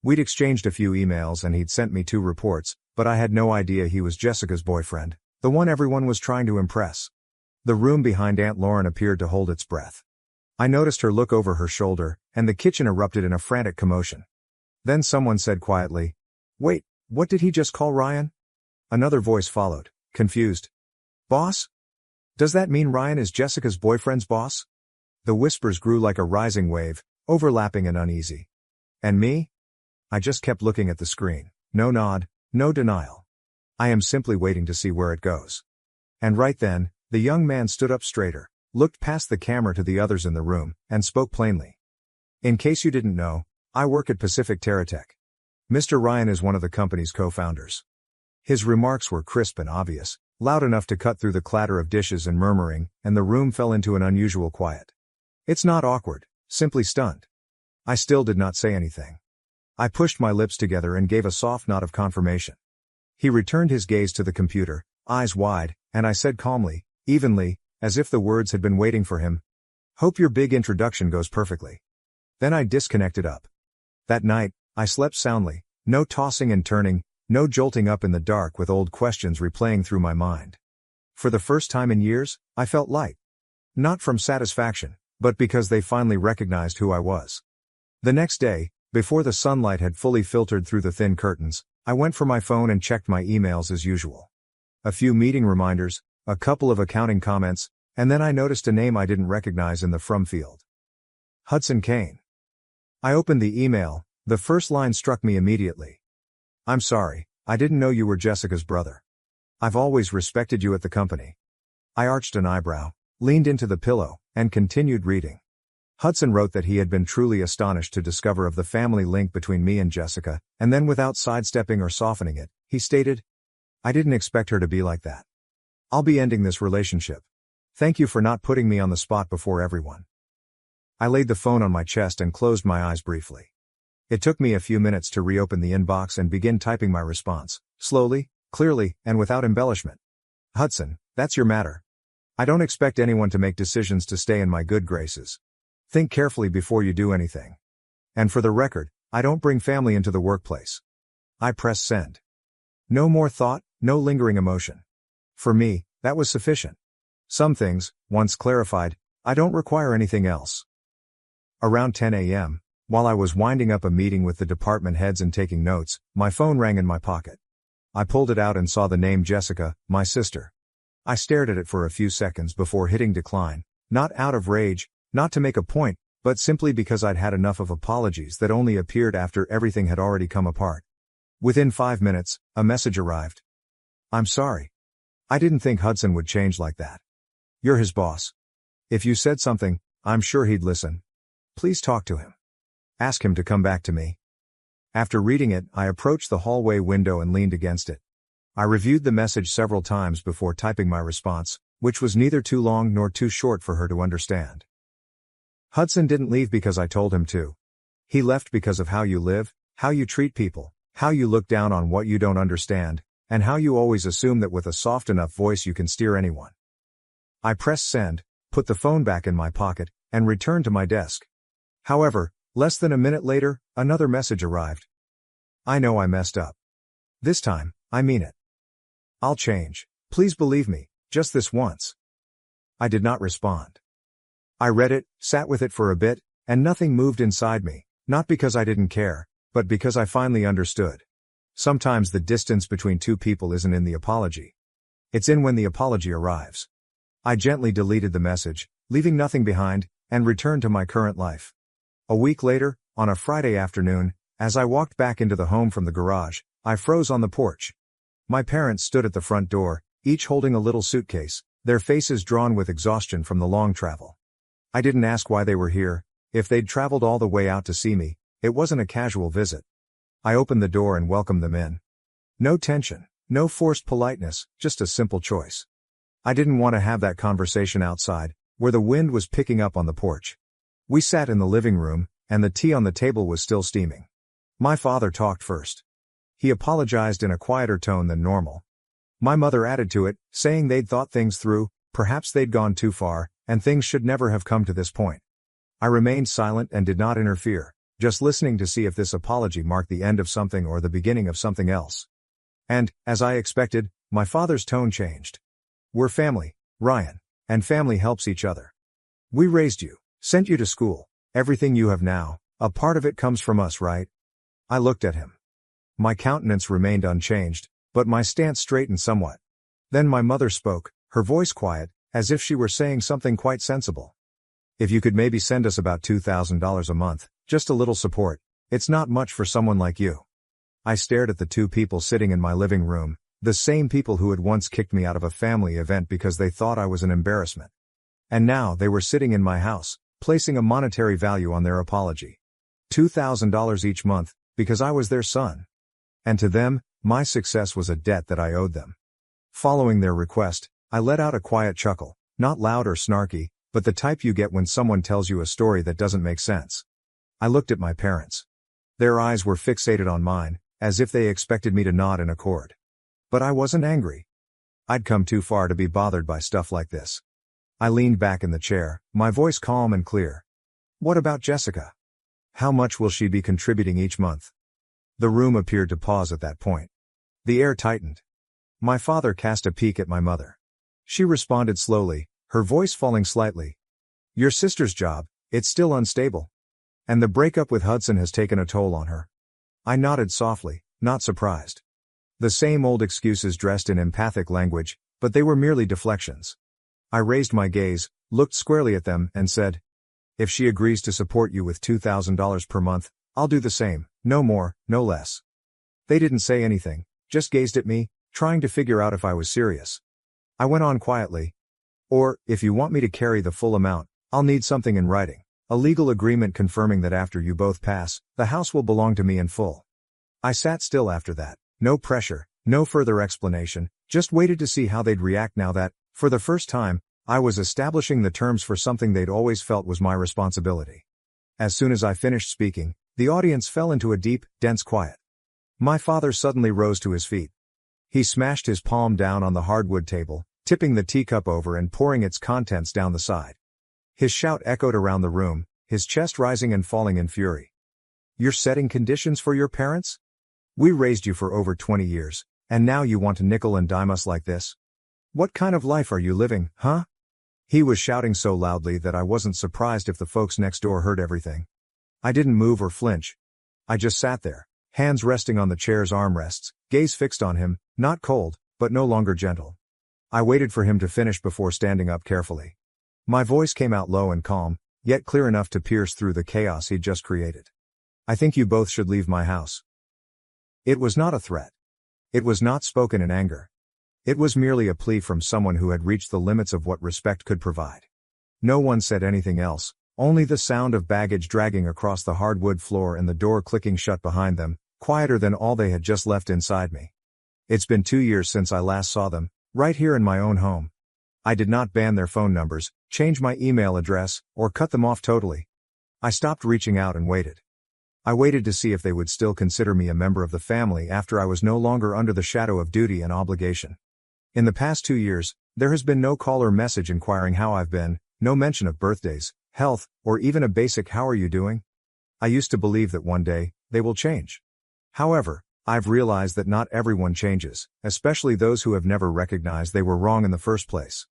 We'd exchanged a few emails and he'd sent me 2 reports, but I had no idea he was Jessica's boyfriend, the one everyone was trying to impress. The room behind Aunt Lauren appeared to hold its breath. I noticed her look over her shoulder, and the kitchen erupted in a frantic commotion. Then someone said quietly, "Wait, what did he just call Ryan?" Another voice followed, confused. Boss? Does that mean Ryan is Jessica's boyfriend's boss? The whispers grew like a rising wave, overlapping and uneasy. And me? I just kept looking at the screen. No nod, no denial. I am simply waiting to see where it goes. And right then, the young man stood up straighter, looked past the camera to the others in the room, and spoke plainly. In case you didn't know, I work at Pacific TerraTech. Mr. Ryan is one of the company's co-founders. His remarks were crisp and obvious, loud enough to cut through the clatter of dishes and murmuring, and the room fell into an unusual quiet. It's not awkward, simply stunned. I still did not say anything. I pushed my lips together and gave a soft nod of confirmation. He returned his gaze to the computer, eyes wide, and I said calmly, evenly, as if the words had been waiting for him, "Hope your big introduction goes perfectly." Then I disconnected up. That night, I slept soundly, no tossing and turning, no jolting up in the dark with old questions replaying through my mind. For the first time in years, I felt light. Not from satisfaction, but because they finally recognized who I was. The next day, before the sunlight had fully filtered through the thin curtains, I went for my phone and checked my emails as usual. A few meeting reminders, a couple of accounting comments, and then I noticed a name I didn't recognize in the from field. Hudson Kane. I opened the email. The first line struck me immediately. "I'm sorry, I didn't know you were Jessica's brother. I've always respected you at the company." I arched an eyebrow, leaned into the pillow, and continued reading. Hudson wrote that he had been truly astonished to discover of the family link between me and Jessica, and then without sidestepping or softening it, he stated, "I didn't expect her to be like that. I'll be ending this relationship. Thank you for not putting me on the spot before everyone." I laid the phone on my chest and closed my eyes briefly. It took me a few minutes to reopen the inbox and begin typing my response, slowly, clearly, and without embellishment. "Hudson, that's your matter. I don't expect anyone to make decisions to stay in my good graces. Think carefully before you do anything. And for the record, I don't bring family into the workplace." I pressed send. No more thought, no lingering emotion. For me, that was sufficient. Some things, once clarified, I don't require anything else. Around 10 a.m., while I was winding up a meeting with the department heads and taking notes, my phone rang in my pocket. I pulled it out and saw the name Jessica, my sister. I stared at it for a few seconds before hitting decline, not out of rage, not to make a point, but simply because I'd had enough of apologies that only appeared after everything had already come apart. Within 5 minutes, a message arrived. "I'm sorry. I didn't think Hudson would change like that. You're his boss. If you said something, I'm sure he'd listen. Please talk to him. Ask him to come back to me." After reading it, I approached the hallway window and leaned against it. I reviewed the message several times before typing my response, which was neither too long nor too short for her to understand. "Hudson didn't leave because I told him to. He left because of how you live, how you treat people, how you look down on what you don't understand, and how you always assume that with a soft enough voice you can steer anyone." I pressed send, put the phone back in my pocket, and returned to my desk. However, less than a minute later, another message arrived. "I know I messed up. This time, I mean it. I'll change. Please believe me, just this once." I did not respond. I read it, sat with it for a bit, and nothing moved inside me, not because I didn't care, but because I finally understood. Sometimes the distance between two people isn't in the apology. It's in when the apology arrives. I gently deleted the message, leaving nothing behind, and returned to my current life. A week later, on a Friday afternoon, as I walked back into the home from the garage, I froze on the porch. My parents stood at the front door, each holding a little suitcase, their faces drawn with exhaustion from the long travel. I didn't ask why they were here. If they'd traveled all the way out to see me, it wasn't a casual visit. I opened the door and welcomed them in. No tension, no forced politeness, just a simple choice. I didn't want to have that conversation outside, where the wind was picking up on the porch. We sat in the living room, and the tea on the table was still steaming. My father talked first. He apologized in a quieter tone than normal. My mother added to it, saying they'd thought things through, perhaps they'd gone too far, and things should never have come to this point. I remained silent and did not interfere, just listening to see if this apology marked the end of something or the beginning of something else. And, as I expected, my father's tone changed. "We're family, Ryan, and family helps each other. We raised you, sent you to school, everything you have now, a part of it comes from us, right?" I looked at him. My countenance remained unchanged, but my stance straightened somewhat. Then my mother spoke, her voice quiet, as if she were saying something quite sensible. If you could maybe send us about $2,000 a month, just a little support. It's not much for someone like you. I stared at the two people sitting in my living room, the same people who had once kicked me out of a family event because they thought I was an embarrassment. And now they were sitting in my house, placing a monetary value on their apology. $2,000 each month, because I was their son. And to them, my success was a debt that I owed them. Following their request, I let out a quiet chuckle, not loud or snarky, but the type you get when someone tells you a story that doesn't make sense. I looked at my parents. Their eyes were fixated on mine, as if they expected me to nod in accord. But I wasn't angry. I'd come too far to be bothered by stuff like this. I leaned back in the chair, my voice calm and clear. What about Jessica? How much will she be contributing each month? The room appeared to pause at that point. The air tightened. My father cast a peek at my mother. She responded slowly, her voice falling slightly. Your sister's job, it's still unstable. And the breakup with Hudson has taken a toll on her. I nodded softly, not surprised. The same old excuses dressed in empathic language, but they were merely deflections. I raised my gaze, looked squarely at them, and said, if she agrees to support you with $2,000 per month, I'll do the same, no more, no less. They didn't say anything, just gazed at me, trying to figure out if I was serious. I went on quietly. Or, if you want me to carry the full amount, I'll need something in writing, a legal agreement confirming that after you both pass, the house will belong to me in full. I sat still after that, no pressure, no further explanation, just waited to see how they'd react now that, for the first time, I was establishing the terms for something they'd always felt was my responsibility. As soon as I finished speaking, the audience fell into a deep, dense quiet. My father suddenly rose to his feet. He smashed his palm down on the hardwood table, tipping the teacup over and pouring its contents down the side. His shout echoed around the room, his chest rising and falling in fury. You're setting conditions for your parents? We raised you for over 20 years, and now you want to nickel and dime us like this? What kind of life are you living, huh? He was shouting so loudly that I wasn't surprised if the folks next door heard everything. I didn't move or flinch. I just sat there, hands resting on the chair's armrests, gaze fixed on him, not cold, but no longer gentle. I waited for him to finish before standing up carefully. My voice came out low and calm, yet clear enough to pierce through the chaos he'd just created. I think you both should leave my house. It was not a threat. It was not spoken in anger. It was merely a plea from someone who had reached the limits of what respect could provide. No one said anything else, only the sound of baggage dragging across the hardwood floor and the door clicking shut behind them, quieter than all they had just left inside me. It's been 2 years since I last saw them, right here in my own home. I did not ban their phone numbers, change my email address, or cut them off totally. I stopped reaching out and waited. I waited to see if they would still consider me a member of the family after I was no longer under the shadow of duty and obligation. In the past 2 years, there has been no call or message inquiring how I've been, no mention of birthdays, health, or even a basic "how are you doing?" I used to believe that one day, they will change. However, I've realized that not everyone changes, especially those who have never recognized they were wrong in the first place.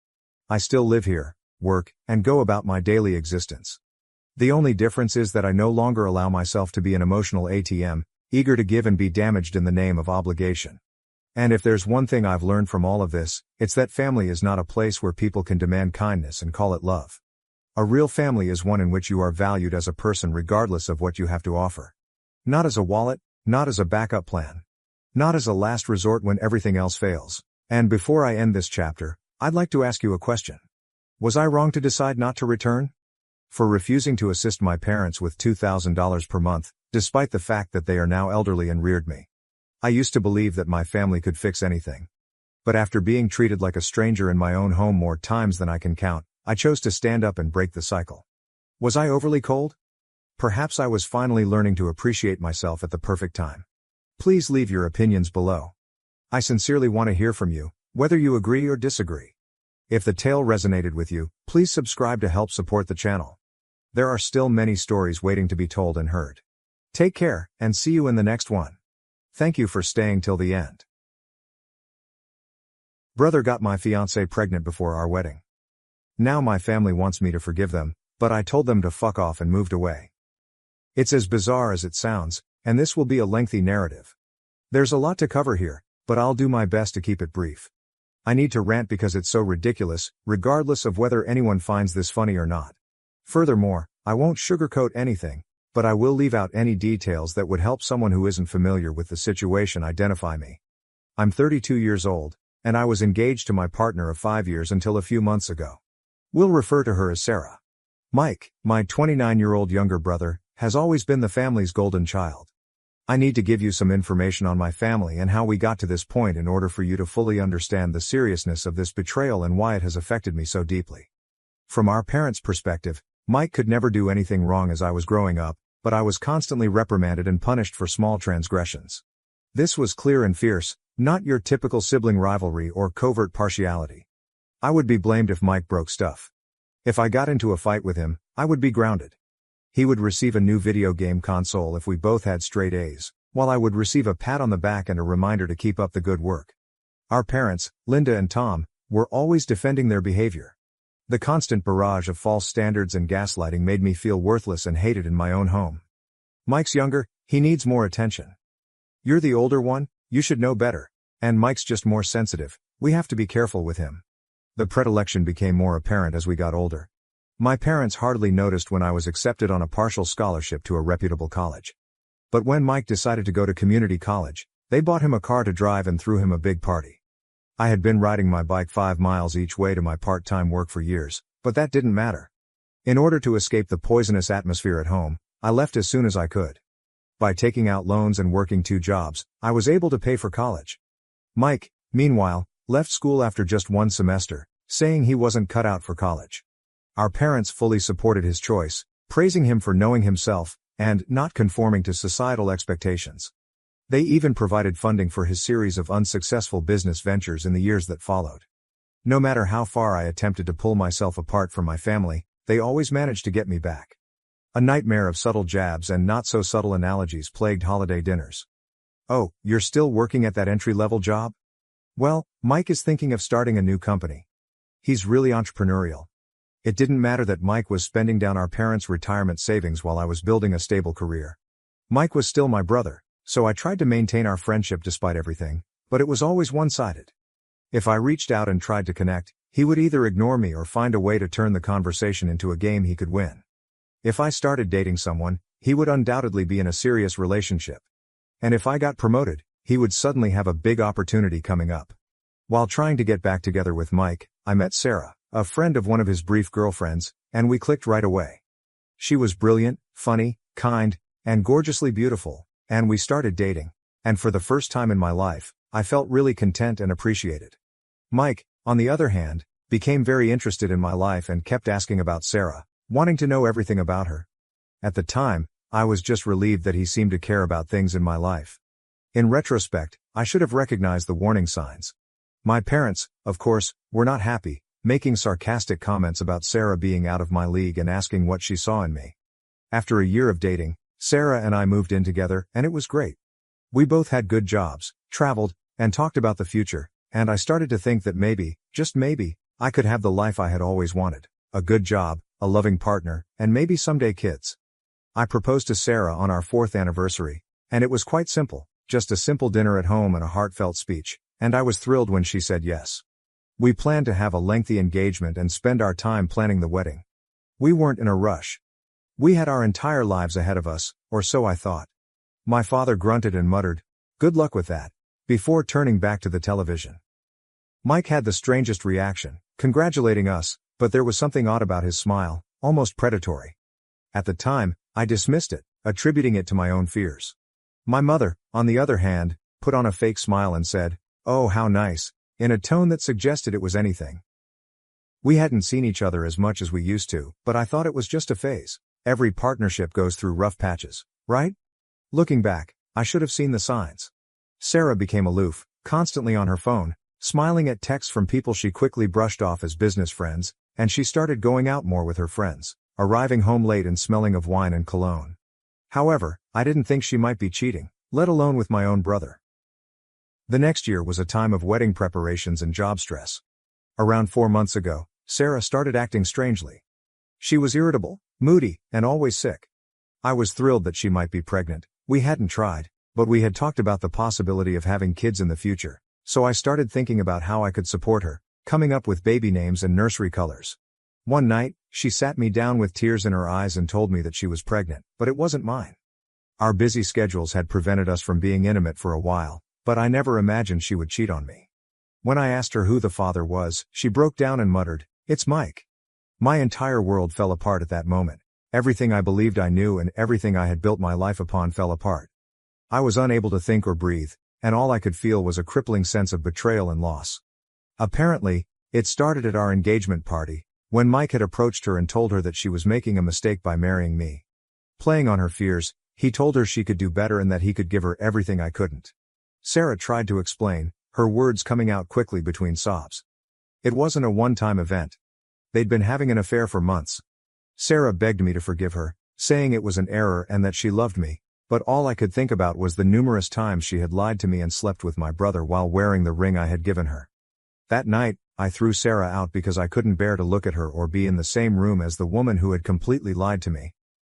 I still live here, work, and go about my daily existence. The only difference is that I no longer allow myself to be an emotional ATM, eager to give and be damaged in the name of obligation. And if there's one thing I've learned from all of this, it's that family is not a place where people can demand kindness and call it love. A real family is one in which you are valued as a person regardless of what you have to offer. Not as a wallet, not as a backup plan. Not as a last resort when everything else fails. And before I end this chapter, I'd like to ask you a question. Was I wrong to decide not to return? For refusing to assist my parents with $2,000 per month, despite the fact that they are now elderly and reared me. I used to believe that my family could fix anything. But after being treated like a stranger in my own home more times than I can count, I chose to stand up and break the cycle. Was I overly cold? Perhaps I was finally learning to appreciate myself at the perfect time. Please leave your opinions below. I sincerely want to hear from you, whether you agree or disagree. If the tale resonated with you, please subscribe to help support the channel. There are still many stories waiting to be told and heard. Take care, and see you in the next one. Thank you for staying till the end. Brother got my fiancée pregnant before our wedding. Now my family wants me to forgive them, but I told them to fuck off and moved away. It's as bizarre as it sounds, and this will be a lengthy narrative. There's a lot to cover here, but I'll do my best to keep it brief. I need to rant because it's so ridiculous, regardless of whether anyone finds this funny or not. Furthermore, I won't sugarcoat anything, but I will leave out any details that would help someone who isn't familiar with the situation identify me. I'm 32 years old, and I was engaged to my partner of 5 years until a few months ago. We'll refer to her as Sarah. Mike, my 29-year-old younger brother, has always been the family's golden child. I need to give you some information on my family and how we got to this point in order for you to fully understand the seriousness of this betrayal and why it has affected me so deeply. From our parents' perspective, Mike could never do anything wrong as I was growing up, but I was constantly reprimanded and punished for small transgressions. This was clear and fierce, not your typical sibling rivalry or covert partiality. I would be blamed if Mike broke stuff. If I got into a fight with him, I would be grounded. He would receive a new video game console if we both had straight A's, while I would receive a pat on the back and a reminder to keep up the good work. Our parents, Linda and Tom, were always defending their behavior. The constant barrage of false standards and gaslighting made me feel worthless and hated in my own home. Mike's younger, he needs more attention. You're the older one, you should know better. And Mike's just more sensitive, we have to be careful with him. The predilection became more apparent as we got older. My parents hardly noticed when I was accepted on a partial scholarship to a reputable college. But when Mike decided to go to community college, they bought him a car to drive and threw him a big party. I had been riding my bike 5 miles each way to my part-time work for years, but that didn't matter. In order to escape the poisonous atmosphere at home, I left as soon as I could. By taking out loans and working 2 jobs, I was able to pay for college. Mike, meanwhile, left school after just 1 semester, saying he wasn't cut out for college. Our parents fully supported his choice, praising him for knowing himself, and not conforming to societal expectations. They even provided funding for his series of unsuccessful business ventures in the years that followed. No matter how far I attempted to pull myself apart from my family, they always managed to get me back. A nightmare of subtle jabs and not-so-subtle analogies plagued holiday dinners. "Oh, you're still working at that entry-level job? Well, Mike is thinking of starting a new company. He's really entrepreneurial." It didn't matter that Mike was spending down our parents' retirement savings while I was building a stable career. Mike was still my brother, so I tried to maintain our friendship despite everything, but it was always one-sided. If I reached out and tried to connect, he would either ignore me or find a way to turn the conversation into a game he could win. If I started dating someone, he would undoubtedly be in a serious relationship. And if I got promoted, he would suddenly have a big opportunity coming up. While trying to get back together with Mike, I met Sarah, a friend of one of his brief girlfriends, and we clicked right away. She was brilliant, funny, kind, and gorgeously beautiful, and we started dating. And for the first time in my life, I felt really content and appreciated. Mike, on the other hand, became very interested in my life and kept asking about Sarah, wanting to know everything about her. At the time, I was just relieved that he seemed to care about things in my life. In retrospect, I should have recognized the warning signs. My parents, of course, were not happy, making sarcastic comments about Sarah being out of my league and asking what she saw in me. After a year of dating, Sarah and I moved in together, and it was great. We both had good jobs, traveled, and talked about the future, and I started to think that maybe, just maybe, I could have the life I had always wanted: a good job, a loving partner, and maybe someday kids. I proposed to Sarah on our 4th anniversary, and it was quite simple, just a simple dinner at home and a heartfelt speech, and I was thrilled when she said yes. We planned to have a lengthy engagement and spend our time planning the wedding. We weren't in a rush. We had our entire lives ahead of us, or so I thought. My father grunted and muttered, "Good luck with that," before turning back to the television. Mike had the strangest reaction, congratulating us, but there was something odd about his smile, almost predatory. At the time, I dismissed it, attributing it to my own fears. My mother, on the other hand, put on a fake smile and said, "Oh, how nice," in a tone that suggested it was anything. We hadn't seen each other as much as we used to, but I thought it was just a phase. Every partnership goes through rough patches, right? Looking back, I should have seen the signs. Sarah became aloof, constantly on her phone, smiling at texts from people she quickly brushed off as business friends, and she started going out more with her friends, arriving home late and smelling of wine and cologne. However, I didn't think she might be cheating, let alone with my own brother. The next year was a time of wedding preparations and job stress. Around 4 months ago, Sarah started acting strangely. She was irritable, moody, and always sick. I was thrilled that she might be pregnant. We hadn't tried, but we had talked about the possibility of having kids in the future, So I started thinking about how I could support her, coming up with baby names and nursery colors. One night, she sat me down with tears in her eyes and told me that she was pregnant, but it wasn't mine. Our busy schedules had prevented us from being intimate for a while, but I never imagined she would cheat on me. When I asked her who the father was, she broke down and muttered, "It's Mike." My entire world fell apart at that moment. Everything I believed I knew and everything I had built my life upon fell apart. I was unable to think or breathe, and all I could feel was a crippling sense of betrayal and loss. Apparently, it started at our engagement party, when Mike had approached her and told her that she was making a mistake by marrying me. Playing on her fears, he told her she could do better and that he could give her everything I couldn't. Sarah tried to explain, her words coming out quickly between sobs. It wasn't a one-time event. They'd been having an affair for months. Sarah begged me to forgive her, saying it was an error and that she loved me, but all I could think about was the numerous times she had lied to me and slept with my brother while wearing the ring I had given her. That night, I threw Sarah out because I couldn't bear to look at her or be in the same room as the woman who had completely lied to me.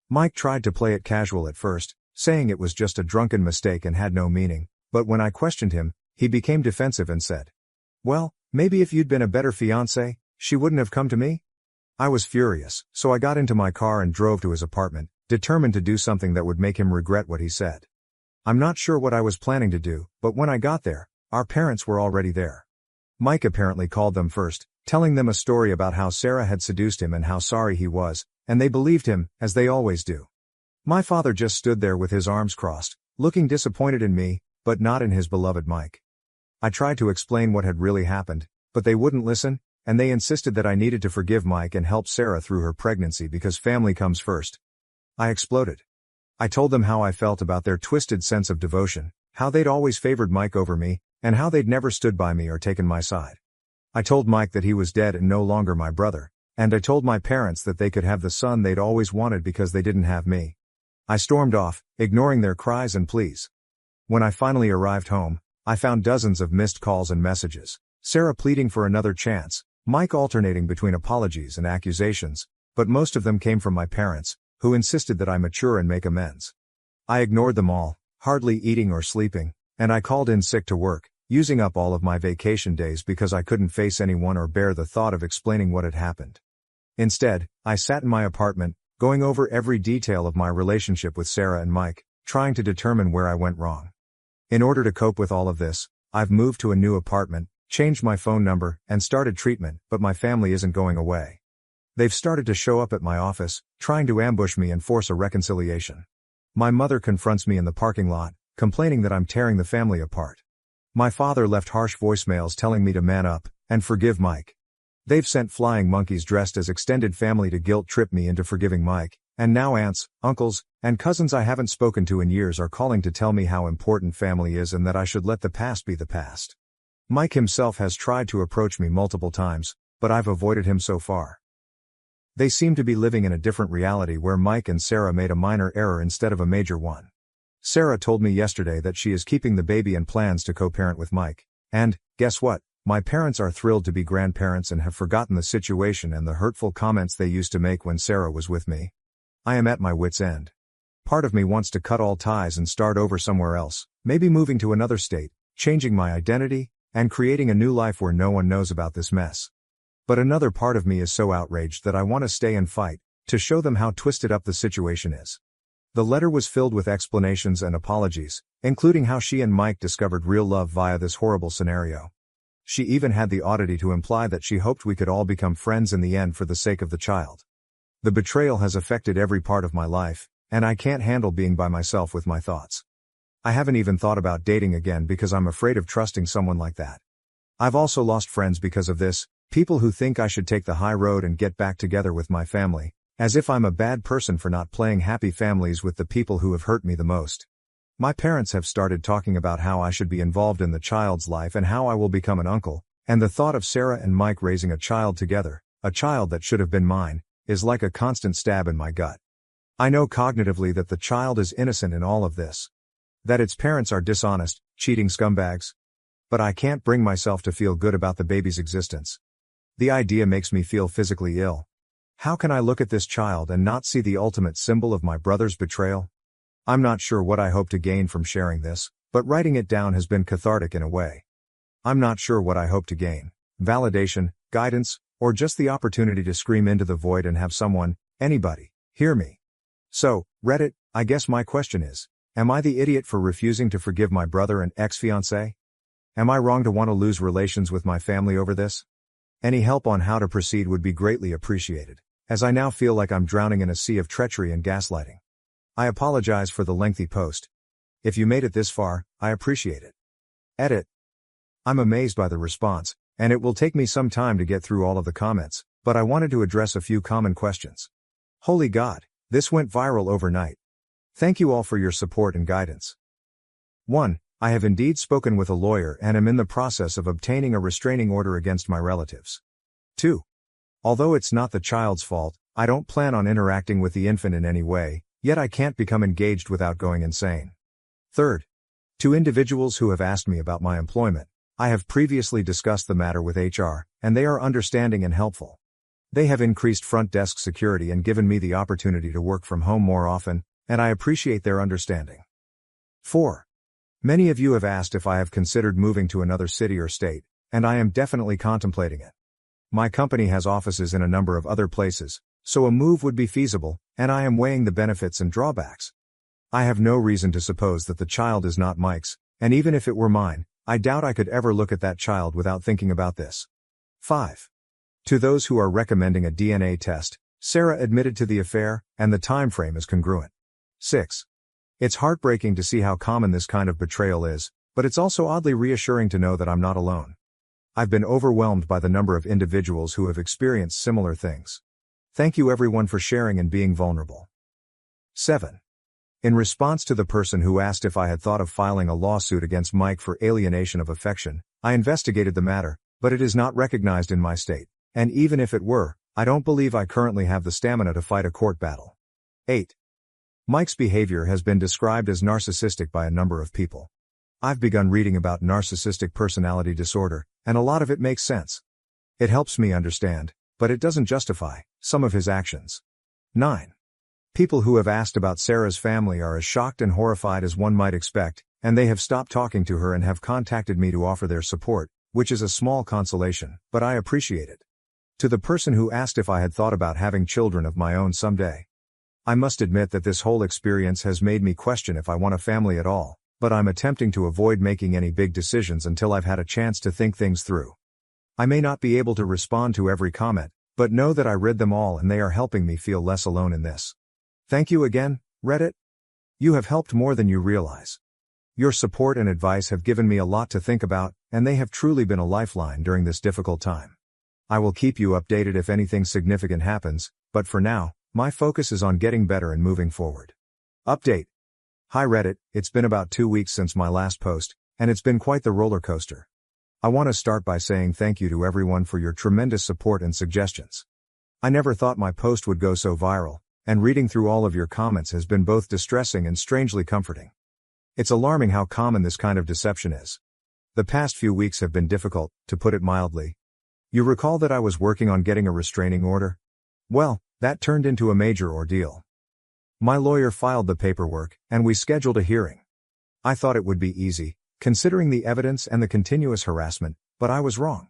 Mike tried to play it casual at first, saying it was just a drunken mistake and had no meaning, but when I questioned him, he became defensive and said, "Well, maybe if you'd been a better fiancé, she wouldn't have come to me?" I was furious, so I got into my car and drove to his apartment, determined to do something that would make him regret what he said. I'm not sure what I was planning to do, but when I got there, our parents were already there. Mike apparently called them first, telling them a story about how Sarah had seduced him and how sorry he was, and they believed him, as they always do. My father just stood there with his arms crossed, looking disappointed in me, but not in his beloved Mike. I tried to explain what had really happened, but they wouldn't listen, and they insisted that I needed to forgive Mike and help Sarah through her pregnancy because family comes first. I exploded. I told them how I felt about their twisted sense of devotion, how they'd always favored Mike over me, and how they'd never stood by me or taken my side. I told Mike that he was dead and no longer my brother, and I told my parents that they could have the son they'd always wanted because they didn't have me. I stormed off, ignoring their cries and pleas. When I finally arrived home, I found dozens of missed calls and messages, Sarah pleading for another chance, Mike alternating between apologies and accusations, but most of them came from my parents, who insisted that I mature and make amends. I ignored them all, hardly eating or sleeping, and I called in sick to work, using up all of my vacation days because I couldn't face anyone or bear the thought of explaining what had happened. Instead, I sat in my apartment, going over every detail of my relationship with Sarah and Mike, trying to determine where I went wrong. In order to cope with all of this, I've moved to a new apartment, changed my phone number, and started treatment, but my family isn't going away. They've started to show up at my office, trying to ambush me and force a reconciliation. My mother confronts me in the parking lot, complaining that I'm tearing the family apart. My father left harsh voicemails telling me to man up and forgive Mike. They've sent flying monkeys dressed as extended family to guilt-trip me into forgiving Mike, and now aunts, uncles, and cousins I haven't spoken to in years are calling to tell me how important family is and that I should let the past be the past. Mike himself has tried to approach me multiple times, but I've avoided him so far. They seem to be living in a different reality where Mike and Sarah made a minor error instead of a major one. Sarah told me yesterday that she is keeping the baby and plans to co-parent with Mike. And, guess what? My parents are thrilled to be grandparents and have forgotten the situation and the hurtful comments they used to make when Sarah was with me. I am at my wit's end. Part of me wants to cut all ties and start over somewhere else, maybe moving to another state, changing my identity, and creating a new life where no one knows about this mess. But another part of me is so outraged that I want to stay and fight, to show them how twisted up the situation is. The letter was filled with explanations and apologies, including how she and Mike discovered real love via this horrible scenario. She even had the oddity to imply that she hoped we could all become friends in the end for the sake of the child. The betrayal has affected every part of my life, and I can't handle being by myself with my thoughts. I haven't even thought about dating again because I'm afraid of trusting someone like that. I've also lost friends because of this, people who think I should take the high road and get back together with my family, as if I'm a bad person for not playing happy families with the people who have hurt me the most. My parents have started talking about how I should be involved in the child's life and how I will become an uncle, and the thought of Sarah and Mike raising a child together, a child that should have been mine, is like a constant stab in my gut. I know cognitively that the child is innocent in all of this. That its parents are dishonest, cheating scumbags. But I can't bring myself to feel good about the baby's existence. The idea makes me feel physically ill. How can I look at this child and not see the ultimate symbol of my brother's betrayal? I'm not sure what I hope to gain from sharing this, but writing it down has been cathartic in a way. I'm not sure what I hope to gain. Validation, guidance, or just the opportunity to scream into the void and have someone, anybody, hear me. So, Reddit, I guess my question is, am I the idiot for refusing to forgive my brother and ex-fiancé? Am I wrong to want to lose relations with my family over this? Any help on how to proceed would be greatly appreciated, as I now feel like I'm drowning in a sea of treachery and gaslighting. I apologize for the lengthy post. If you made it this far, I appreciate it. Edit. I'm amazed by the response, and it will take me some time to get through all of the comments, but I wanted to address a few common questions. Holy God, this went viral overnight. Thank you all for your support and guidance. 1. I have indeed spoken with a lawyer and am in the process of obtaining a restraining order against my relatives. 2. Although it's not the child's fault, I don't plan on interacting with the infant in any way, yet I can't become engaged without going insane. 3. To individuals who have asked me about my employment, I have previously discussed the matter with HR, and they are understanding and helpful. They have increased front desk security and given me the opportunity to work from home more often, and I appreciate their understanding. 4. Many of you have asked if I have considered moving to another city or state, and I am definitely contemplating it. My company has offices in a number of other places, so a move would be feasible, and I am weighing the benefits and drawbacks. I have no reason to suppose that the child is not Mike's, and even if it were mine, I doubt I could ever look at that child without thinking about this. 5. To those who are recommending a DNA test, Sarah admitted to the affair, and the time frame is congruent. 6. It's heartbreaking to see how common this kind of betrayal is, but it's also oddly reassuring to know that I'm not alone. I've been overwhelmed by the number of individuals who have experienced similar things. Thank you everyone for sharing and being vulnerable. 7. In response to the person who asked if I had thought of filing a lawsuit against Mike for alienation of affection, I investigated the matter, but it is not recognized in my state, and even if it were, I don't believe I currently have the stamina to fight a court battle. 8. Mike's behavior has been described as narcissistic by a number of people. I've begun reading about narcissistic personality disorder, and a lot of it makes sense. It helps me understand, but it doesn't justify some of his actions. 9. People who have asked about Sarah's family are as shocked and horrified as one might expect, and they have stopped talking to her and have contacted me to offer their support, which is a small consolation, but I appreciate it. To the person who asked if I had thought about having children of my own someday, I must admit that this whole experience has made me question if I want a family at all, but I'm attempting to avoid making any big decisions until I've had a chance to think things through. I may not be able to respond to every comment, but know that I read them all and they are helping me feel less alone in this. Thank you again, Reddit. You have helped more than you realize. Your support and advice have given me a lot to think about, and they have truly been a lifeline during this difficult time. I will keep you updated if anything significant happens, but for now, my focus is on getting better and moving forward. Update. Hi Reddit, it's been about 2 weeks since my last post, and it's been quite the roller coaster. I want to start by saying thank you to everyone for your tremendous support and suggestions. I never thought my post would go so viral, and reading through all of your comments has been both distressing and strangely comforting. It's alarming how common this kind of deception is. The past few weeks have been difficult, to put it mildly. You recall that I was working on getting a restraining order? Well, that turned into a major ordeal. My lawyer filed the paperwork, and we scheduled a hearing. I thought it would be easy, considering the evidence and the continuous harassment, but I was wrong.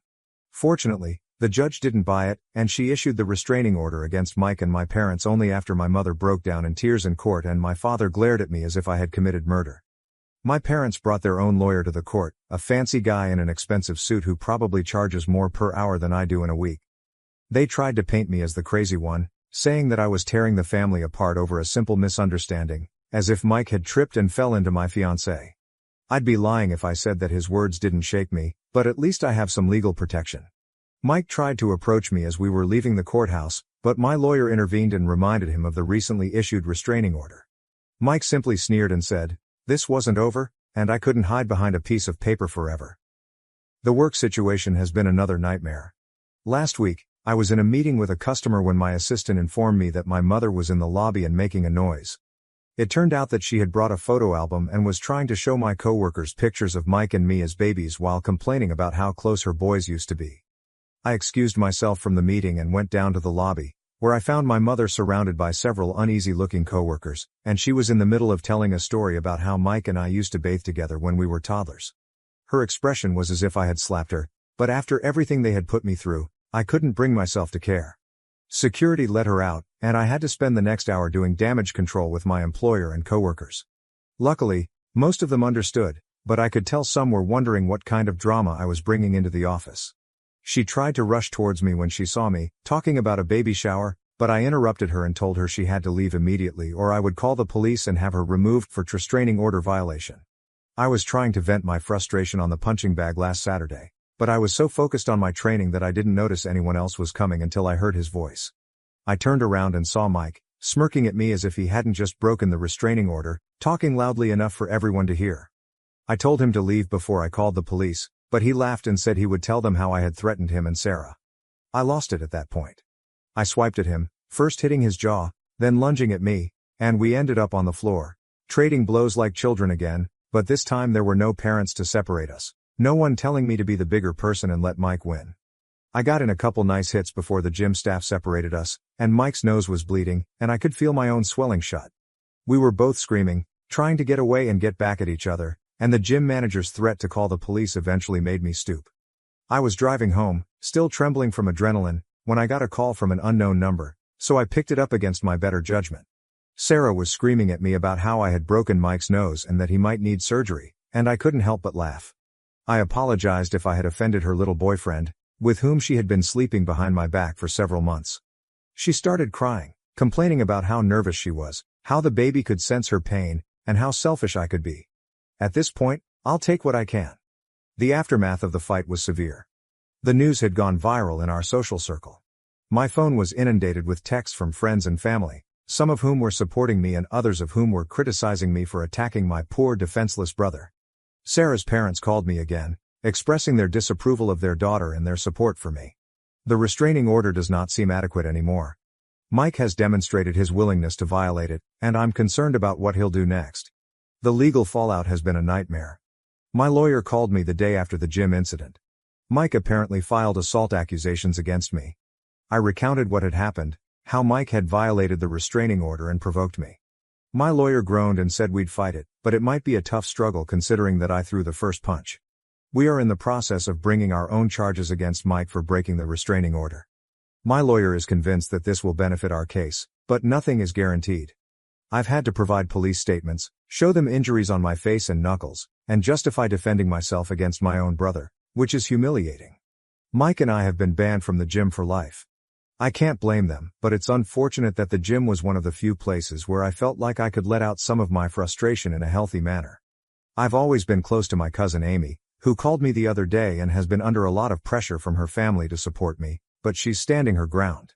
Fortunately, the judge didn't buy it, and she issued the restraining order against Mike and my parents only after my mother broke down in tears in court and my father glared at me as if I had committed murder. My parents brought their own lawyer to the court, a fancy guy in an expensive suit who probably charges more per hour than I do in a week. They tried to paint me as the crazy one, saying that I was tearing the family apart over a simple misunderstanding, as if Mike had tripped and fell into my fiancée. I'd be lying if I said that his words didn't shake me, but at least I have some legal protection. Mike tried to approach me as we were leaving the courthouse, but my lawyer intervened and reminded him of the recently issued restraining order. Mike simply sneered and said, "This wasn't over, and I couldn't hide behind a piece of paper forever." The work situation has been another nightmare. Last week, I was in a meeting with a customer when my assistant informed me that my mother was in the lobby and making a noise. It turned out that she had brought a photo album and was trying to show my coworkers pictures of Mike and me as babies while complaining about how close her boys used to be. I excused myself from the meeting and went down to the lobby, where I found my mother surrounded by several uneasy-looking coworkers, and she was in the middle of telling a story about how Mike and I used to bathe together when we were toddlers. Her expression was as if I had slapped her, but after everything they had put me through, I couldn't bring myself to care. Security let her out, and I had to spend the next hour doing damage control with my employer and coworkers. Luckily, most of them understood, but I could tell some were wondering what kind of drama I was bringing into the office. She tried to rush towards me when she saw me, talking about a baby shower, but I interrupted her and told her she had to leave immediately or I would call the police and have her removed for restraining order violation. I was trying to vent my frustration on the punching bag last Saturday, but I was so focused on my training that I didn't notice anyone else was coming until I heard his voice. I turned around and saw Mike, smirking at me as if he hadn't just broken the restraining order, talking loudly enough for everyone to hear. I told him to leave before I called the police, but he laughed and said he would tell them how I had threatened him and Sarah. I lost it at that point. I swiped at him, first hitting his jaw, then lunging at me, and we ended up on the floor, trading blows like children again, but this time there were no parents to separate us, no one telling me to be the bigger person and let Mike win. I got in a couple nice hits before the gym staff separated us, and Mike's nose was bleeding, and I could feel my own swelling shut. We were both screaming, trying to get away and get back at each other, and the gym manager's threat to call the police eventually made me stoop. I was driving home, still trembling from adrenaline, when I got a call from an unknown number, so I picked it up against my better judgment. Sarah was screaming at me about how I had broken Mike's nose and that he might need surgery, and I couldn't help but laugh. I apologized if I had offended her little boyfriend, with whom she had been sleeping behind my back for several months. She started crying, complaining about how nervous she was, how the baby could sense her pain, and how selfish I could be. At this point, I'll take what I can. The aftermath of the fight was severe. The news had gone viral in our social circle. My phone was inundated with texts from friends and family, some of whom were supporting me and others of whom were criticizing me for attacking my poor defenseless brother. Sarah's parents called me again, expressing their disapproval of their daughter and their support for me. The restraining order does not seem adequate anymore. Mike has demonstrated his willingness to violate it, and I'm concerned about what he'll do next. The legal fallout has been a nightmare. My lawyer called me the day after the gym incident. Mike apparently filed assault accusations against me. I recounted what had happened, how Mike had violated the restraining order and provoked me. My lawyer groaned and said we'd fight it, but it might be a tough struggle considering that I threw the first punch. We are in the process of bringing our own charges against Mike for breaking the restraining order. My lawyer is convinced that this will benefit our case, but nothing is guaranteed. I've had to provide police statements, show them injuries on my face and knuckles, and justify defending myself against my own brother, which is humiliating. Mike and I have been banned from the gym for life. I can't blame them, but it's unfortunate that the gym was one of the few places where I felt like I could let out some of my frustration in a healthy manner. I've always been close to my cousin Amy, who called me the other day and has been under a lot of pressure from her family to support me, but she's standing her ground.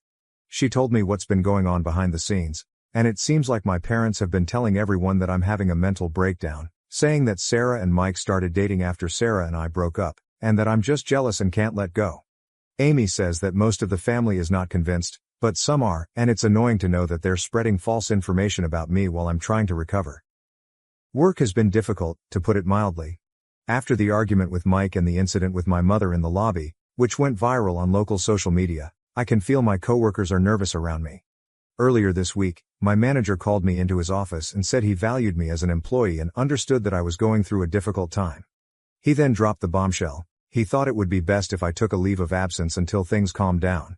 She told me what's been going on behind the scenes, and it seems like my parents have been telling everyone that I'm having a mental breakdown, saying that Sarah and Mike started dating after Sarah and I broke up, and that I'm just jealous and can't let go. Amy says that most of the family is not convinced, but some are, and it's annoying to know that they're spreading false information about me while I'm trying to recover. Work has been difficult, to put it mildly. After the argument with Mike and the incident with my mother in the lobby, which went viral on local social media, I can feel my coworkers are nervous around me. Earlier this week, my manager called me into his office and said he valued me as an employee and understood that I was going through a difficult time. He then dropped the bombshell. He thought it would be best if I took a leave of absence until things calmed down.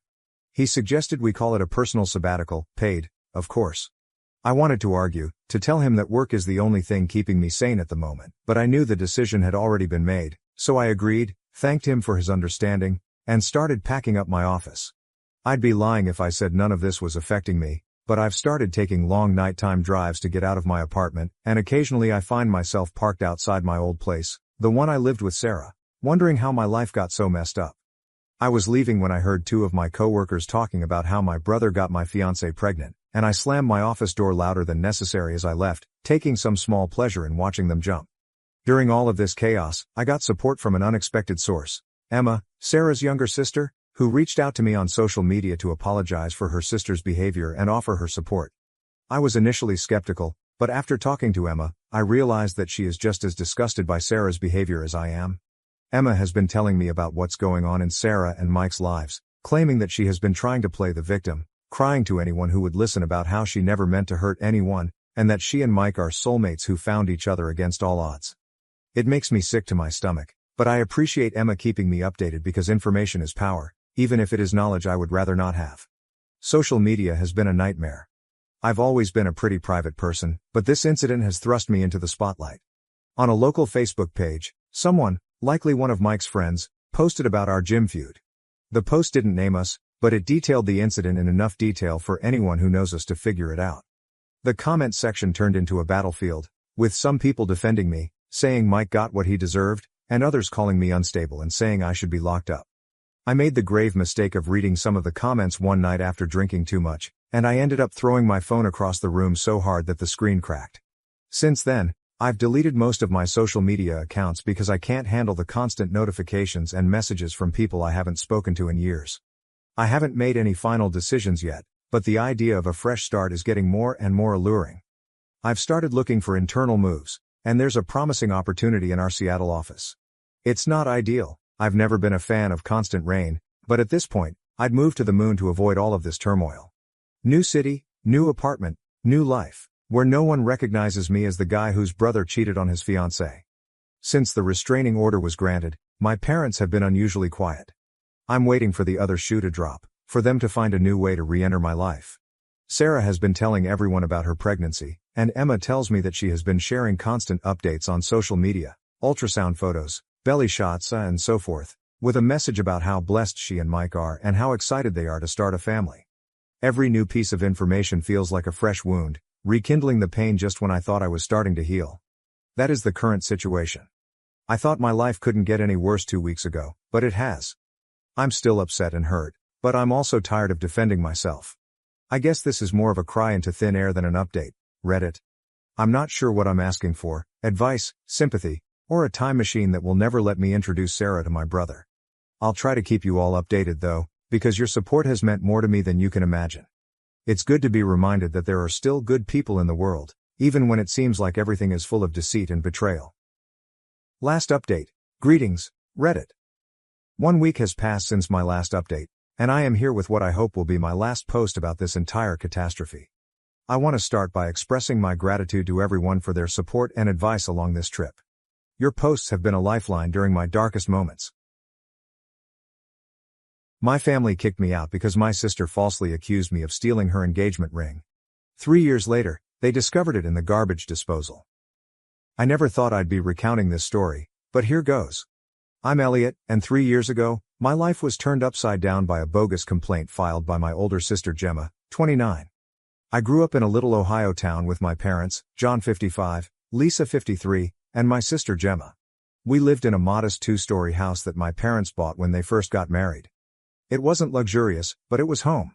He suggested we call it a personal sabbatical, paid, of course. I wanted to argue, to tell him that work is the only thing keeping me sane at the moment, but I knew the decision had already been made, so I agreed, thanked him for his understanding, and started packing up my office. I'd be lying if I said none of this was affecting me, but I've started taking long nighttime drives to get out of my apartment, and occasionally I find myself parked outside my old place, the one I lived with Sarah, wondering how my life got so messed up. I was leaving when I heard two of my coworkers talking about how my brother got my fiancée pregnant, and I slammed my office door louder than necessary as I left, taking some small pleasure in watching them jump. During all of this chaos, I got support from an unexpected source, Emma, Sarah's younger sister, who reached out to me on social media to apologize for her sister's behavior and offer her support. I was initially skeptical, but after talking to Emma, I realized that she is just as disgusted by Sarah's behavior as I am. Emma has been telling me about what's going on in Sarah and Mike's lives, claiming that she has been trying to play the victim, crying to anyone who would listen about how she never meant to hurt anyone, and that she and Mike are soulmates who found each other against all odds. It makes me sick to my stomach, But I appreciate Emma keeping me updated because information is power, even if it is knowledge I would rather not have. Social media has been a nightmare. I've always been a pretty private person, but this incident has thrust me into the spotlight. On a local Facebook page, someone, likely one of Mike's friends, posted about our gym feud. The post didn't name us, but it detailed the incident in enough detail for anyone who knows us to figure it out. The comment section turned into a battlefield, with some people defending me, saying Mike got what he deserved, and others calling me unstable and saying I should be locked up. I made the grave mistake of reading some of the comments one night after drinking too much, and I ended up throwing my phone across the room so hard that the screen cracked. Since then, I've deleted most of my social media accounts because I can't handle the constant notifications and messages from people I haven't spoken to in years. I haven't made any final decisions yet, but the idea of a fresh start is getting more and more alluring. I've started looking for internal moves, and there's a promising opportunity in our Seattle office. It's not ideal. I've never been a fan of constant rain, but at this point, I'd move to the moon to avoid all of this turmoil. New city, new apartment, new life, where no one recognizes me as the guy whose brother cheated on his fiancée. Since the restraining order was granted, my parents have been unusually quiet. I'm waiting for the other shoe to drop, for them to find a new way to re-enter my life. Sarah has been telling everyone about her pregnancy, and Emma tells me that she has been sharing constant updates on social media, ultrasound photos, belly shots, and so forth, with a message about how blessed she and Mike are and how excited they are to start a family. Every new piece of information feels like a fresh wound, rekindling the pain just when I thought I was starting to heal. That is the current situation. I thought my life couldn't get any worse 2 weeks ago, but it has. I'm still upset and hurt, but I'm also tired of defending myself. I guess this is more of a cry into thin air than an update. Reddit. I'm not sure what I'm asking for, advice, sympathy, or a time machine that will never let me introduce Sarah to my brother. I'll try to keep you all updated though, because your support has meant more to me than you can imagine. It's good to be reminded that there are still good people in the world, even when it seems like everything is full of deceit and betrayal. Last update. Greetings, Reddit. 1 week has passed since my last update, and I am here with what I hope will be my last post about this entire catastrophe. I want to start by expressing my gratitude to everyone for their support and advice along this trip. Your posts have been a lifeline during my darkest moments. My family kicked me out because my sister falsely accused me of stealing her engagement ring. 3 years later, they discovered it in the garbage disposal. I never thought I'd be recounting this story, but here goes. I'm Elliot, and 3 years ago, my life was turned upside down by a bogus complaint filed by my older sister Gemma, 29. I grew up in a little Ohio town with my parents, John 55, Lisa 53, and my sister Gemma. We lived in a modest 2-story house that my parents bought when they first got married. It wasn't luxurious, but it was home.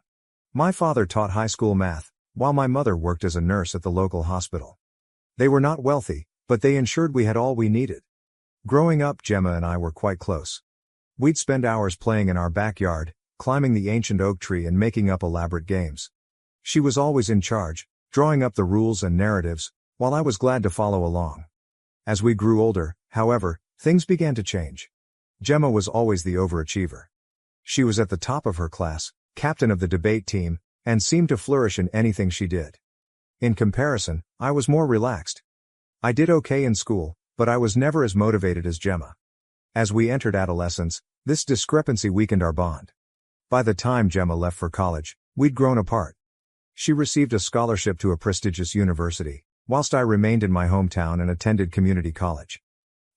My father taught high school math, while my mother worked as a nurse at the local hospital. They were not wealthy, but they ensured we had all we needed. Growing up, Gemma and I were quite close. We'd spend hours playing in our backyard, climbing the ancient oak tree and making up elaborate games. She was always in charge, drawing up the rules and narratives, while I was glad to follow along. As we grew older, however, things began to change. Gemma was always the overachiever. She was at the top of her class, captain of the debate team, and seemed to flourish in anything she did. In comparison, I was more relaxed. I did okay in school, but I was never as motivated as Gemma. As we entered adolescence, this discrepancy weakened our bond. By the time Gemma left for college, we'd grown apart. She received a scholarship to a prestigious university, whilst I remained in my hometown and attended community college.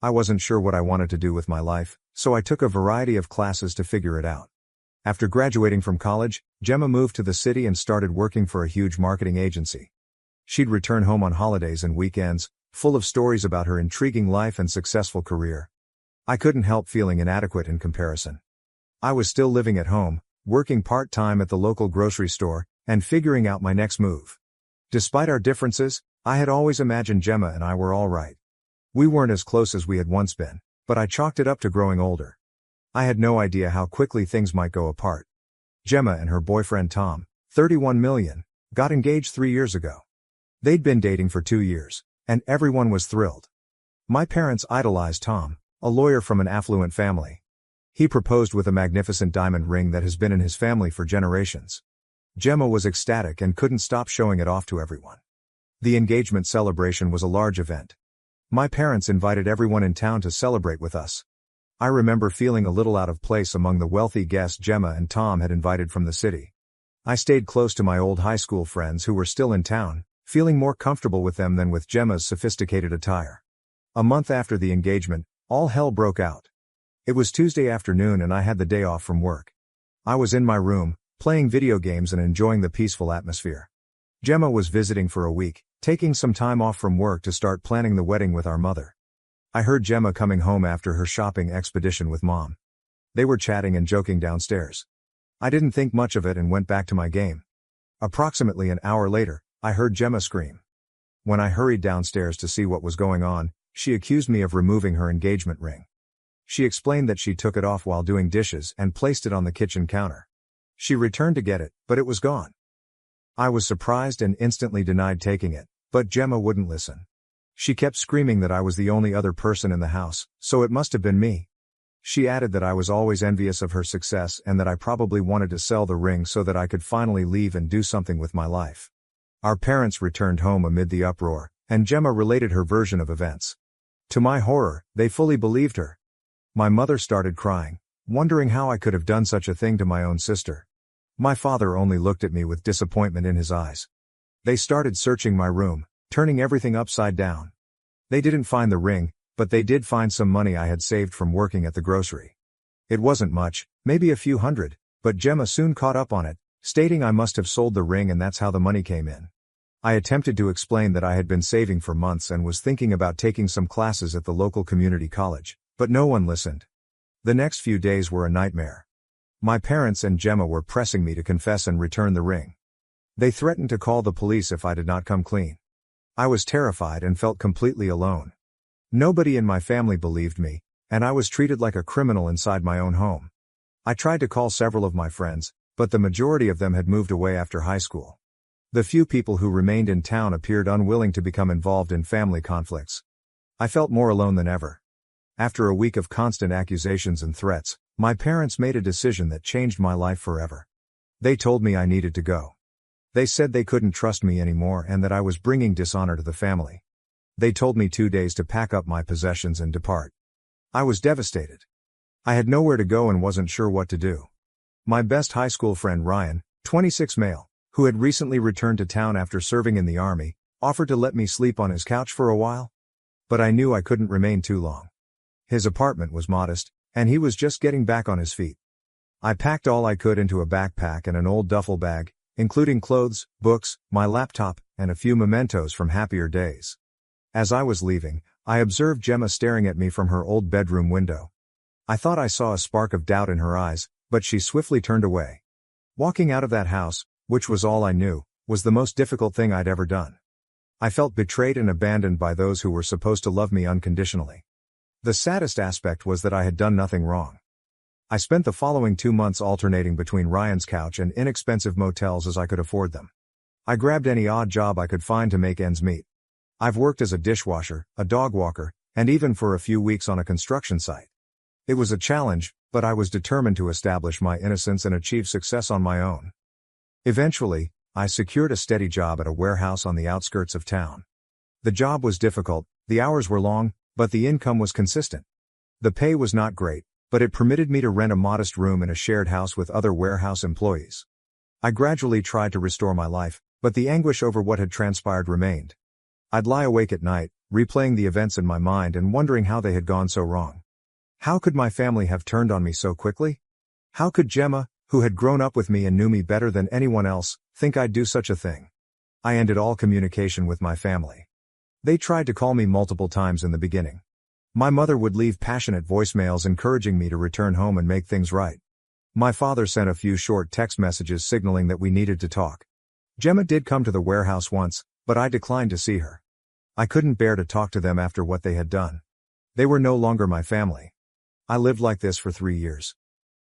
I wasn't sure what I wanted to do with my life, so I took a variety of classes to figure it out. After graduating from college, Gemma moved to the city and started working for a huge marketing agency. She'd return home on holidays and weekends, full of stories about her intriguing life and successful career. I couldn't help feeling inadequate in comparison. I was still living at home, working part-time at the local grocery store, and figuring out my next move. Despite our differences, I had always imagined Gemma and I were all right. We weren't as close as we had once been, but I chalked it up to growing older. I had no idea how quickly things might go apart. Gemma and her boyfriend Tom, 31 million, got engaged 3 years ago. They'd been dating for 2 years, and everyone was thrilled. My parents idolized Tom, a lawyer from an affluent family. He proposed with a magnificent diamond ring that has been in his family for generations. Gemma was ecstatic and couldn't stop showing it off to everyone. The engagement celebration was a large event. My parents invited everyone in town to celebrate with us. I remember feeling a little out of place among the wealthy guests Gemma and Tom had invited from the city. I stayed close to my old high school friends who were still in town, feeling more comfortable with them than with Gemma's sophisticated attire. A month after the engagement, all hell broke out. It was Tuesday afternoon and I had the day off from work. I was in my room, playing video games and enjoying the peaceful atmosphere. Gemma was visiting for a week, taking some time off from work to start planning the wedding with our mother. I heard Gemma coming home after her shopping expedition with Mom. They were chatting and joking downstairs. I didn't think much of it and went back to my game. Approximately an hour later, I heard Gemma scream. When I hurried downstairs to see what was going on, she accused me of removing her engagement ring. She explained that she took it off while doing dishes and placed it on the kitchen counter. She returned to get it, but it was gone. I was surprised and instantly denied taking it, but Gemma wouldn't listen. She kept screaming that I was the only other person in the house, so it must have been me. She added that I was always envious of her success and that I probably wanted to sell the ring so that I could finally leave and do something with my life. Our parents returned home amid the uproar, and Gemma related her version of events. To my horror, they fully believed her. My mother started crying, wondering how I could have done such a thing to my own sister. My father only looked at me with disappointment in his eyes. They started searching my room, turning everything upside down. They didn't find the ring, but they did find some money I had saved from working at the grocery. It wasn't much, maybe a few hundred, but Gemma soon caught up on it, stating I must have sold the ring and that's how the money came in. I attempted to explain that I had been saving for months and was thinking about taking some classes at the local community college, but no one listened. The next few days were a nightmare. My parents and Gemma were pressing me to confess and return the ring. They threatened to call the police if I did not come clean. I was terrified and felt completely alone. Nobody in my family believed me, and I was treated like a criminal inside my own home. I tried to call several of my friends, but the majority of them had moved away after high school. The few people who remained in town appeared unwilling to become involved in family conflicts. I felt more alone than ever. After a week of constant accusations and threats, my parents made a decision that changed my life forever. They told me I needed to go. They said they couldn't trust me anymore and that I was bringing dishonor to the family. They told me 2 days to pack up my possessions and depart. I was devastated. I had nowhere to go and wasn't sure what to do. My best high school friend Ryan, 26 male, who had recently returned to town after serving in the army, offered to let me sleep on his couch for a while. But I knew I couldn't remain too long. His apartment was modest, and he was just getting back on his feet. I packed all I could into a backpack and an old duffel bag, including clothes, books, my laptop, and a few mementos from happier days. As I was leaving, I observed Gemma staring at me from her old bedroom window. I thought I saw a spark of doubt in her eyes, but she swiftly turned away. Walking out of that house, which was all I knew, was the most difficult thing I'd ever done. I felt betrayed and abandoned by those who were supposed to love me unconditionally. The saddest aspect was that I had done nothing wrong. I spent the following 2 months alternating between Ryan's couch and inexpensive motels as I could afford them. I grabbed any odd job I could find to make ends meet. I've worked as a dishwasher, a dog walker, and even for a few weeks on a construction site. It was a challenge, but I was determined to establish my innocence and achieve success on my own. Eventually, I secured a steady job at a warehouse on the outskirts of town. The job was difficult, the hours were long, but the income was consistent. The pay was not great, but it permitted me to rent a modest room in a shared house with other warehouse employees. I gradually tried to restore my life, but the anguish over what had transpired remained. I'd lie awake at night, replaying the events in my mind and wondering how they had gone so wrong. How could my family have turned on me so quickly? How could Gemma, who had grown up with me and knew me better than anyone else, think I'd do such a thing? I ended all communication with my family. They tried to call me multiple times in the beginning. My mother would leave passionate voicemails encouraging me to return home and make things right. My father sent a few short text messages signaling that we needed to talk. Gemma did come to the warehouse once, but I declined to see her. I couldn't bear to talk to them after what they had done. They were no longer my family. I lived like this for 3 years.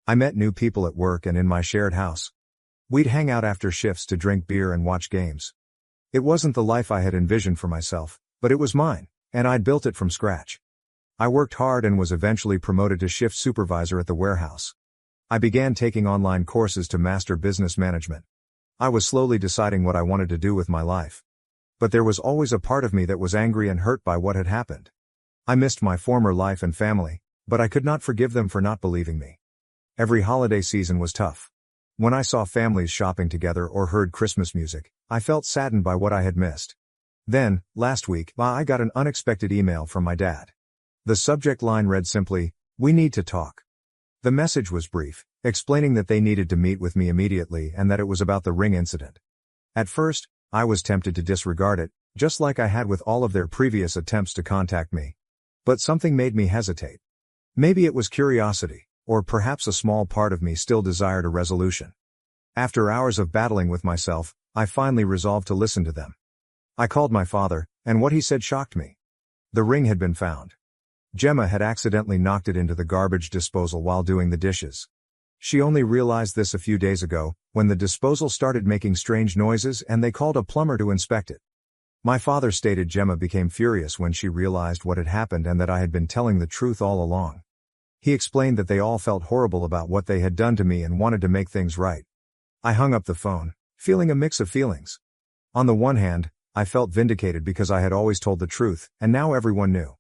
I met new people at work and in my shared house. We'd hang out after shifts to drink beer and watch games. It wasn't the life I had envisioned for myself, but it was mine, and I'd built it from scratch. I worked hard and was eventually promoted to shift supervisor at the warehouse. I began taking online courses to master business management. I was slowly deciding what I wanted to do with my life. But there was always a part of me that was angry and hurt by what had happened. I missed my former life and family, But I could not forgive them for not believing me. Every holiday season was tough. When I saw families shopping together or heard Christmas music, I felt saddened by what I had missed. Then, last week, I got an unexpected email from my dad. The subject line read simply, "We need to talk." The message was brief, explaining that they needed to meet with me immediately and that it was about the ring incident. At first, I was tempted to disregard it, just like I had with all of their previous attempts to contact me. But something made me hesitate. Maybe it was curiosity, or perhaps a small part of me still desired a resolution. After hours of battling with myself, I finally resolved to listen to them. I called my father, and what he said shocked me. The ring had been found. Gemma had accidentally knocked it into the garbage disposal while doing the dishes. She only realized this a few days ago, when the disposal started making strange noises and they called a plumber to inspect it. My father stated Gemma became furious when she realized what had happened and that I had been telling the truth all along. He explained that they all felt horrible about what they had done to me and wanted to make things right. I hung up the phone, feeling a mix of feelings. On the one hand, I felt vindicated because I had always told the truth, and now everyone knew.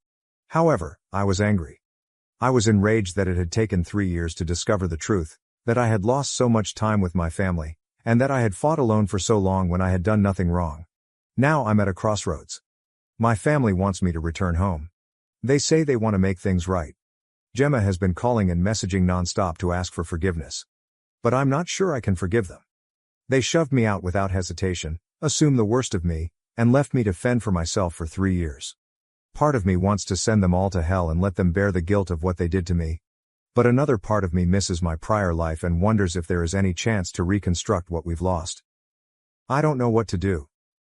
However, I was angry. I was enraged that it had taken 3 years to discover the truth, that I had lost so much time with my family, and that I had fought alone for so long when I had done nothing wrong. Now I'm at a crossroads. My family wants me to return home. They say they want to make things right. Gemma has been calling and messaging nonstop to ask for forgiveness. But I'm not sure I can forgive them. They shoved me out without hesitation, assumed the worst of me, and left me to fend for myself for 3 years. Part of me wants to send them all to hell and let them bear the guilt of what they did to me. But another part of me misses my prior life and wonders if there is any chance to reconstruct what we've lost. I don't know what to do.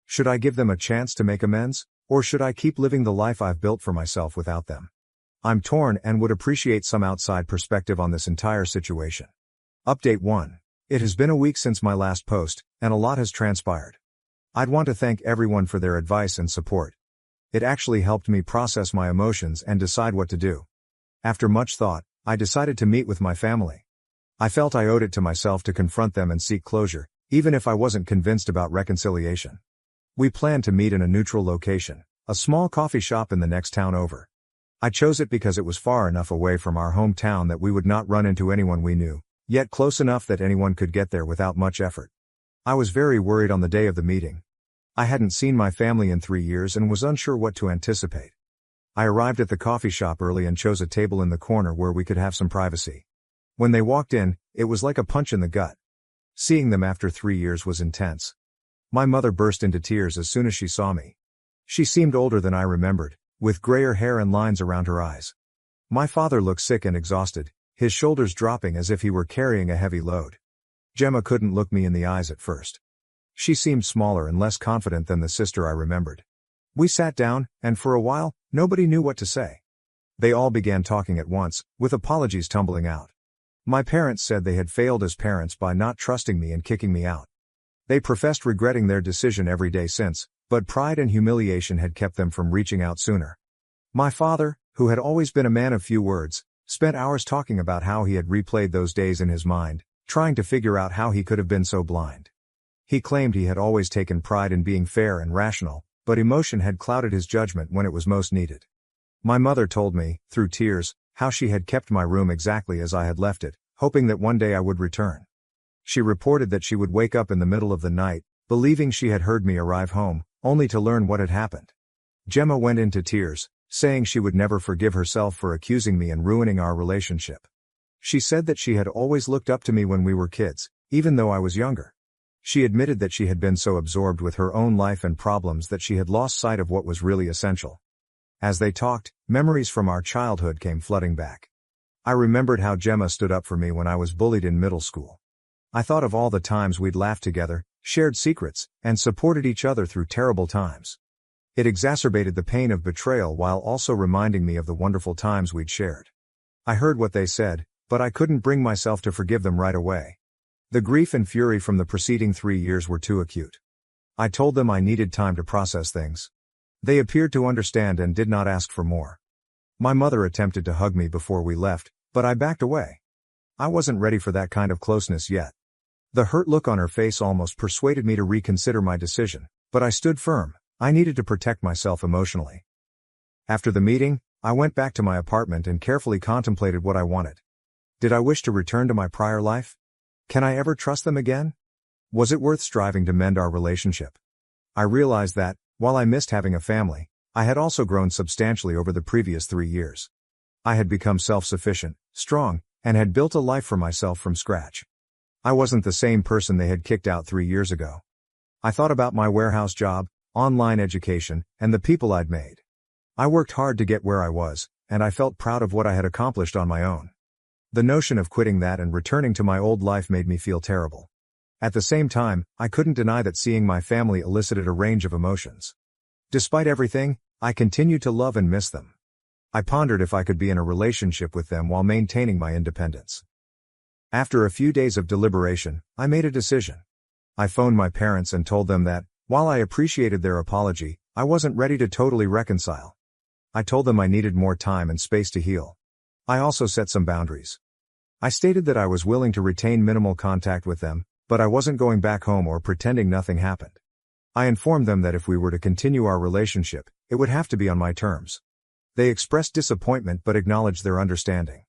Should I give them a chance to make amends, or should I keep living the life I've built for myself without them? I'm torn and would appreciate some outside perspective on this entire situation. Update 1. It has been a week since my last post, and a lot has transpired. I'd want to thank everyone for their advice and support. It actually helped me process my emotions and decide what to do. After much thought, I decided to meet with my family. I felt I owed it to myself to confront them and seek closure, even if I wasn't convinced about reconciliation. We planned to meet in a neutral location, a small coffee shop in the next town over. I chose it because it was far enough away from our hometown that we would not run into anyone we knew, yet close enough that anyone could get there without much effort. I was very worried on the day of the meeting. I hadn't seen my family in 3 years and was unsure what to anticipate. I arrived at the coffee shop early and chose a table in the corner where we could have some privacy. When they walked in, it was like a punch in the gut. Seeing them after 3 years was intense. My mother burst into tears as soon as she saw me. She seemed older than I remembered, with grayer hair and lines around her eyes. My father looked sick and exhausted, his shoulders dropping as if he were carrying a heavy load. Gemma couldn't look me in the eyes at first. She seemed smaller and less confident than the sister I remembered. We sat down, and for a while, nobody knew what to say. They all began talking at once, with apologies tumbling out. My parents said they had failed as parents by not trusting me and kicking me out. They professed regretting their decision every day since, but pride and humiliation had kept them from reaching out sooner. My father, who had always been a man of few words, spent hours talking about how he had replayed those days in his mind, trying to figure out how he could have been so blind. He claimed he had always taken pride in being fair and rational, but emotion had clouded his judgment when it was most needed. My mother told me, through tears, how she had kept my room exactly as I had left it, hoping that one day I would return. She reported that she would wake up in the middle of the night, believing she had heard me arrive home, only to learn what had happened. Gemma went into tears, saying she would never forgive herself for accusing me and ruining our relationship. She said that she had always looked up to me when we were kids, even though I was younger. She admitted that she had been so absorbed with her own life and problems that she had lost sight of what was really essential. As they talked, memories from our childhood came flooding back. I remembered how Gemma stood up for me when I was bullied in middle school. I thought of all the times we'd laughed together, shared secrets, and supported each other through terrible times. It exacerbated the pain of betrayal while also reminding me of the wonderful times we'd shared. I heard what they said, but I couldn't bring myself to forgive them right away. The grief and fury from the preceding 3 years were too acute. I told them I needed time to process things. They appeared to understand and did not ask for more. My mother attempted to hug me before we left, but I backed away. I wasn't ready for that kind of closeness yet. The hurt look on her face almost persuaded me to reconsider my decision, but I stood firm. I needed to protect myself emotionally. After the meeting, I went back to my apartment and carefully contemplated what I wanted. Did I wish to return to my prior life? Can I ever trust them again? Was it worth striving to mend our relationship? I realized that, while I missed having a family, I had also grown substantially over the previous 3 years. I had become self-sufficient, strong, and had built a life for myself from scratch. I wasn't the same person they had kicked out 3 years ago. I thought about my warehouse job, online education, and the people I'd made. I worked hard to get where I was, and I felt proud of what I had accomplished on my own. The notion of quitting that and returning to my old life made me feel terrible. At the same time, I couldn't deny that seeing my family elicited a range of emotions. Despite everything, I continued to love and miss them. I pondered if I could be in a relationship with them while maintaining my independence. After a few days of deliberation, I made a decision. I phoned my parents and told them that, while I appreciated their apology, I wasn't ready to totally reconcile. I told them I needed more time and space to heal. I also set some boundaries. I stated that I was willing to retain minimal contact with them, but I wasn't going back home or pretending nothing happened. I informed them that if we were to continue our relationship, it would have to be on my terms. They expressed disappointment but acknowledged their understanding.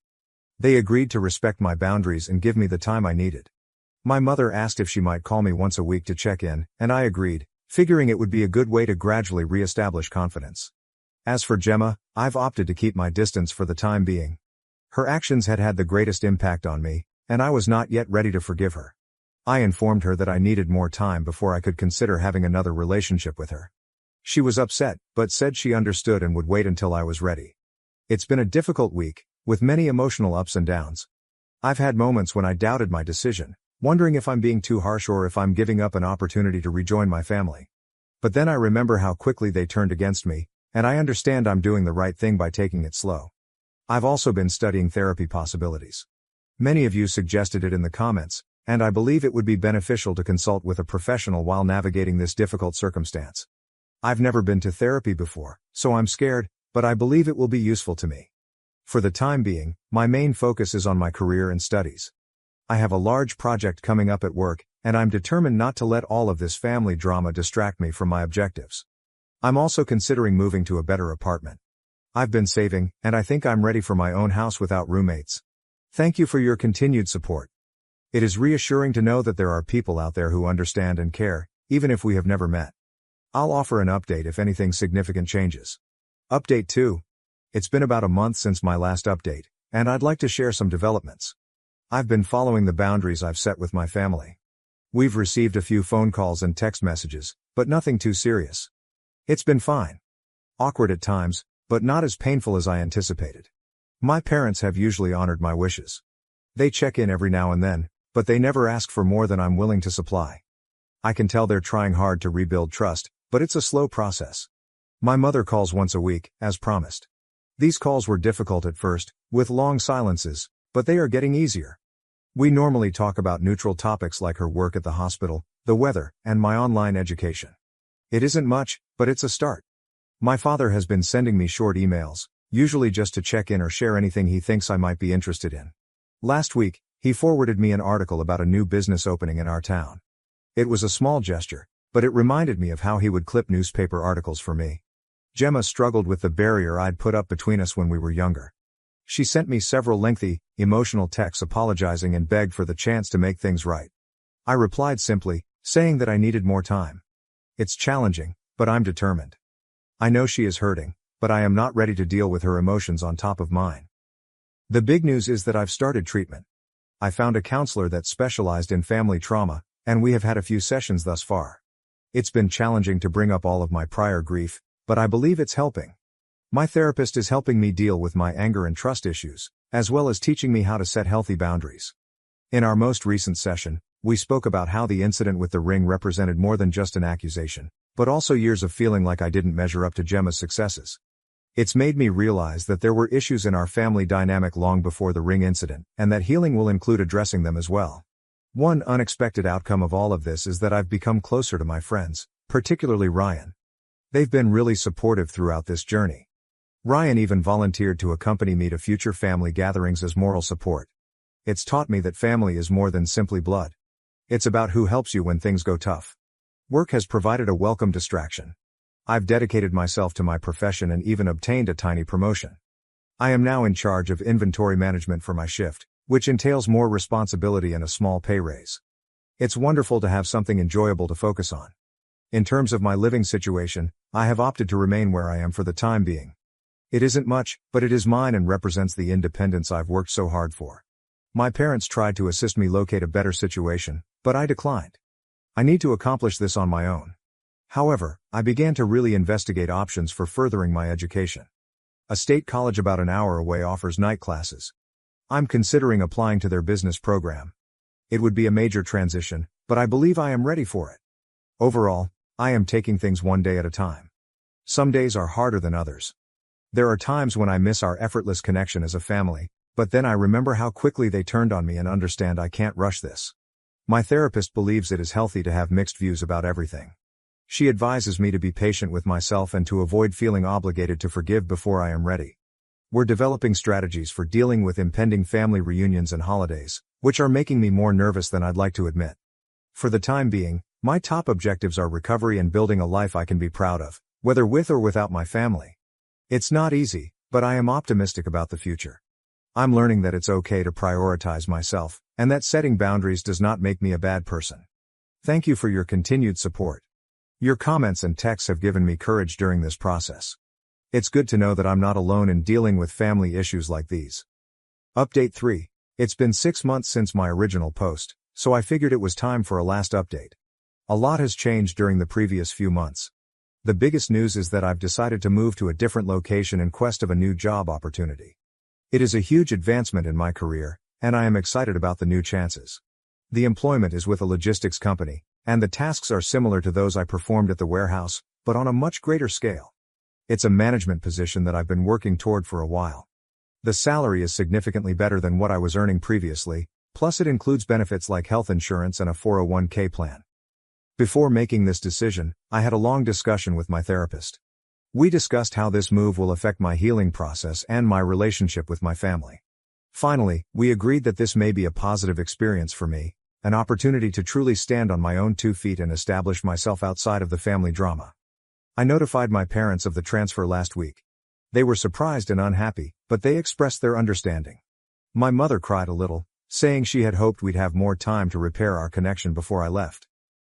They agreed to respect my boundaries and give me the time I needed. My mother asked if she might call me once a week to check in, and I agreed, figuring it would be a good way to gradually re-establish confidence. As for Gemma, I've opted to keep my distance for the time being. Her actions had had the greatest impact on me, and I was not yet ready to forgive her. I informed her that I needed more time before I could consider having another relationship with her. She was upset, but said she understood and would wait until I was ready. It's been a difficult week, with many emotional ups and downs. I've had moments when I doubted my decision, wondering if I'm being too harsh or if I'm giving up an opportunity to rejoin my family. But then I remember how quickly they turned against me, and I understand I'm doing the right thing by taking it slow. I've also been studying therapy possibilities. Many of you suggested it in the comments, and I believe it would be beneficial to consult with a professional while navigating this difficult circumstance. I've never been to therapy before, so I'm scared, but I believe it will be useful to me. For the time being, my main focus is on my career and studies. I have a large project coming up at work, and I'm determined not to let all of this family drama distract me from my objectives. I'm also considering moving to a better apartment. I've been saving, and I think I'm ready for my own house without roommates. Thank you for your continued support. It is reassuring to know that there are people out there who understand and care, even if we have never met. I'll offer an update if anything significant changes. Update 2. It's been about a month since my last update, and I'd like to share some developments. I've been following the boundaries I've set with my family. We've received a few phone calls and text messages, but nothing too serious. It's been fine. Awkward at times, but not as painful as I anticipated. My parents have usually honored my wishes. They check in every now and then, but they never ask for more than I'm willing to supply. I can tell they're trying hard to rebuild trust, but it's a slow process. My mother calls once a week, as promised. These calls were difficult at first, with long silences, but they are getting easier. We normally talk about neutral topics like her work at the hospital, the weather, and my online education. It isn't much, but it's a start. My father has been sending me short emails, usually just to check in or share anything he thinks I might be interested in. Last week, he forwarded me an article about a new business opening in our town. It was a small gesture, but it reminded me of how he would clip newspaper articles for me. Gemma struggled with the barrier I'd put up between us when we were younger. She sent me several lengthy, emotional texts apologizing and begged for the chance to make things right. I replied simply, saying that I needed more time. It's challenging, but I'm determined. I know she is hurting, but I am not ready to deal with her emotions on top of mine. The big news is that I've started treatment. I found a counselor that specialized in family trauma, and we have had a few sessions thus far. It's been challenging to bring up all of my prior grief, but I believe it's helping. My therapist is helping me deal with my anger and trust issues, as well as teaching me how to set healthy boundaries. In our most recent session, we spoke about how the incident with the ring represented more than just an accusation, but also years of feeling like I didn't measure up to Gemma's successes. It's made me realize that there were issues in our family dynamic long before the ring incident, and that healing will include addressing them as well. One unexpected outcome of all of this is that I've become closer to my friends, particularly Ryan. They've been really supportive throughout this journey. Ryan even volunteered to accompany me to future family gatherings as moral support. It's taught me that family is more than simply blood. It's about who helps you when things go tough. Work has provided a welcome distraction. I've dedicated myself to my profession and even obtained a tiny promotion. I am now in charge of inventory management for my shift, which entails more responsibility and a small pay raise. It's wonderful to have something enjoyable to focus on. In terms of my living situation, I have opted to remain where I am for the time being. It isn't much, but it is mine and represents the independence I've worked so hard for. My parents tried to assist me locate a better situation, but I declined. I need to accomplish this on my own. However, I began to really investigate options for furthering my education. A state college about an hour away offers night classes. I'm considering applying to their business program. It would be a major transition, but I believe I am ready for it. Overall, I am taking things one day at a time. Some days are harder than others. There are times when I miss our effortless connection as a family, but then I remember how quickly they turned on me and understand I can't rush this. My therapist believes it is healthy to have mixed views about everything. She advises me to be patient with myself and to avoid feeling obligated to forgive before I am ready. We're developing strategies for dealing with impending family reunions and holidays, which are making me more nervous than I'd like to admit. For the time being, my top objectives are recovery and building a life I can be proud of, whether with or without my family. It's not easy, but I am optimistic about the future. I'm learning that it's okay to prioritize myself, and that setting boundaries does not make me a bad person. Thank you for your continued support. Your comments and texts have given me courage during this process. It's good to know that I'm not alone in dealing with family issues like these. Update 3. It's been 6 months since my original post, so I figured it was time for a last update. A lot has changed during the previous few months. The biggest news is that I've decided to move to a different location in quest of a new job opportunity. It is a huge advancement in my career, and I am excited about the new chances. The employment is with a logistics company, and the tasks are similar to those I performed at the warehouse, but on a much greater scale. It's a management position that I've been working toward for a while. The salary is significantly better than what I was earning previously, plus it includes benefits like health insurance and a 401k plan. Before making this decision, I had a long discussion with my therapist. We discussed how this move will affect my healing process and my relationship with my family. Finally, we agreed that this may be a positive experience for me, an opportunity to truly stand on my own 2 feet and establish myself outside of the family drama. I notified my parents of the transfer last week. They were surprised and unhappy, but they expressed their understanding. My mother cried a little, saying she had hoped we'd have more time to repair our connection before I left.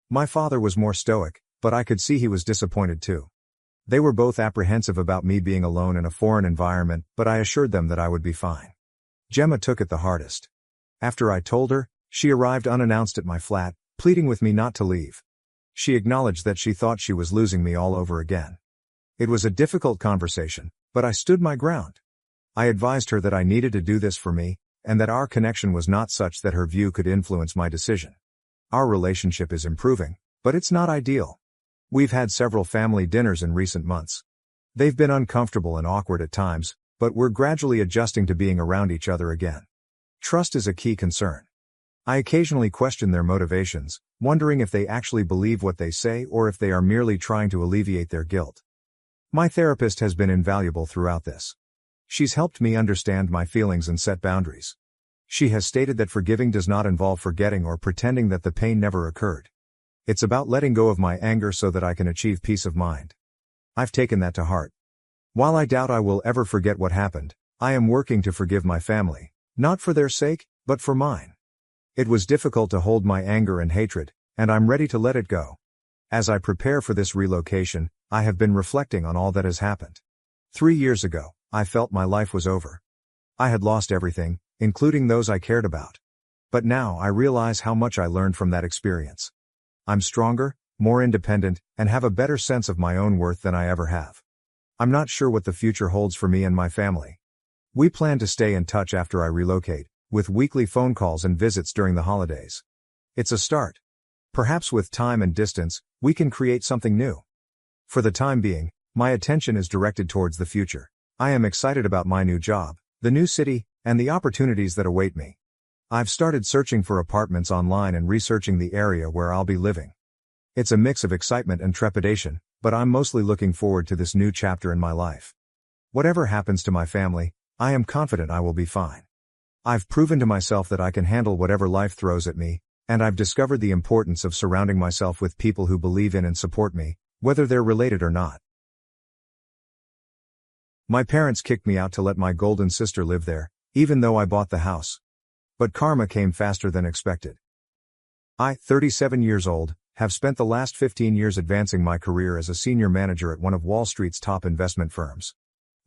My father was more stoic, but I could see he was disappointed too. They were both apprehensive about me being alone in a foreign environment, but I assured them that I would be fine. Gemma took it the hardest. After I told her, she arrived unannounced at my flat, pleading with me not to leave. She acknowledged that she thought she was losing me all over again. It was a difficult conversation, but I stood my ground. I advised her that I needed to do this for me, and that our connection was not such that her view could influence my decision. Our relationship is improving, but it's not ideal. We've had several family dinners in recent months. They've been uncomfortable and awkward at times, but we're gradually adjusting to being around each other again. Trust is a key concern. I occasionally question their motivations, wondering if they actually believe what they say or if they are merely trying to alleviate their guilt. My therapist has been invaluable throughout this. She's helped me understand my feelings and set boundaries. She has stated that forgiving does not involve forgetting or pretending that the pain never occurred. It's about letting go of my anger so that I can achieve peace of mind. I've taken that to heart. While I doubt I will ever forget what happened, I am working to forgive my family, not for their sake, but for mine. It was difficult to hold my anger and hatred, and I'm ready to let it go. As I prepare for this relocation, I have been reflecting on all that has happened. 3 years ago, I felt my life was over. I had lost everything, including those I cared about. But now I realize how much I learned from that experience. I'm stronger, more independent, and have a better sense of my own worth than I ever have. I'm not sure what the future holds for me and my family. We plan to stay in touch after I relocate, with weekly phone calls and visits during the holidays. It's a start. Perhaps with time and distance, we can create something new. For the time being, my attention is directed towards the future. I am excited about my new job, the new city, and the opportunities that await me. I've started searching for apartments online and researching the area where I'll be living. It's a mix of excitement and trepidation, but I'm mostly looking forward to this new chapter in my life. Whatever happens to my family, I am confident I will be fine. I've proven to myself that I can handle whatever life throws at me, and I've discovered the importance of surrounding myself with people who believe in and support me, whether they're related or not. My parents kicked me out to let my golden sister live there, even though I bought the house. But karma came faster than expected. I, 37 years old, have spent the last 15 years advancing my career as a senior manager at one of Wall Street's top investment firms.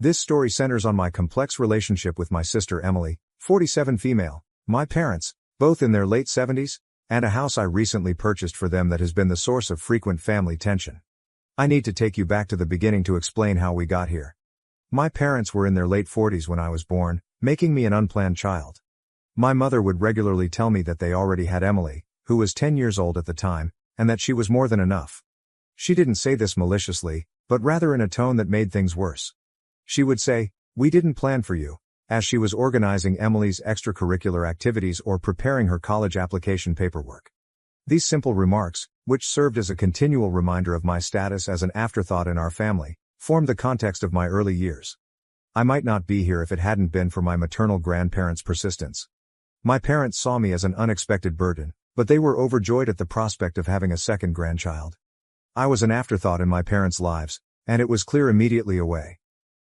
This story centers on my complex relationship with my sister Emily, 47 female, my parents, both in their late 70s, and a house I recently purchased for them that has been the source of frequent family tension. I need to take you back to the beginning to explain how we got here. My parents were in their late 40s when I was born, making me an unplanned child. My mother would regularly tell me that they already had Emily, who was 10 years old at the time, and that she was more than enough. She didn't say this maliciously, but rather in a tone that made things worse. She would say, "We didn't plan for you," as she was organizing Emily's extracurricular activities or preparing her college application paperwork. These simple remarks, which served as a continual reminder of my status as an afterthought in our family, formed the context of my early years. I might not be here if it hadn't been for my maternal grandparents' persistence. My parents saw me as an unexpected burden, but they were overjoyed at the prospect of having a second grandchild. I was an afterthought in my parents' lives, and it was clear immediately away.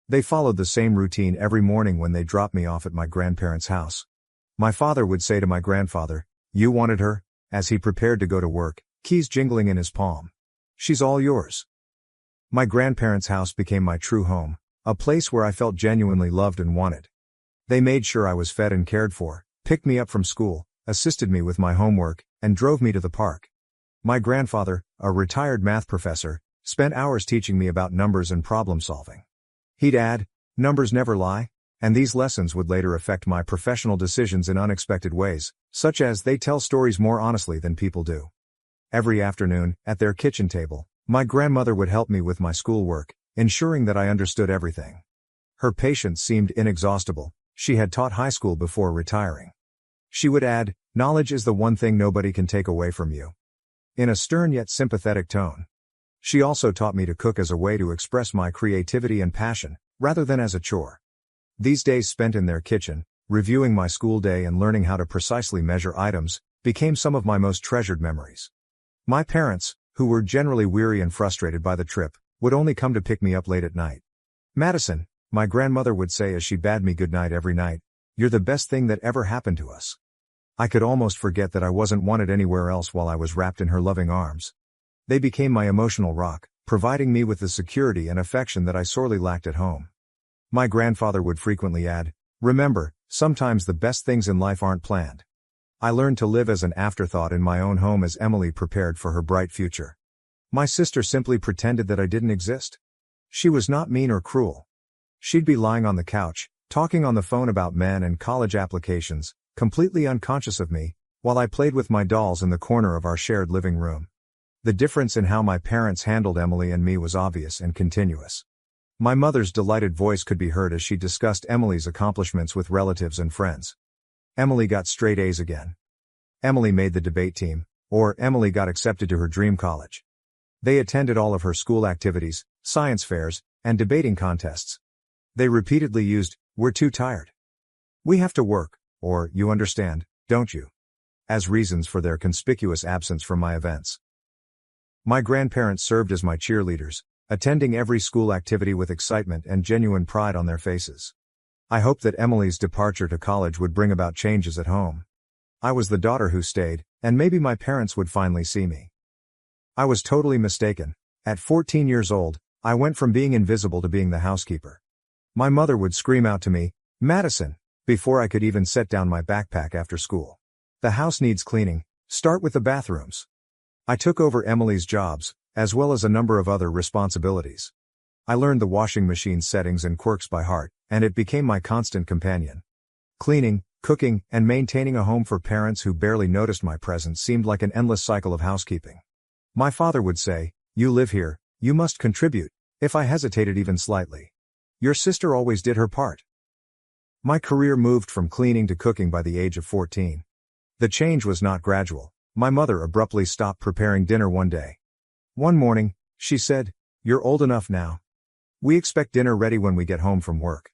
They followed the same routine every morning when they dropped me off at my grandparents' house. My father would say to my grandfather, "You wanted her," as he prepared to go to work, keys jingling in his palm. "She's all yours." My grandparents' house became my true home, a place where I felt genuinely loved and wanted. They made sure I was fed and cared for, picked me up from school, assisted me with my homework, and drove me to the park. My grandfather, a retired math professor, spent hours teaching me about numbers and problem solving. He'd add, "Numbers never lie," and these lessons would later affect my professional decisions in unexpected ways, such as they tell stories more honestly than people do. Every afternoon, at their kitchen table, my grandmother would help me with my schoolwork, ensuring that I understood everything. Her patience seemed inexhaustible. She had taught high school before retiring. She would add, "Knowledge is the one thing nobody can take away from you," in a stern yet sympathetic tone. She also taught me to cook as a way to express my creativity and passion, rather than as a chore. These days spent in their kitchen, reviewing my school day and learning how to precisely measure items, became some of my most treasured memories. My parents, who were generally weary and frustrated by the trip, would only come to pick me up late at night. "Madison," my grandmother would say as she bade me goodnight every night, "you're the best thing that ever happened to us." I could almost forget that I wasn't wanted anywhere else while I was wrapped in her loving arms. They became my emotional rock, providing me with the security and affection that I sorely lacked at home. My grandfather would frequently add, "Remember, sometimes the best things in life aren't planned." I learned to live as an afterthought in my own home as Emily prepared for her bright future. My sister simply pretended that I didn't exist. She was not mean or cruel. She'd be lying on the couch, talking on the phone about men and college applications, completely unconscious of me, while I played with my dolls in the corner of our shared living room. The difference in how my parents handled Emily and me was obvious and continuous. My mother's delighted voice could be heard as she discussed Emily's accomplishments with relatives and friends. Emily got straight A's again. Emily made the debate team, or Emily got accepted to her dream college. They attended all of her school activities, science fairs, and debating contests. They repeatedly used, "We're too tired," "We have to work," or "You understand, don't you?" as reasons for their conspicuous absence from my events. My grandparents served as my cheerleaders, attending every school activity with excitement and genuine pride on their faces. I hoped that Emily's departure to college would bring about changes at home. I was the daughter who stayed, and maybe my parents would finally see me. I was totally mistaken. At 14 years old, I went from being invisible to being the housekeeper. My mother would scream out to me, "Madison," before I could even set down my backpack after school. "The house needs cleaning, start with the bathrooms." I took over Emily's jobs, as well as a number of other responsibilities. I learned the washing machine's settings and quirks by heart, and it became my constant companion. Cleaning, cooking, and maintaining a home for parents who barely noticed my presence seemed like an endless cycle of housekeeping. My father would say, "You live here, you must contribute," if I hesitated even slightly. "Your sister always did her part." My career moved from cleaning to cooking by the age of 14. The change was not gradual. My mother abruptly stopped preparing dinner one day. One morning, she said, "You're old enough now. We expect dinner ready when we get home from work."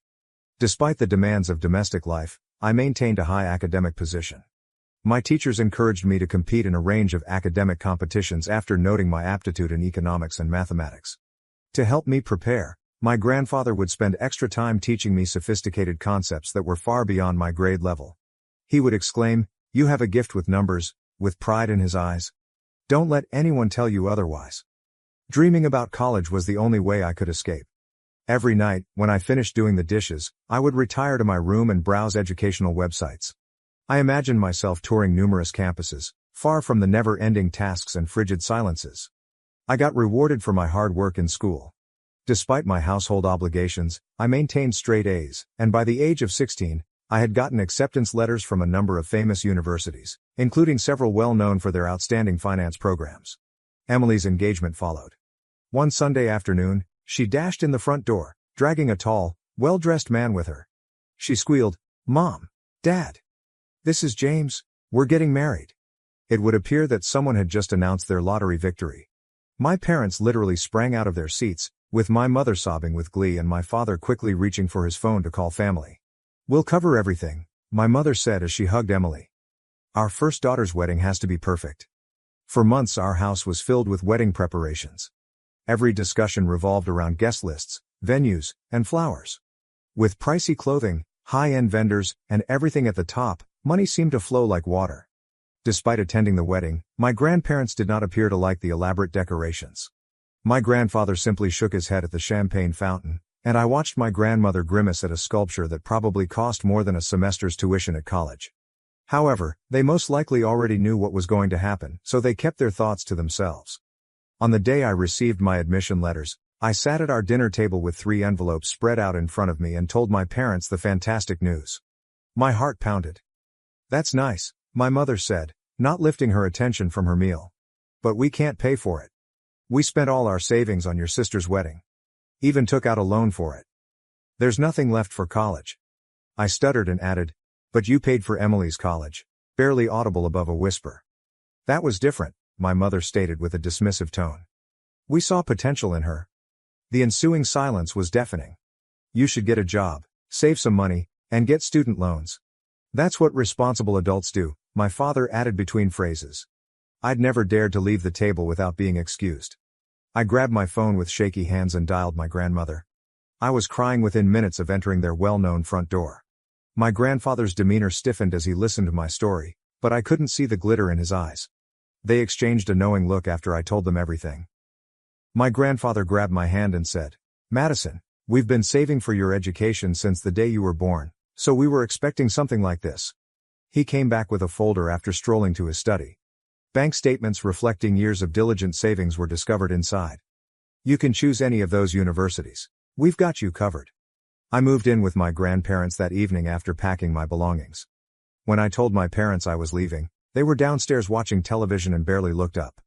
Despite the demands of domestic life, I maintained a high academic position. My teachers encouraged me to compete in a range of academic competitions after noting my aptitude in economics and mathematics. To help me prepare, my grandfather would spend extra time teaching me sophisticated concepts that were far beyond my grade level. He would exclaim, "You have a gift with numbers," with pride in his eyes. "Don't let anyone tell you otherwise." Dreaming about college was the only way I could escape. Every night, when I finished doing the dishes, I would retire to my room and browse educational websites. I imagined myself touring numerous campuses, far from the never-ending tasks and frigid silences. I got rewarded for my hard work in school. Despite my household obligations, I maintained straight A's, and by the age of 16, I had gotten acceptance letters from a number of famous universities, including several well-known for their outstanding finance programs. Emily's engagement followed. One Sunday afternoon, she dashed in the front door, dragging a tall, well-dressed man with her. She squealed, "Mom! Dad! This is James, we're getting married." It would appear that someone had just announced their lottery victory. My parents literally sprang out of their seats, with my mother sobbing with glee and my father quickly reaching for his phone to call family. "We'll cover everything," my mother said as she hugged Emily. "Our first daughter's wedding has to be perfect." For months our house was filled with wedding preparations. Every discussion revolved around guest lists, venues, and flowers. With pricey clothing, high-end vendors, and everything at the top, money seemed to flow like water. Despite attending the wedding, my grandparents did not appear to like the elaborate decorations. My grandfather simply shook his head at the champagne fountain, and I watched my grandmother grimace at a sculpture that probably cost more than a semester's tuition at college. However, they most likely already knew what was going to happen, so they kept their thoughts to themselves. On the day I received my admission letters, I sat at our dinner table with 3 envelopes spread out in front of me and told my parents the fantastic news. My heart pounded. "That's nice," my mother said, not lifting her attention from her meal. "But we can't pay for it. We spent all our savings on your sister's wedding. Even took out a loan for it. There's nothing left for college." I stuttered and added, "But you paid for Emily's college," barely audible above a whisper. "That was different," my mother stated with a dismissive tone. "We saw potential in her." The ensuing silence was deafening. "You should get a job, save some money, and get student loans. That's what responsible adults do," my father added between phrases. I'd never dared to leave the table without being excused. I grabbed my phone with shaky hands and dialed my grandmother. I was crying within minutes of entering their well-known front door. My grandfather's demeanor stiffened as he listened to my story, but I couldn't see the glitter in his eyes. They exchanged a knowing look after I told them everything. My grandfather grabbed my hand and said, "Madison, we've been saving for your education since the day you were born, so we were expecting something like this." He came back with a folder after strolling to his study. Bank statements reflecting years of diligent savings were discovered inside. "You can choose any of those universities. We've got you covered." I moved in with my grandparents that evening after packing my belongings. When I told my parents I was leaving, they were downstairs watching television and barely looked up.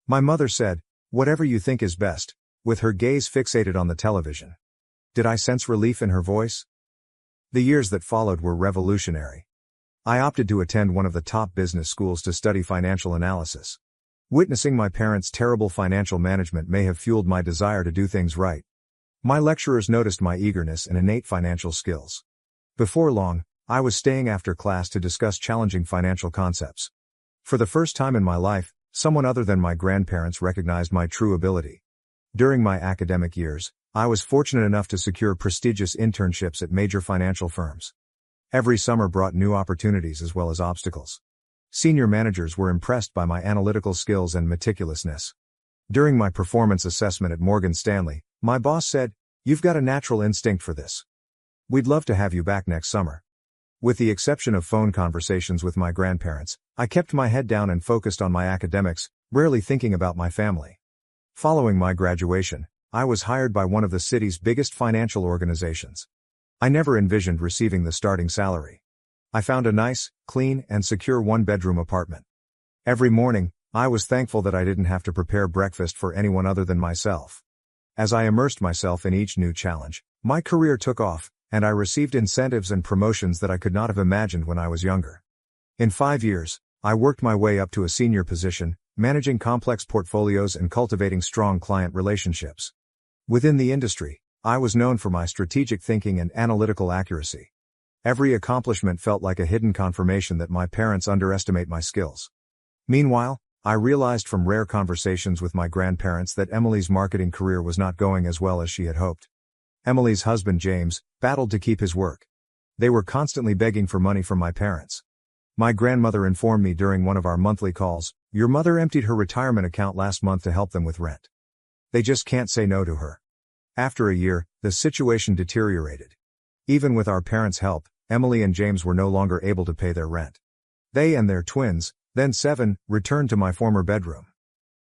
My mother said, "Whatever you think is best," with her gaze fixated on the television. Did I sense relief in her voice? The years that followed were revolutionary. I opted to attend one of the top business schools to study financial analysis. Witnessing my parents' terrible financial management may have fueled my desire to do things right. My lecturers noticed my eagerness and innate financial skills. Before long, I was staying after class to discuss challenging financial concepts. For the first time in my life, someone other than my grandparents recognized my true ability. During my academic years, I was fortunate enough to secure prestigious internships at major financial firms. Every summer brought new opportunities as well as obstacles. Senior managers were impressed by my analytical skills and meticulousness. During my performance assessment at Morgan Stanley, my boss said, "You've got a natural instinct for this. We'd love to have you back next summer." With the exception of phone conversations with my grandparents, I kept my head down and focused on my academics, rarely thinking about my family. Following my graduation, I was hired by one of the city's biggest financial organizations. I never envisioned receiving the starting salary. I found a nice, clean, and secure one-bedroom apartment. Every morning, I was thankful that I didn't have to prepare breakfast for anyone other than myself. As I immersed myself in each new challenge, my career took off, and I received incentives and promotions that I could not have imagined when I was younger. In 5 years, I worked my way up to a senior position, managing complex portfolios and cultivating strong client relationships. Within the industry, I was known for my strategic thinking and analytical accuracy. Every accomplishment felt like a hidden confirmation that my parents underestimate my skills. Meanwhile, I realized from rare conversations with my grandparents that Emily's marketing career was not going as well as she had hoped. Emily's husband James battled to keep his work. They were constantly begging for money from my parents. My grandmother informed me during one of our monthly calls, "Your mother emptied her retirement account last month to help them with rent. They just can't say no to her." After a year, the situation deteriorated. Even with our parents' help, Emily and James were no longer able to pay their rent. They and their twins, then 7, returned to my former bedroom.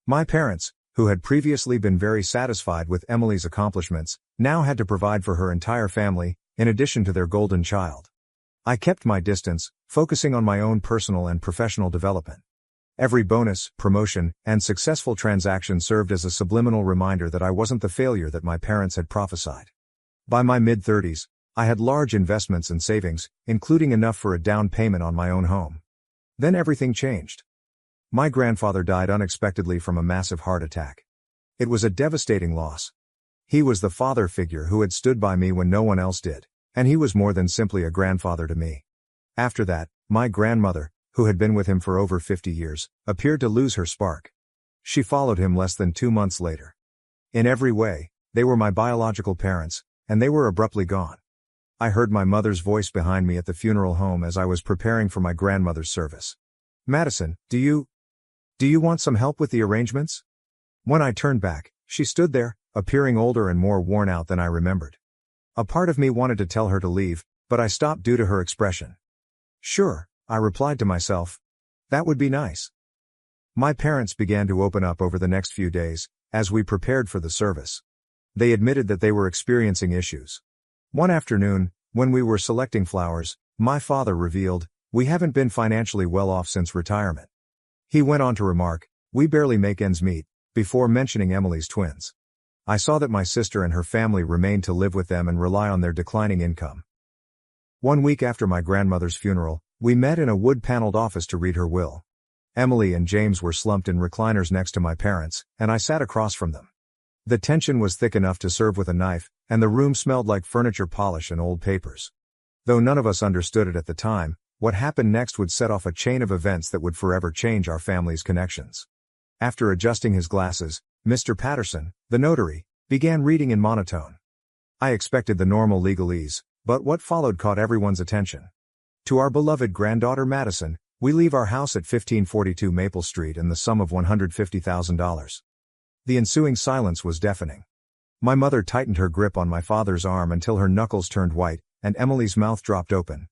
My parents, who had previously been very satisfied with Emily's accomplishments, now had to provide for her entire family, in addition to their golden child. I kept my distance, focusing on my own personal and professional development. Every bonus, promotion, and successful transaction served as a subliminal reminder that I wasn't the failure that my parents had prophesied. By my mid-30s, I had large investments and savings, including enough for a down payment on my own home. Then everything changed. My grandfather died unexpectedly from a massive heart attack. It was a devastating loss. He was the father figure who had stood by me when no one else did, and he was more than simply a grandfather to me. After that, my grandmother, who had been with him for over 50 years, appeared to lose her spark. She followed him less than 2 months later. In every way, they were my biological parents, and they were abruptly gone. I heard my mother's voice behind me at the funeral home as I was preparing for my grandmother's service. "Madison, do you want some help with the arrangements?" When I turned back, she stood there, appearing older and more worn out than I remembered. A part of me wanted to tell her to leave, but I stopped due to her expression. "Sure," I replied to myself. "That would be nice." My parents began to open up over the next few days, as we prepared for the service. They admitted that they were experiencing issues. One afternoon, when we were selecting flowers, my father revealed, "We haven't been financially well off since retirement." He went on to remark, "We barely make ends meet," before mentioning Emily's twins. I saw that my sister and her family remained to live with them and rely on their declining income. 1 week after my grandmother's funeral, we met in a wood-paneled office to read her will. Emily and James were slumped in recliners next to my parents, and I sat across from them. The tension was thick enough to serve with a knife, and the room smelled like furniture polish and old papers. Though none of us understood it at the time, what happened next would set off a chain of events that would forever change our family's connections. After adjusting his glasses, Mr. Patterson, the notary, began reading in monotone. I expected the normal legalese, but what followed caught everyone's attention. "To our beloved granddaughter Madison, we leave our house at 1542 Maple Street and the sum of $150,000. The ensuing silence was deafening. My mother tightened her grip on my father's arm until her knuckles turned white, and Emily's mouth dropped open.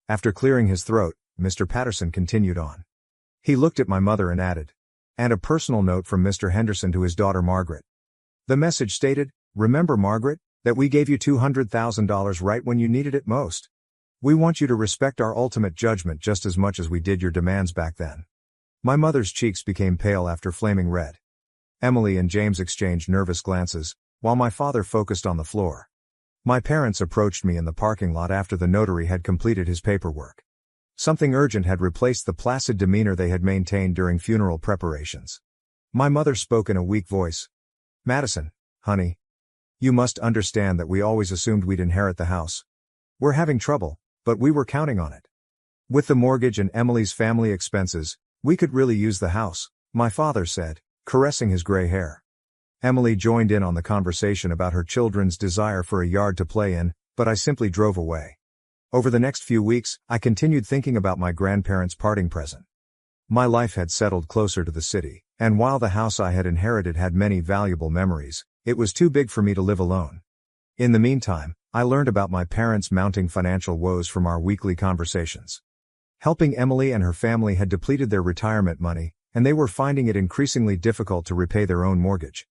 After clearing his throat, Mr. Patterson continued on. He looked at my mother and added, "And a personal note from Mr. Henderson to his daughter Margaret." The message stated, "Remember, Margaret, that we gave you $200,000 right when you needed it most. We want you to respect our ultimate judgment just as much as we did your demands back then." My mother's cheeks became pale after flaming red. Emily and James exchanged nervous glances, while my father focused on the floor. My parents approached me in the parking lot after the notary had completed his paperwork. Something urgent had replaced the placid demeanor they had maintained during funeral preparations. My mother spoke in a weak voice. "Madison, honey. You must understand that we always assumed we'd inherit the house. We're having trouble, but we were counting on it. With the mortgage and Emily's family expenses, we could really use the house," my father said, caressing his gray hair. Emily joined in on the conversation about her children's desire for a yard to play in, but I simply drove away. Over the next few weeks, I continued thinking about my grandparents' parting present. My life had settled closer to the city, and while the house I had inherited had many valuable memories, it was too big for me to live alone. In the meantime, I learned about my parents' mounting financial woes from our weekly conversations. Helping Emily and her family had depleted their retirement money, and they were finding it increasingly difficult to repay their own mortgage.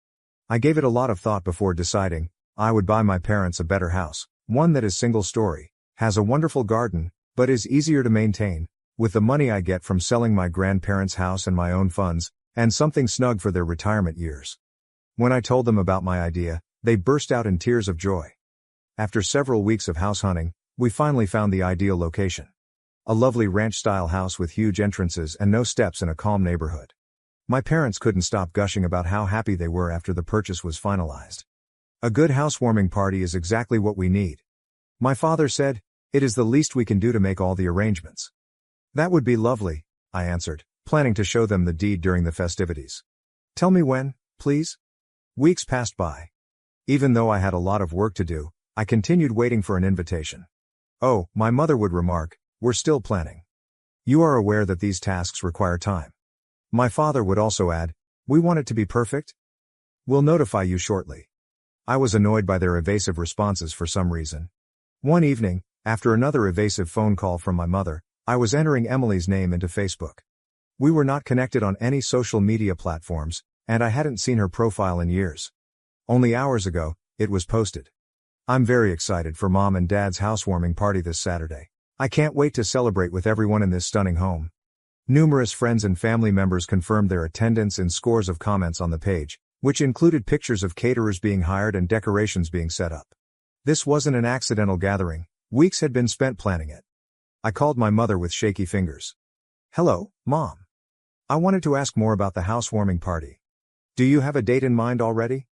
I gave it a lot of thought before deciding I would buy my parents a better house, one that is single-story, has a wonderful garden, but is easier to maintain, with the money I get from selling my grandparents' house and my own funds, and something snug for their retirement years. When I told them about my idea, they burst out in tears of joy. After several weeks of house hunting, we finally found the ideal location. A lovely ranch-style house with huge entrances and no steps in a calm neighborhood. My parents couldn't stop gushing about how happy they were after the purchase was finalized. "A good housewarming party is exactly what we need," my father said, It is the least we can do to make all the arrangements. That would be lovely, I answered, planning to show them the deed during the festivities. Tell me when, please? Weeks passed by. Even though I had a lot of work to do, I continued waiting for an invitation. Oh, my mother would remark, we're still planning. You are aware that these tasks require time. My father would also add, we want it to be perfect? We'll notify you shortly. I was annoyed by their evasive responses for some reason. One evening, after another evasive phone call from my mother, I was entering Emily's name into Facebook. We were not connected on any social media platforms, and I hadn't seen her profile in years. Only hours ago, it was posted. I'm very excited for Mom and Dad's housewarming party this Saturday. I can't wait to celebrate with everyone in this stunning home. Numerous friends and family members confirmed their attendance and scores of comments on the page, which included pictures of caterers being hired and decorations being set up. This wasn't an accidental gathering, weeks had been spent planning it. I called my mother with shaky fingers. Hello, Mom. I wanted to ask more about the housewarming party. Do you have a date in mind already?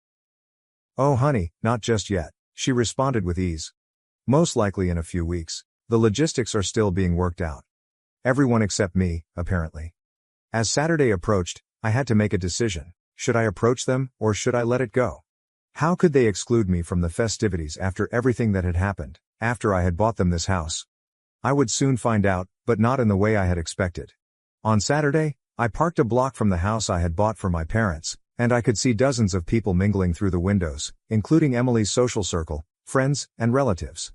Oh honey, not just yet, she responded with ease. Most likely in a few weeks. The logistics are still being worked out. Everyone except me, apparently. As Saturday approached, I had to make a decision. Should I approach them, or should I let it go? How could they exclude me from the festivities after everything that had happened, after I had bought them this house? I would soon find out, but not in the way I had expected. On Saturday, I parked a block from the house I had bought for my parents, and I could see dozens of people mingling through the windows, including Emily's social circle, friends, and relatives.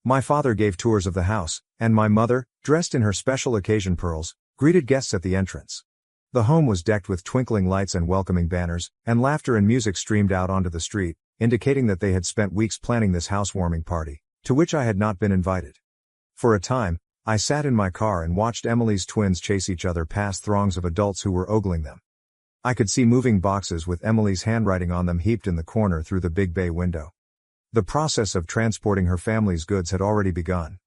My father gave tours of the house, and my mother, dressed in her special occasion pearls, greeted guests at the entrance. The home was decked with twinkling lights and welcoming banners, and laughter and music streamed out onto the street, indicating that they had spent weeks planning this housewarming party, to which I had not been invited. For a time, I sat in my car and watched Emily's twins chase each other past throngs of adults who were ogling them. I could see moving boxes with Emily's handwriting on them heaped in the corner through the big bay window. The process of transporting her family's goods had already begun.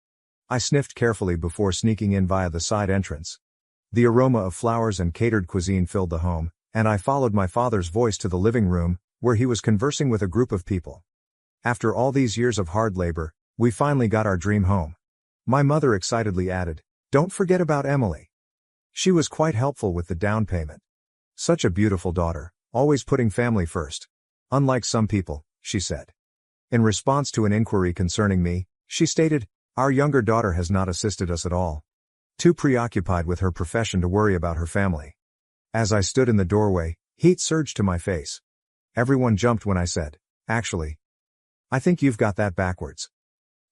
I sniffed carefully before sneaking in via the side entrance. The aroma of flowers and catered cuisine filled the home, and I followed my father's voice to the living room, where he was conversing with a group of people. After all these years of hard labor, we finally got our dream home. My mother excitedly added, "Don't forget about Emily. She was quite helpful with the down payment. Such a beautiful daughter, always putting family first. Unlike some people," she said. In response to an inquiry concerning me, she stated, "Our younger daughter has not assisted us at all. Too preoccupied with her profession to worry about her family." As I stood in the doorway, heat surged to my face. Everyone jumped when I said, "Actually, I think you've got that backwards."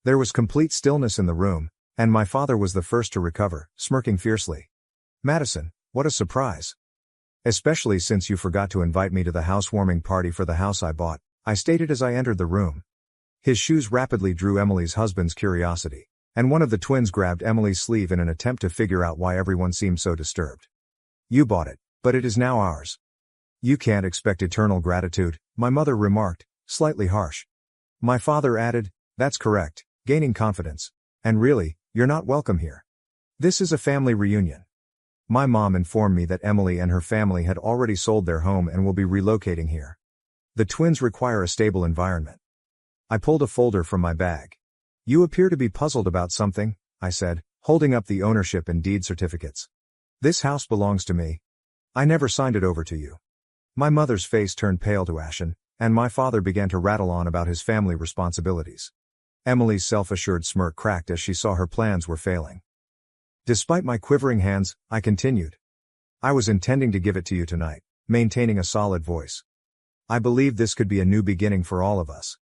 There was complete stillness in the room, and my father was the first to recover, smirking fiercely. "Madison, what a surprise. Especially since you forgot to invite me to the housewarming party for the house I bought," I stated as I entered the room. His shoes rapidly drew Emily's husband's curiosity, and one of the twins grabbed Emily's sleeve in an attempt to figure out why everyone seemed so disturbed. "You bought it, but it is now ours. You can't expect eternal gratitude," my mother remarked, slightly harsh. My father added, "That's correct," gaining confidence. "And really, you're not welcome here. This is a family reunion." My mom informed me that Emily and her family had already sold their home and will be relocating here. The twins require a stable environment. I pulled a folder from my bag. "You appear to be puzzled about something," I said, holding up the ownership and deed certificates. "This house belongs to me. I never signed it over to you." My mother's face turned pale to ashen, and my father began to rattle on about his family responsibilities. Emily's self-assured smirk cracked as she saw her plans were failing. Despite my quivering hands, I continued. "I was intending to give it to you tonight," maintaining a solid voice. "I believed this could be a new beginning for all of us.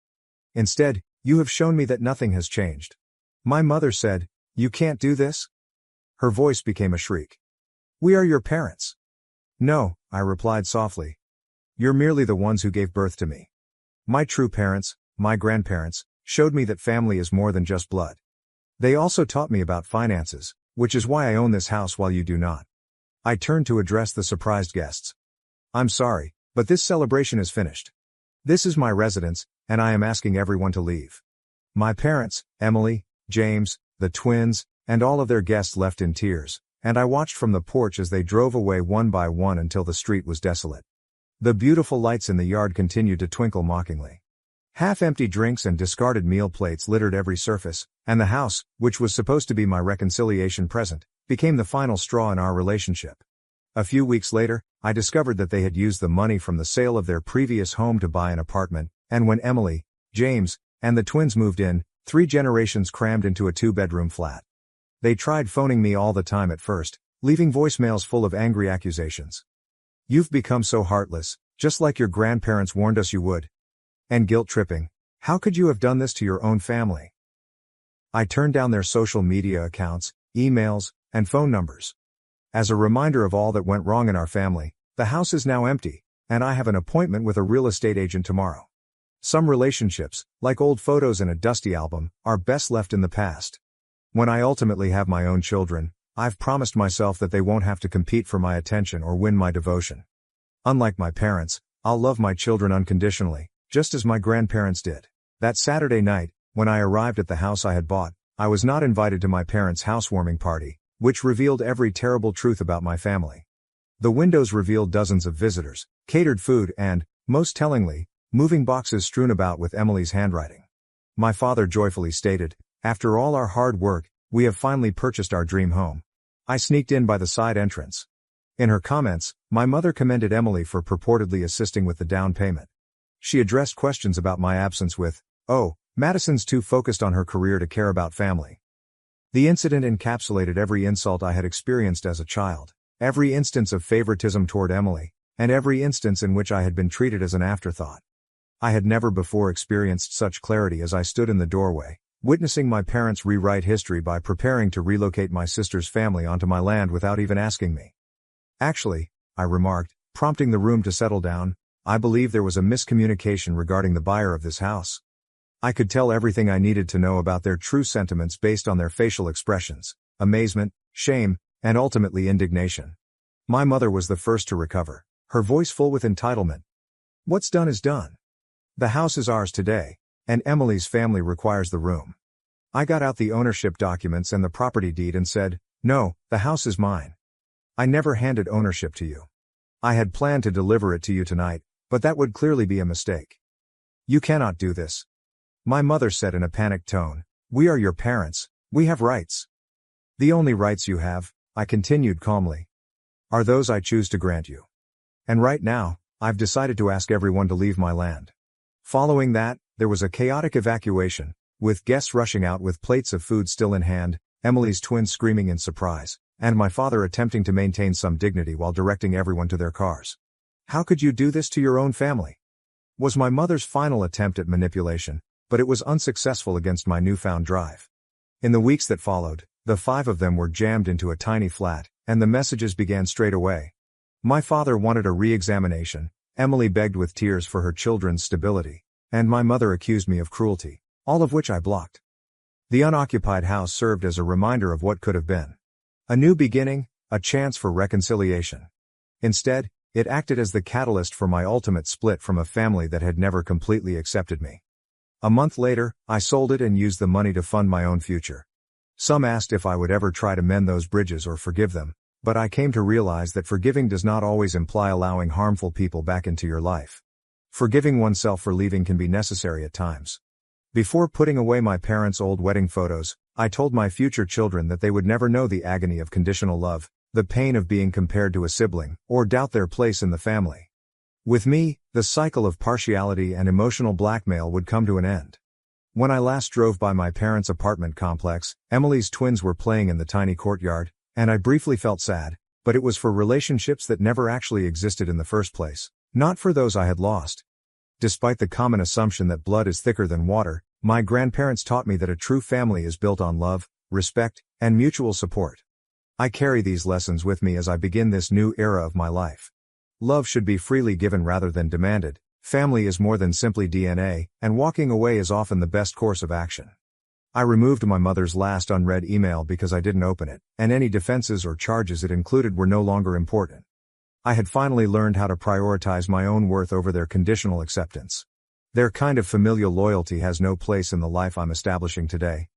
Instead, you have shown me that nothing has changed." My mother said, "You can't do this?" Her voice became a shriek. "We are your parents." "No," I replied softly. "You're merely the ones who gave birth to me. My true parents, my grandparents, showed me that family is more than just blood. They also taught me about finances, which is why I own this house while you do not." I turned to address the surprised guests. "I'm sorry, but this celebration is finished. This is my residence, and I am asking everyone to leave." My parents, Emily, James, the twins, and all of their guests left in tears, and I watched from the porch as they drove away one by one until the street was desolate. The beautiful lights in the yard continued to twinkle mockingly. Half-empty drinks and discarded meal plates littered every surface, and the house, which was supposed to be my reconciliation present, became the final straw in our relationship. A few weeks later, I discovered that they had used the money from the sale of their previous home to buy an apartment, and when Emily, James, and the twins moved in, 3 generations crammed into a 2-bedroom flat. They tried phoning me all the time at first, leaving voicemails full of angry accusations. "You've become so heartless, just like your grandparents warned us you would." And guilt-tripping. "How could you have done this to your own family?" I turned down their social media accounts, emails, and phone numbers. As a reminder of all that went wrong in our family, the house is now empty, and I have an appointment with a real estate agent tomorrow. Some relationships, like old photos in a dusty album, are best left in the past. When I ultimately have my own children, I've promised myself that they won't have to compete for my attention or win my devotion. Unlike my parents, I'll love my children unconditionally, just as my grandparents did. That Saturday night, when I arrived at the house I had bought, I was not invited to my parents' housewarming party, which revealed every terrible truth about my family. The windows revealed dozens of visitors, catered food and, most tellingly, moving boxes strewn about with Emily's handwriting. My father joyfully stated, "After all our hard work, we have finally purchased our dream home." I sneaked in by the side entrance. In her comments, my mother commended Emily for purportedly assisting with the down payment. She addressed questions about my absence with, "Oh, Madison's too focused on her career to care about family." The incident encapsulated every insult I had experienced as a child, every instance of favoritism toward Emily, and every instance in which I had been treated as an afterthought. I had never before experienced such clarity as I stood in the doorway, witnessing my parents rewrite history by preparing to relocate my sister's family onto my land without even asking me. "Actually," I remarked, prompting the room to settle down, "I believe there was a miscommunication regarding the buyer of this house." I could tell everything I needed to know about their true sentiments based on their facial expressions: amazement, shame, and ultimately indignation. My mother was the first to recover, her voice full with entitlement. "What's done is done. The house is ours today, and Emily's family requires the room." I got out the ownership documents and the property deed and said, "No, the house is mine. I never handed ownership to you. I had planned to deliver it to you tonight, but that would clearly be a mistake. You cannot do this." My mother said in a panicked tone, "We are your parents, we have rights." "The only rights you have," I continued calmly, "are those I choose to grant you. And right now, I've decided to ask everyone to leave my land." Following that, there was a chaotic evacuation, with guests rushing out with plates of food still in hand, Emily's twins screaming in surprise, and my father attempting to maintain some dignity while directing everyone to their cars. "How could you do this to your own family?" was my mother's final attempt at manipulation, but it was unsuccessful against my newfound drive. In the weeks that followed, the 5 of them were jammed into a tiny flat, and the messages began straight away. My father wanted a re-examination, Emily begged with tears for her children's stability, and my mother accused me of cruelty, all of which I blocked. The unoccupied house served as a reminder of what could have been. A new beginning, a chance for reconciliation. Instead, it acted as the catalyst for my ultimate split from a family that had never completely accepted me. A month later, I sold it and used the money to fund my own future. Some asked if I would ever try to mend those bridges or forgive them, but I came to realize that forgiving does not always imply allowing harmful people back into your life. Forgiving oneself for leaving can be necessary at times. Before putting away my parents' old wedding photos, I told my future children that they would never know the agony of conditional love, the pain of being compared to a sibling, or doubt their place in the family. With me, the cycle of partiality and emotional blackmail would come to an end. When I last drove by my parents' apartment complex, Emily's twins were playing in the tiny courtyard, and I briefly felt sad, but it was for relationships that never actually existed in the first place, not for those I had lost. Despite the common assumption that blood is thicker than water, my grandparents taught me that a true family is built on love, respect, and mutual support. I carry these lessons with me as I begin this new era of my life. Love should be freely given rather than demanded, family is more than simply DNA, and walking away is often the best course of action. I removed my mother's last unread email because I didn't open it, and any defenses or charges it included were no longer important. I had finally learned how to prioritize my own worth over their conditional acceptance. Their kind of familial loyalty has no place in the life I'm establishing today.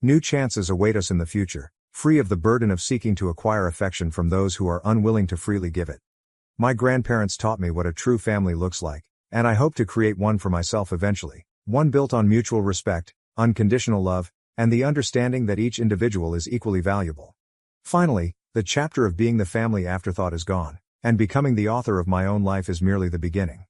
New chances await us in the future, free of the burden of seeking to acquire affection from those who are unwilling to freely give it. My grandparents taught me what a true family looks like, and I hope to create one for myself eventually, One built on mutual respect, unconditional love, and the understanding that each individual is equally valuable. Finally, the chapter of being the family afterthought is gone, and becoming the author of my own life is merely the beginning.